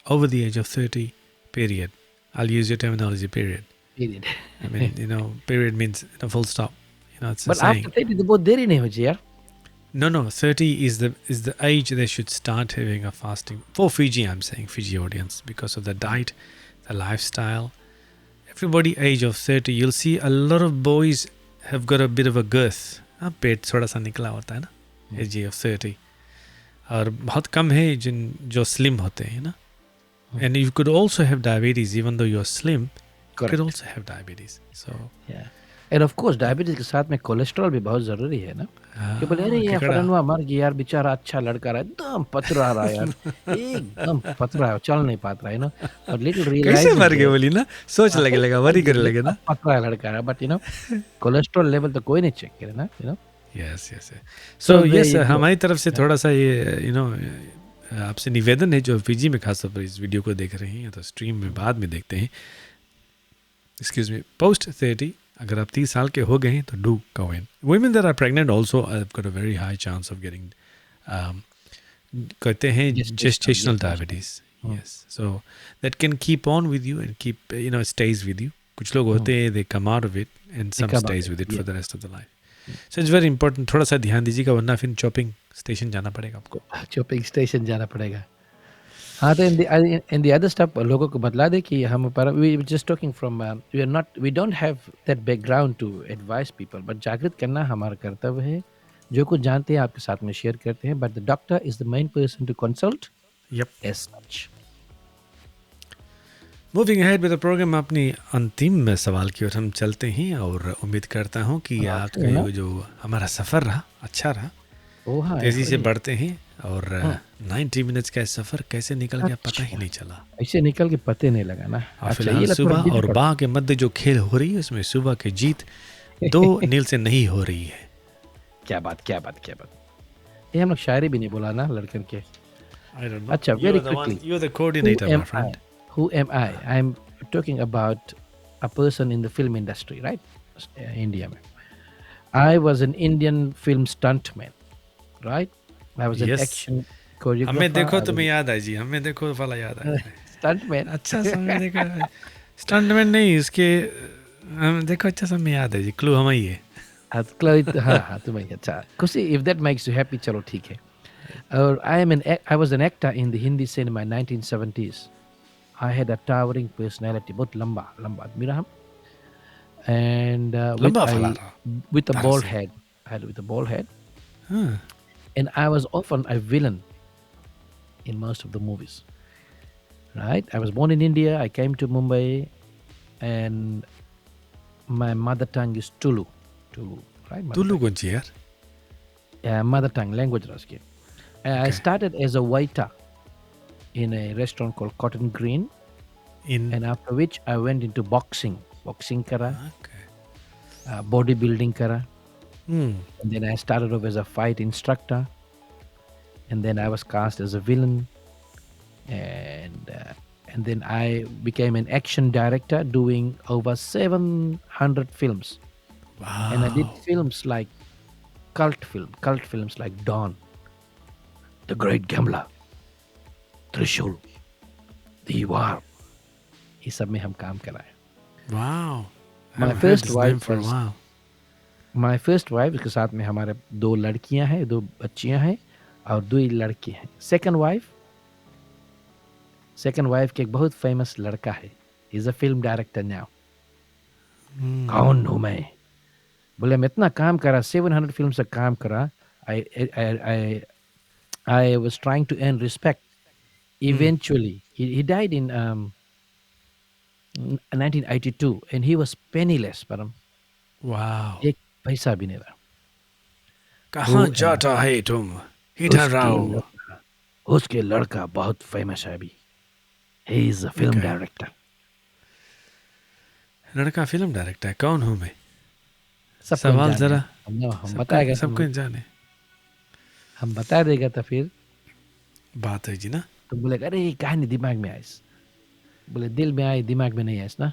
Over the age of 30, period. I'll use your terminology, period. Period. I mean, period means full stop. It's but a saying. After 30 तो बहुत देरी नहीं हो जी यार. No, 30 is the age they should start having a fasting. For Fiji, I'm saying, Fiji audience, because of the diet, the lifestyle. Everybody age of 30, you'll see a lot of boys have got a bit of a girth. पेट थोड़ा सा निकला होता है ना, age of 30. और बहुत कम है जो slim होते हैं ना. And you could also have diabetes even though you're slim. You could also have diabetes. So yeah. And of course diabetes के साथ में कोलेस्ट्रॉल भी बहुत जरूरी है ना. कि बोले अरे ये फलाना मर गया यार, बेचारा अच्छा लड़का रहा, एकदम पतला रहा यार, एकदम पतला है, चल नहीं पाता है ना. और लिटिल रियलाइज कैसे मर गए बोली ना, सोच लगा वरी करे लगे ना, पतला लड़का है. बट कोलेस्ट्रॉल लेवल तो कोई नहीं चेक करे ना. Yes. So yes, हमारी तरफ से थोड़ा सा ये आपसे निवेदन है, जो फीजी में खास तौर पर इस वीडियो को देख रहे हैं, तो स्ट्रीम में बाद में देखते हैं, एक्सक्यूज मी, पोस्ट 30, अगर आप 30 साल के हो गए हैं तो do go in. Women that are pregnant also have got a very high chance of getting कहते हैं gestational diabetes. Yes, so that can keep on with you and keep stays with you. कुछ लोग होते हैं they come out of it and some stays with it for the rest of the life. So it's very important. थोड़ा सा ध्यान दीजिएगा, वरना फिर चॉपिंग स्टेशन जाना पड़ेगा आपको. चॉपिंग स्टेशन जाना पड़ेगा. हाँ, तो इन द अदर स्टफ लोगों को बतला दे कि हम पर we just talking from we don't have that background to advice people, but जागृत करना हमारा कर्तव्य है. जो कुछ जानते हैं आपके साथ में शेयर करते हैं, but the doctor is the main person to consult. Yup, as such. Moving ahead with the programme, अपनी अंतिम सवाल की ओर हम चलते हैं, और उम्मीद करता हूं कि आपका जो हमारा सफ़र रहा अच्छा रहा. तेज़ी से बढ़ते हैं, और 90 मिनट्स का सफ़र कैसे निकल गया पता ही नहीं चला. ऐसे निकल के पते नहीं लगा ना. फिलहाल सुबह और बाह के मध्य जो खेल हो रही है, उसमें सुबह की जीत 2-0 से नहीं हो रही है. क्या बात. ये हम लोग शायरी भी नहीं बोला ना लड़कन के. I don't know. अच्छा, very quickly. You're the coordinator, my friend. Who am I? I'm talking about a person in the film industry, right? India में. I was an Indian film stuntman, right? I was an action choreographer. हमें देखो तुम्हें याद है जी, हमें देखो वाला याद है. Stuntman. अच्छा समय देखा. Stuntman नहीं, इसके हम देखो अच्छा समय याद है जी. क्लू हमें ही है. हाँ तुम्हें अच्छा. खुशी, if that makes you happy, चलो ठीक है. और I was an actor in the Hindi cinema in 1970s. I had a towering personality, बहुत लंबा आदमी रहा. And with a bald head. I had with a bald head. And I was often a villain in most of the movies. Right? I was born in India. I came to Mumbai, and my mother tongue is Tulu. Tulu, right? Mother Tulu tongue. कौन सी यार? Mother tongue language. Raske. I Okay. started as a waiter in a restaurant called Cotton Green, In and after which I went into boxing. Boxing kara, okay. bodybuilding kara. Hmm. And then I started off as a fight instructor, and then I was cast as a villain, and then I became an action director, doing over 700 films, and I did Wow. films like cult films like Dawn, The Great Gambler, Trishul, दीवार, ये सब में हम काम कराए. Wow. I My haven't heard first his name wife for a was while. My first wife, उसके साथ में हमारे 2 लड़कियां हैं, 2 बच्चियां हैं और 2 ही लड़के हैं. सेकंड वाइफ के एक बहुत फेमस लड़का है. Is a film director now. कौन हूं मैं? बोले मैं इतना काम करा, 700 फिल्म से काम करा. I was trying to earn respect. Eventually, he died in 1982, and he was penniless. परम Wow. एक पैसा भी नहीं रहा. कहाँ वो जाता है तुम? इधर आओ. उसके लड़का बहुत फेमस है अभी. He is a film Okay. director. लड़का फिल्म डायरेक्टर है. कौन हूँ मैं? सबको सवाल जाने. जरा हम बताएगा, सबको जाने. हम बता देगा तो फिर बात है जी ना. तुम बोलेगा अरे ये कहानी दिमाग में आइस. बोले दिल में आई, दिमाग में नहीं आइस ना.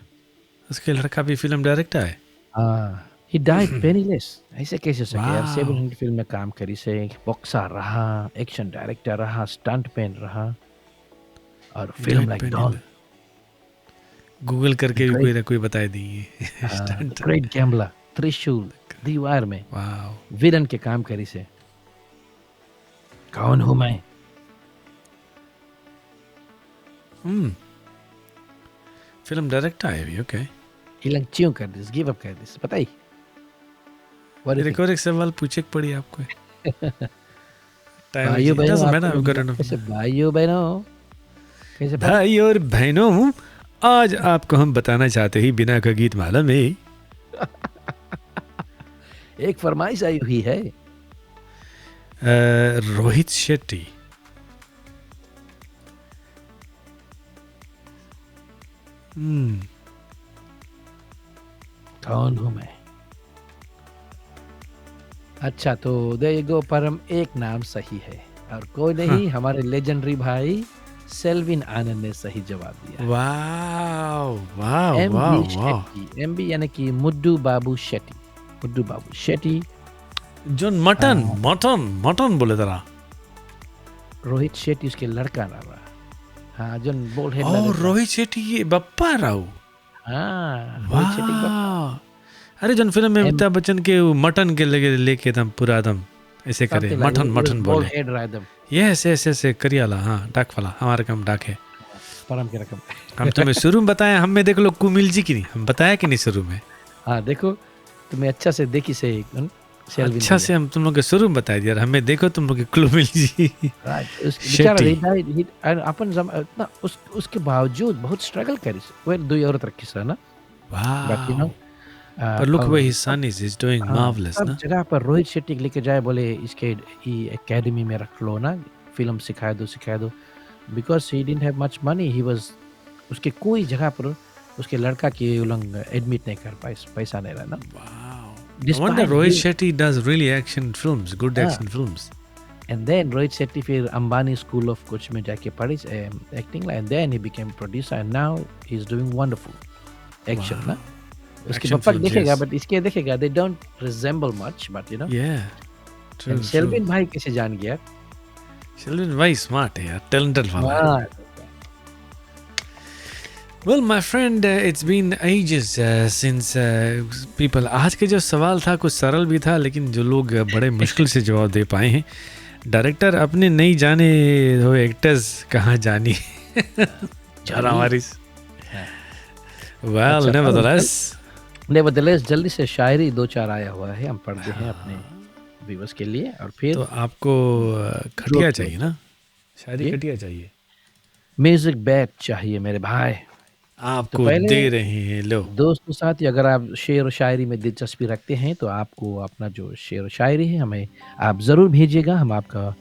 उसके लड़का भी फिल्म डायरेक्टर है. हाँ. He died penniless. ऐसे कैसे सके यार? Wow. 700 फिल्म में काम करी से, बॉक्सर रहा, एक्शन डायरेक्टर रहा, स्टंटमैन रहा और फिल्म लाइक डॉन, गूगल करके भी कोई ना कोई बता दिए. ग्रेट गैम्बलर, त्रिशूल, दीवार में वाओ. विलन के काम करी से. कौन हूं मैं? फिल्म डायरेक्टर है भी. ओके. इलंग च्यों कर दिस, गिव अप कर दिस. बताइए. What do you think? एक और एक सवाल पूछे पड़ी आपको. भाइयों बहनों, कैसे भाइयों बहनों, कैसे भाई और बहनों, आज आपको हम बताना चाहते हैं बिना का गीत माला में एक फरमाइश आई हुई है. रोहित शेट्टी. कौन हूं मैं? अच्छा तो देयर यू गो. परम एक नाम सही है और कोई नहीं, हमारे लेजेंडरी भाई सेल्विन आनंद ने सही जवाब दिया. Wow wow wow wow. MB यानी कि मुड्डू बाबू शेट्टी. मुड्डू बाबू शेट्टी. जो मटन बोले जरा. रोहित शेट्टी उसके लड़का नाम रहा. हाँ, जो बोल्ड हेड. और रोहित शेट्टी ये बप्पा राव. हाँ, रोहित शेट्टी वाह. अरे जन फिल्म में अमिताभ बच्चन के मटन के लेके एकदम पूरा एकदम ऐसे करे, मटन बोले. हेड रहा एकदम. यस यस यस करियाला. हाँ, डाक वाला. हमारे कम डाक है. परम की रकम. हम तुम्हें शुरू में बताया, हमें देख लो कुमिल जी की नहीं, हम बताया कि नहीं शुरू में. हाँ देखो, तुम्हें अच्छा से देखी से अच्छा से हम तुम लोग के शुरू में बता दिया. हमें देखो तुम लोग के कुमिल जी. अपन इतना उसके बावजूद बहुत स्ट्रगल करी. वो दुई औरत रखी सर ना. वाह. पर look way his son is doing marvellous ना. जगह पर रोहित शेट्टी लेके जाए, बोले इसके एकेडमी में रख लो ना, फिल्म सिखा दो. Because he didn't have much money. He was उसके कोई जगह पर उसके लड़का की उलंग एडमिट नहीं कर पाए, पैसा नहीं रहा ना. Wow. I wonder Rohit Shetty does really action films, good action films. And then Rohit Shetty फिर अंबानी स्कूल ऑफ कुछ में जाके पढ़ी एक्टिंग ला, and then he became producer and now he's doing wonderful action ना. उसके पापा देखेगा, but इसके देखेगा, they don't resemble much, but you know. Yeah. True. शेल्विन भाई कैसे जान गया? शेल्विन भाई स्मार्ट है यार, talented वाला. Well, my friend, it's been ages since people. आज के जो सवाल था कुछ सरल भी था, लेकिन जो लोग बड़े मुश्किल से जवाब दे पाए हैं. डायरेक्टर अपने नहीं जाने हो, एक्टर्स कहाँ जानी. हमारी. Well, nevertheless, जल्दी से शायरी 2-4 आया हुआ है, हम पढ़ते हैं अपने व्यूअर्स के लिए. और फिर तो आपको खटिया चाहिए ना, शायरी जी। घटिया चाहिए। म्यूजिक बैट चाहिए मेरे भाई। तो आपको पहले दे रहे हैं, लो। दोस्तों साथी, अगर आप शेर व शायरी में दिलचस्पी रखते हैं तो आपको अपना जो शेर व शायरी है हमें आप ज़रूर भेजिएगा। हम आपका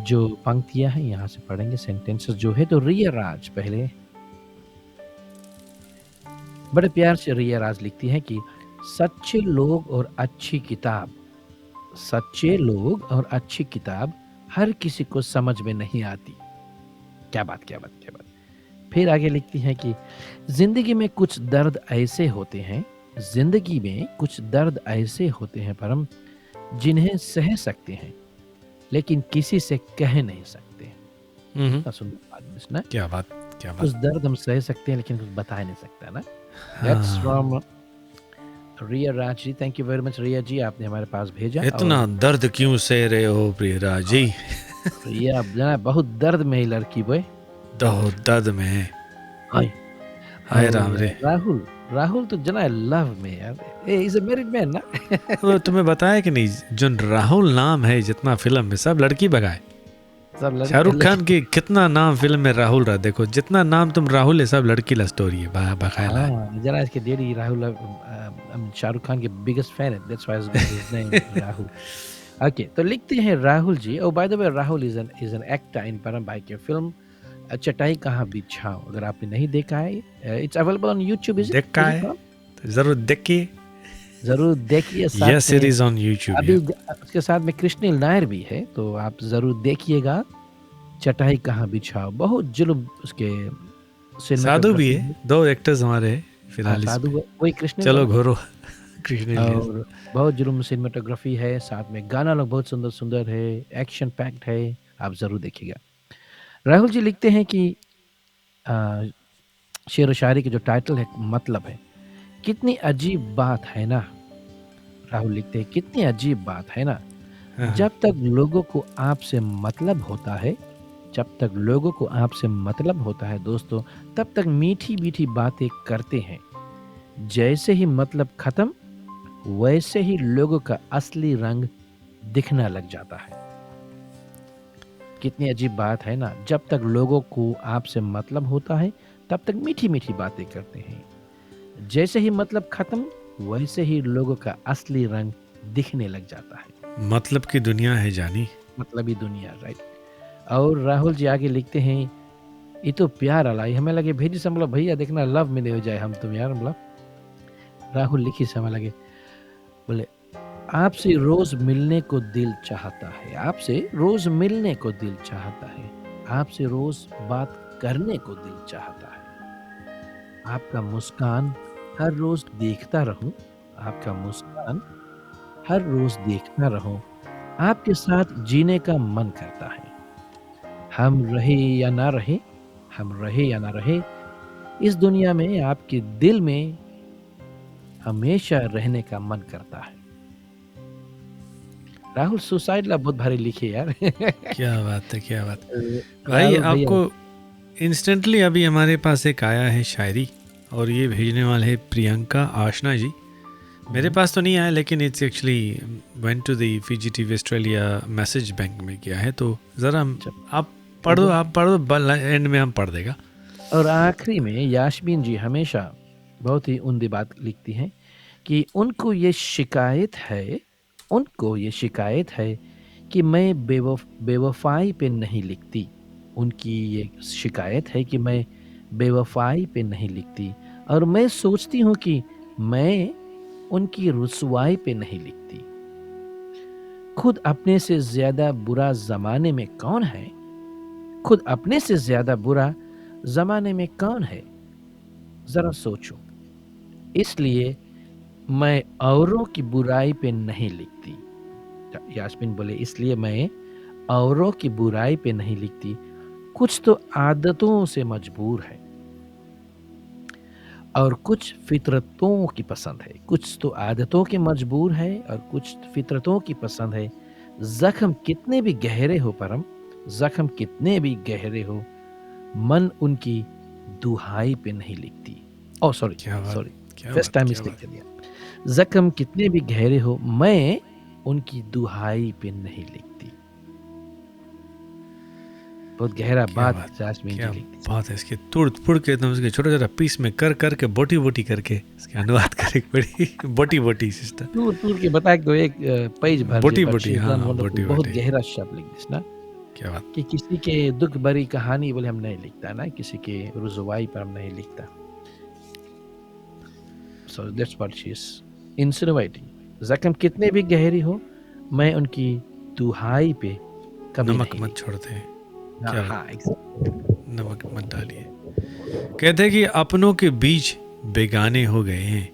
जो पंक्तियाँ हैं यहाँ से पढ़ेंगे, सेंटेंसेस जो है। तो रिया राज पहले बड़े प्यार से रिया राज लिखती हैं कि सच्चे लोग और अच्छी किताब, सच्चे लोग और अच्छी किताब हर किसी को समझ में नहीं आती। क्या बात, क्या बात, क्या बात। फिर आगे लिखती हैं कि जिंदगी में कुछ दर्द ऐसे होते हैं, जिंदगी में कुछ दर्द ऐसे होते हैं परम, जिन्हें सह सकते हैं लेकिन किसी से कह नहीं सकते। कितना सुंदर बात है ना। क्या बात, क्या कुछ बात। दर्द हम सह सकते हैं लेकिन कुछ बता नहीं सकता ना। दैट्स हाँ, from Riya Raj ji. Thank you very much Riya ji, आपने हमारे पास भेजा। इतना और दर्द क्यों सह रहे हो प्रियराज जी? रिया जना बहुत दर्द में ही लड़की बे। तो दर्द में है। हाय। हाय और राम रे। राहुल, राहुल तो जना लव में यार। इज अ मैरिड मैन ना। वो तुम्हें बताया कि नहीं, जो राहुल नाम है जितना फिल्म में सब लड़की भगाए। सब शाहरुख खान लड़के। की कितना नाम फिल्म में राहुल रहा, देखो जितना नाम तुम राहुल है सब लड़की ला स्टोरी है, बकायला है। हाँ, जना इसके डैडी राहुल शाहरुख खान के बिगेस्ट फैन है। That's why his name Rahul. Okay, तो लिखते हैं राहुल जी। और by the way Rahul is an actor in परम भाई की फिल्म चटाई कहाँ बिछाऊं। अगर आपने नहीं देखा है, it's available on YouTube. Is देखा इट है परम? तो जरूर देखिए। जरूर देखिए। यह साथ में सीरीज ऑन यूट्यूब अभी है। उसके साथ में कृष्णिल नायर भी है, तो आप जरूर देखिएगा। चटाई कहाँ बिछाओ, बहुत जुल्म उसके साधु भी सिनेमेटोग्राफी है, है। 2 एक्टर्स हमारे हैं हाँ, फिलहाल साधु इसमें। वही कृष्णिल चलो वाला। घोरो कृष्ण लिए। और बहुत जुल्म सिनेमेटोग्राफी है, साथ में गाना लोग बहुत सुंदर सुंदर है, एक्शन पैक्ड है। आप जरूर देखिएगा। राहुल जी लिखते हैं कि आ, शेर व शायरी के जो टाइटल है मतलब है, कितनी अजीब बात है ना। राहुल लिखते हैं कितनी अजीब बात है ना, हाँ, हाँ। जब तक लोगों को आपसे मतलब होता है, जब तक लोगों को आपसे मतलब होता है दोस्तों, तब तक मीठी मीठी बातें करते हैं। जैसे ही मतलब खत्म, वैसे ही लोगों का असली रंग दिखना लग जाता है। कितनी अजीब बात है ना, जब तक लोगों को आपसे मतलब होता है तब तक मीठी मीठी बातें करते हैं। जैसे ही मतलब खत्म, वैसे ही लोगों का असली रंग दिखने लग जाता है। मतलब की दुनिया है जानी। मतलब ही दुनिया, राइट। और राहुल जी आगे लिखते हैं, ये तो प्यार अलाई हमें लगे भेजी से मतलब भैया देखना लव में नहीं हो जाए हम तुम यार मतलब। राहुल लिखी से हमें लगे बोले, आपसे रोज मिलने को दिल चाहता है, आपसे रोज मिलने को दिल चाहता है, आपसे रोज बात करने को दिल चाहता है। आपका मुस्कान हर रोज देखता रहूं, आपका मुस्कान हर रोज देखता रहूं, आपके साथ जीने का मन करता है। हम रहे या ना रहे, हम रहे या ना रहे, इस दुनिया में आपके दिल में हमेशा रहने का मन करता है। राहुल सुसाइड ला बहुत भारी लिखे यार। क्या बात है, क्या बात। भाई राहुल भैया। आपको इंस्टेंटली अभी हमारे पास एक आया है शायरी, और ये भेजने वाले हैं प्रियंका आशना जी। मेरे पास तो नहीं आया, लेकिन it's actually went to the Fiji TV Australia message bank में गया है। तो ज़रा आप पढ़ दो, आप पढ़ दो, एंड में हम पढ़ देगा। और आखिरी में यास्मीन जी हमेशा बहुत ही उम्दा बात लिखती हैं कि उनको ये शिकायत है, उनको ये शिकायत है कि मैं बेवफाई पे नहीं लिखती। उनकी ये शिकायत है कि मैं बेवफाई पे नहीं लिखती, और मैं सोचती हूँ कि मैं उनकी रुसवाई पे नहीं लिखती। खुद अपने से ज्यादा बुरा जमाने में कौन है, खुद अपने से ज्यादा बुरा जमाने में कौन है, जरा सोचो। इसलिए मैं औरों की बुराई पे नहीं लिखती। यास्मीन बोले, इसलिए मैं औरों की बुराई पे नहीं लिखती, कुछ तो आदतों से मजबूर है और कुछ फितरतों की पसंद है। कुछ तो आदतों के मजबूर है और कुछ फितरतों की पसंद है। जख्म कितने भी गहरे हो परम, जख्म कितने भी गहरे हो, मन उनकी दुहाई पे नहीं लिखती। ओ सॉरी क्या बात, सॉरी, क्या फर्स्ट बात, टाइम क्या मिस्टेक बात। कर दिया। जख्म कितने भी गहरे हो, मैं उनकी दुहाई पे नहीं लिखती। बहुत गहरा क्या बात बात, जास्मीन जी क्या लिखती थी। बात है। इसके तुड़ फुड़ के एकदम उसके छोटा छोटा पीस में कर कर के बोटी बोटी करके इसके अनुवाद करे बड़ी बोटी बोटी सिस्टर टूर टूर के बताए तो एक पेज भर बोटी जे, but बोटी, she's हाँ done हाँ, wonderful, बोटी बहुत बोटी, गहरा शब्द लिख दिस ना, क्या बात। कि किसी के दुख भरी कहानी बोले हम नहीं लिखता ना, किसी के रुजवाई पर हम नहीं लिखता। So that's what she is insinuating. जख्म कितने भी गहरी हो, मैं उनकी दुहाई पे कभी नमक नहीं मत छोड़ते हैं, लिखता। क्या हाँ, नमक मत डालिए। कहते हैं कि अपनों के बीच बेगाने हो गए हैं,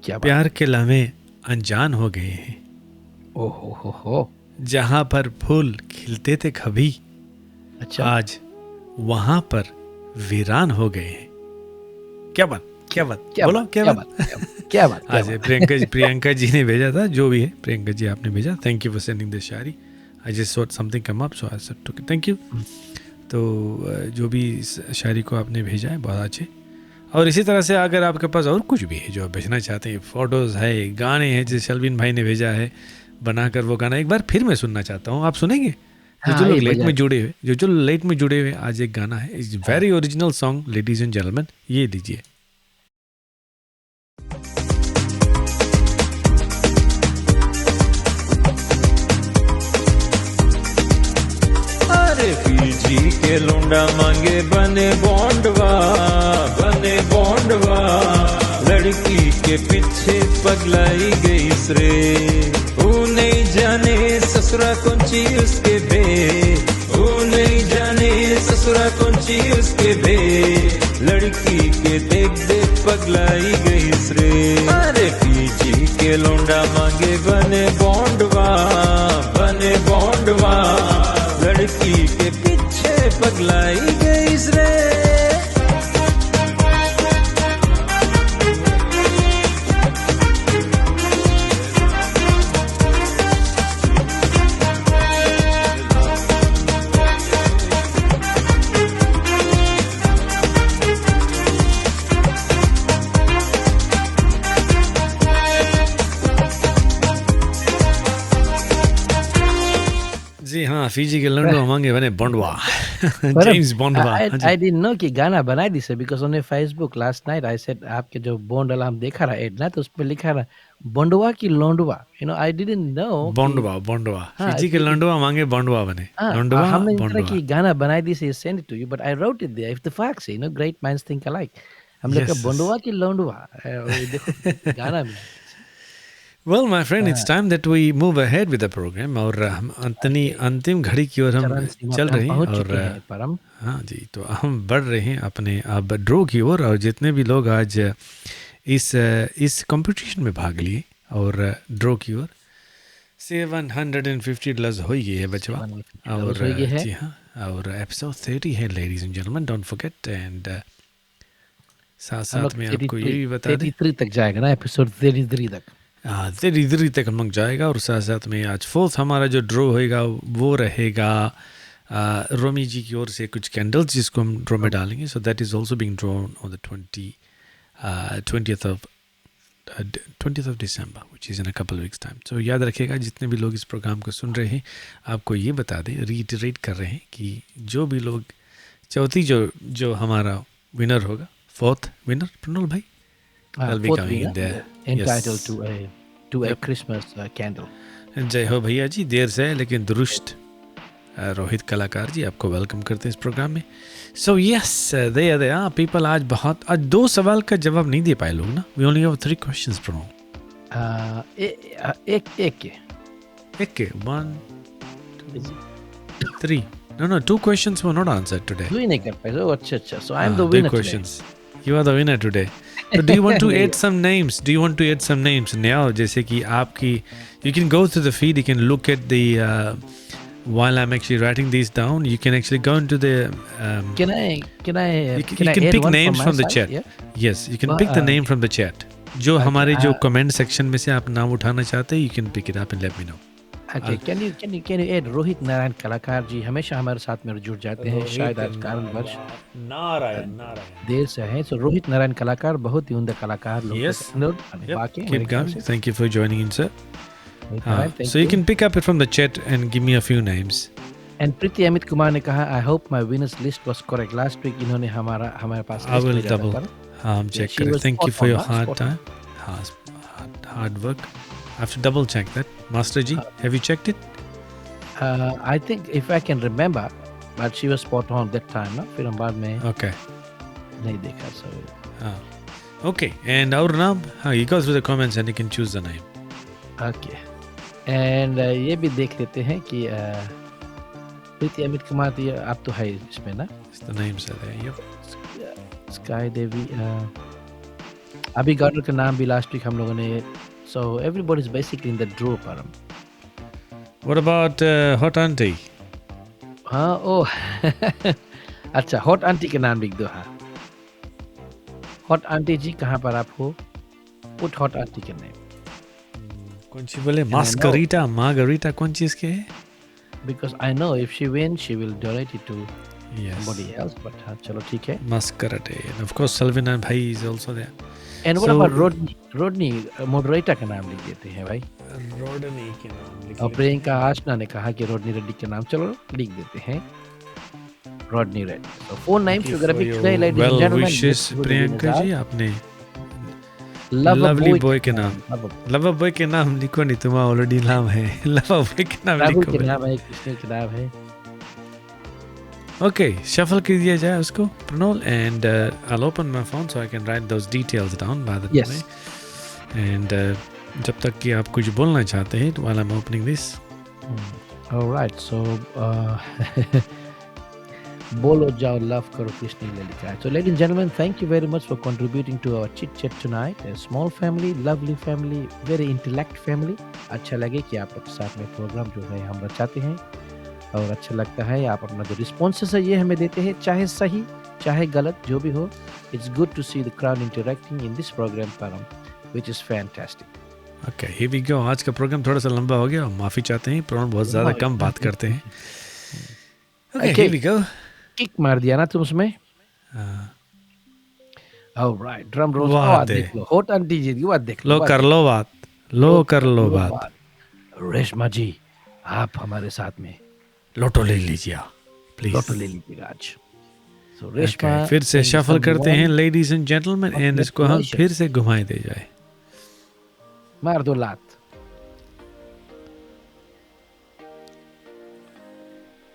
क्या बात। प्यार के लम्हे अनजान हो गए हैं, ओ हो, जहाँ पर फूल खिलते थे कभी अच्छा, आज वहाँ पर वीरान हो गए हैं। क्या बात, क्या बात, क्या बोलो बात, क्या क्या बात। बात, क्या बात, क्या आज बात। प्रियंका जी ने भेजा था, जो भी है प्रियंका जी आपने भेजा, thank you for sending the shayari. I just thought something come up so I said to thank you. तो जो भी इस शायरी को आपने भेजा है बहुत अच्छे। और इसी तरह से अगर आपके पास और कुछ भी है जो आप भेजना चाहते हैं, फोटोज़ है, गाने हैं, जैसे शलवीन भाई ने भेजा है बनाकर वो गाना एक बार फिर मैं सुनना चाहता हूँ, आप सुनेंगे? जो लोग एक लेट बजा में जुड़े हुए, जो लेट में जुड़े हुए, आज एक गाना है, it's very original song ladies and gentleman, ये लीजिए। अरे फीजी के लुंडा मांगे बने बॉन्डवा, लड़की के पीछे पगलाई गई रे, वो नहीं जाने ससुरा कौन ची उसके बे, वो नहीं जाने ससुरा कौन ची उसके बे, लड़की के देख देख पगलाई गई रे। अरे फीजी के लुंडा मांगे बने बॉन्डवा, लड़की के पीछे पगलाई गई रे। जी हाँ, फीजी के लंडो मांगे बने बॉन्डवा, पर जेम्स बॉन्डवा। आई डिडंट नो कि गाना बनाई this because on Facebook last night I said आपके जो बॉन्ड वाला हम देखा रहा एड ना, तो उस पे लिखा रहा बॉन्डवा की लोंडवा, you know I didn't know बॉन्डवा, हाँ, फीजी के लंडवा मांगे बॉन्डवा बने, लंडवा हमने इस तरह बॉन्डवा। की गाना बनाई दी से send it to you, but I wrote it there, if the facts, you know, great minds think alike, हम लोग का बॉन्डवा की लोंडवा, देखो गाना में। Well, my friend, it's time that we move ahead with the program और हम अंतिम घड़ी की ओर हम चल रहे हैं और परम, हाँ जी, तो हम बढ़ रहे हैं अपने अब ड्रॉ की ओर। और जितने भी लोग आज इस कंपटीशन में भाग लिए और ड्रॉ की ओर, $750 हो गई है बचवा, और जी हाँ, और एपिसोड 30 है ladies and gentleman, don't forget. And साथ में आपको ये भी बता दें 33 तक जाएगा ना, एपिसोड 33 तक, हाँ, धीरे तक हम लोग जाएगा। और साथ में आज फोर्थ हमारा जो ड्रॉ होएगा वो रहेगा रोमी जी की ओर से कुछ कैंडल्स जिसको हम ड्रॉ में डालेंगे। So that is also being drawn on the 20th of December, which is in a couple of weeks time. So याद रखिएगा, जितने भी लोग इस प्रोग्राम को सुन रहे हैं, आपको ये बता दें, रीइटरेट कर रहे हैं कि जो भी लोग चौथी जो हमारा विनर होगा, फोर्थ विनर प्रणल भाई, will be coming in there, entitled to a Christmas candle. जय हो भैया जी, देर से लेकिन दुरुस्त रोहित कलाकार जी आपको वेलकम करते हैं इस प्रोग्राम में। सो यस, दे पीपल आज 2 सवाल का जवाब नहीं दे पाए लोग ना, we only have 3 questions from एक के 1 2 3 no 2 questions were not answered today. दो ही नहीं कर पाए, तो अच्छा, so I am the winner today. You are the winner today. So do you want to add some names? Now, जैसे कि आपकी, you can go to the feed, you can look at the while I'm actually writing these down, you can actually go into the Can I you can add pick one names from the my chat. side? Yeah? Yes, you can pick the name from the chat. जो हमारे जो comment section में से आप नाम उठाना चाहते हैं, you can pick it up and let me know. Okay, can you add Rohit Narayan कलाकार जी, हमेशा हमारे साथ में जुड़ जाते हैं, शायद आज कारणवश नारायण देर से हैं। So रोहित नारायण कलाकार बहुत ही उम्दा कलाकार लोग, Yes. वाकई Keep going. Thank you for joining in, sir. Thank So you can pick up it from the chat and give me a few names. And Priti Amit Kumar ने कहा I hope my winners list was correct last week इन्होंने हमारे पास I list will भेजा था double. पर हाँ हम check करें. Thank you for your hard time. हाँ, hard work. I have to double check that. Master Ji, have you checked it? I think if I can remember but she was spot on that time ना फिर हम बाद में Okay. नहीं देखा सो हाँ. Okay. And our नाम, हाँ, you go through the comments and you can choose the name. Okay and ये भी देख लेते हैं कि प्रीति अमित कुमार तो आप तो है इसमें ना It's the names are there. Yep. Sky Devi अभी गार्डनर का नाम भी लास्ट वीक हम लोगों ने so everybody is basically in the draw पर What about Hot Auntie? हाँ ओ अच्छा हॉट आंटी के नाम लिख दो हाँ हॉट आंटी जी कहाँ पर आप हो पुट हॉट आंटी के नेम कौन सी बोले? Mascarita, Margarita, कौन चीज़ के है? because I know if she wins she will donate it to Yes. somebody else but हाँ चलो ठीक है Mascarate. And of course, Salvina Bhai is also there. and what So- about Rodney moderator का नाम लिख देते हैं भाई Rodney के नाम लिख और प्रियंका आशना ने कहा कि रोडनी रेड्डी के नाम चलो लिख देते हैं रोडनी Reddy so four names you're gonna be today ladies and well gentlemen wishes Let's go to Priyanka the जी. आपने Lover लवली boy बॉय के नाम, लवर बॉय के नाम लिखो नहीं, तुम्हारा ऑलरेडी नाम है. लवर बॉय के नाम राहुल लिखो. के नाम है कृष्ण के नाम है Okay, shuffle कर दिया जाए उसको, Pranol, and I'll open my phone so I can write those details down by the Yes. way. And जब तक कि आप कुछ बोलना चाहते हैं while I'm opening this. all right so बोलो जाओ लव करो कृष्ण ने लिखा है so ladies and gentlemen thank you very much for contributing to our chit chat tonight a small family lovely family very intellect family अच्छा लगे कि आप लोग के साथ में प्रोग्राम जो है हम रचाते हैं और अच्छा लगता है आप अपना जो रिस्पॉन्सेस है ये हमें देते हैं चाहे सही चाहे गलत जो भी हो it's good to see the crowd interacting in this programme परम which is fantastic Okay, here we go. आज का प्रोग्राम थोड़ा सा लंबा हो गया, माफ़ी चाहते हैं, प्रणव बहुत ज़्यादा कम बात करते हैं. Okay, Okay. here we go. Kick मार दिया ना तुम उसमें हाँ. ऑलराइट ड्रम रोल वाह आवाज दे. देख लो हॉट आंटी जी की आवाज देख लो लो कर लो बात, लो कर लो बात. रेशमा जी आप हमारे साथ में लोटो ले लीजिए प्लीज. लोटो ले लीजिएगा आज So, रेशमा Okay, फिर से is शफल करते हैं someone- ladies and gentleman and इसको हम फिर से घुमाए दे जाए. मार दो लात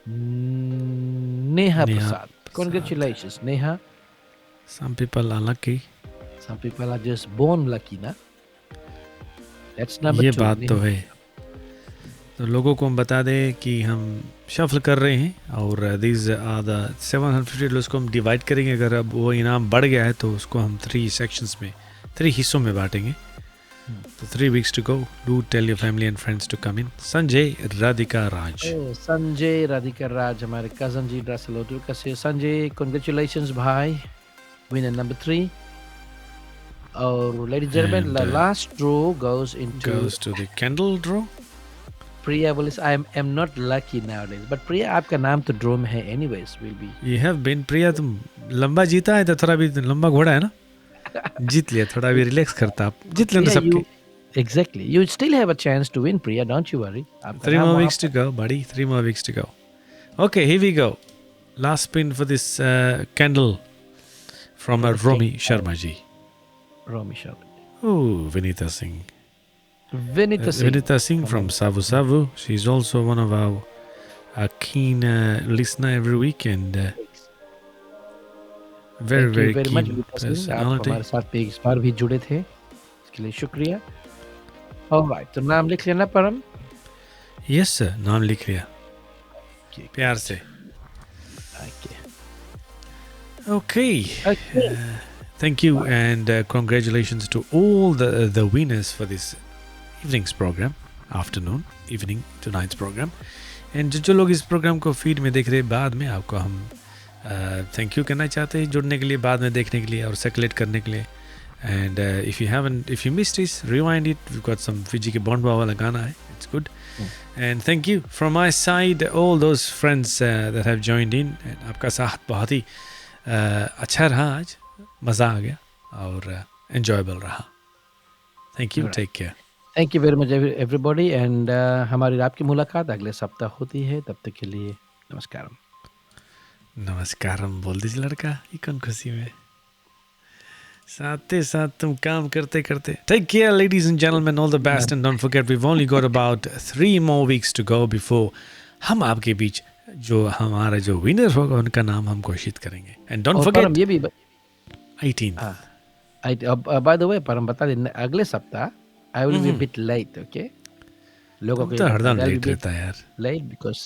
नेहा नेहा प्रसाद congratulations Neha Some people are lucky. some people are just born lucky ना that's number ये 2 बात तो है. तो लोगों को हम बता दें कि हम शफल कर रहे हैं और these are the 750 उसको हम डिवाइड करेंगे. अगर अब वो इनाम बढ़ गया है तो उसको हम 3 सेक्शंस में 3 हिस्सों में बांटेंगे. तो 3 weeks to go. Do tell your family and friends to come in. Sanjay Radhika राज. संजय राधिका राज हमारे कजन जी ड्रासलोटू का से संजय कॉन्ग्रेचुलेशंस भाई विनर नंबर 3 और ladies and gentleman the last draw goes Goes to the candle draw. Priya बोले I am not lucky nowadays but Priya आपका नाम तो ड्रॉ में है anyways will be You have been Priya, तुम लंबा जीता है तो थोड़ा भी लंबा घोड़ा है ना, जीत लिया, थोड़ा भी रिलैक्स करता. आप जीत लेते सबके. exactly you still have a chance to win Priya don't you worry 3 more weeks to go, buddy. 3 more weeks to go. Okay, here we go. Last spin for this candle from Romi Sharma ji. Romi Sharma Oh, Vinita Singh. Vinita Singh Vinita Singh from Savu Savu. She's also one of our keen listener every week and very Thank you very very much keen Vinita Singh आप personality. हमारे साथ पे इस बार भी जुड़े थे इसके लिए शुक्रिया. ऑलराइट तो नाम लिख लेना परम. Yes sir, नाम लिख लिया प्यार से. Okay. Okay. Thank you and congratulations to all the winners for this evening's program, afternoon, evening, tonight's program. And जो लोग इस प्रोग्राम को फीड में देख रहे हैं बाद में, आपको हम थैंक यू कहना चाहते हैं जुड़ने के लिए, बाद में देखने के लिए और सर्कुलेट करने के लिए. And if you missed this, rewind it. We've got some Fiji के बॉन्डवा वाला गाना है. It's good. And thank you from my side, all those friends that have joined in. And आपका साथ बहुत ही अच्छा रहा आज, मज़ा आ गया और enjoyable रहा. Thank you. Alright. Take care. Thank you very much everybody and हमारी आपकी मुलाकात अगले सप्ताह होती है. तब तक के लिए Namaskaram. नमस्कारम बोल दीजिए लड़का, ये कौन खुशी में साथ ही साथ तुम काम करते करते. Take care, ladies and gentlemen, all the best, and don't forget we've only got about 3 more weeks to go before हम आपके बीच जो हमारा जो विनर होगा उनका नाम हम घोषित करेंगे. And don't और forget परम ये भी 18th. बाय द वे परम बता दे अगले सप्ताह I will be bit late. Okay लोगों तुम को तो हरदम लेट रहता है यार. लेट बिकॉज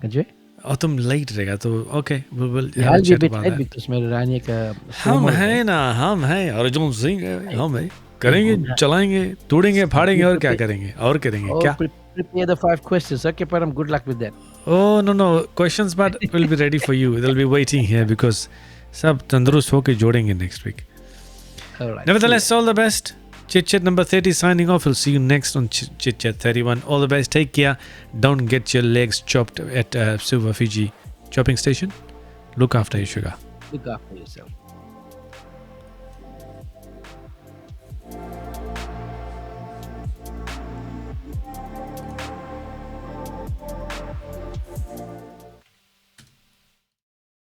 कंजे और तुम लेट रहेगा तो okay will I will be bit late because मेरे रानी का हम हैं ना, हम हैं अर्जुन सिंह है, हम हैं, करेंगे, चलाएंगे, तोड़ेंगे, फाड़ेंगे और क्या करेंगे और करेंगे क्या. Prepare the 5 questions. Okay, Param, good luck with that. Oh no, questions but will be ready for you. They'll be waiting here because सब तंदुरुस्त होके जोड़ेंगे next week. All right. Nevertheless, all the best. Chit Chat number 30 signing off. We'll see you next on Chit Chat 31. All the best. Take care. Don't get your legs chopped at Suva Fiji chopping station. Look after you, sugar. Look after yourself.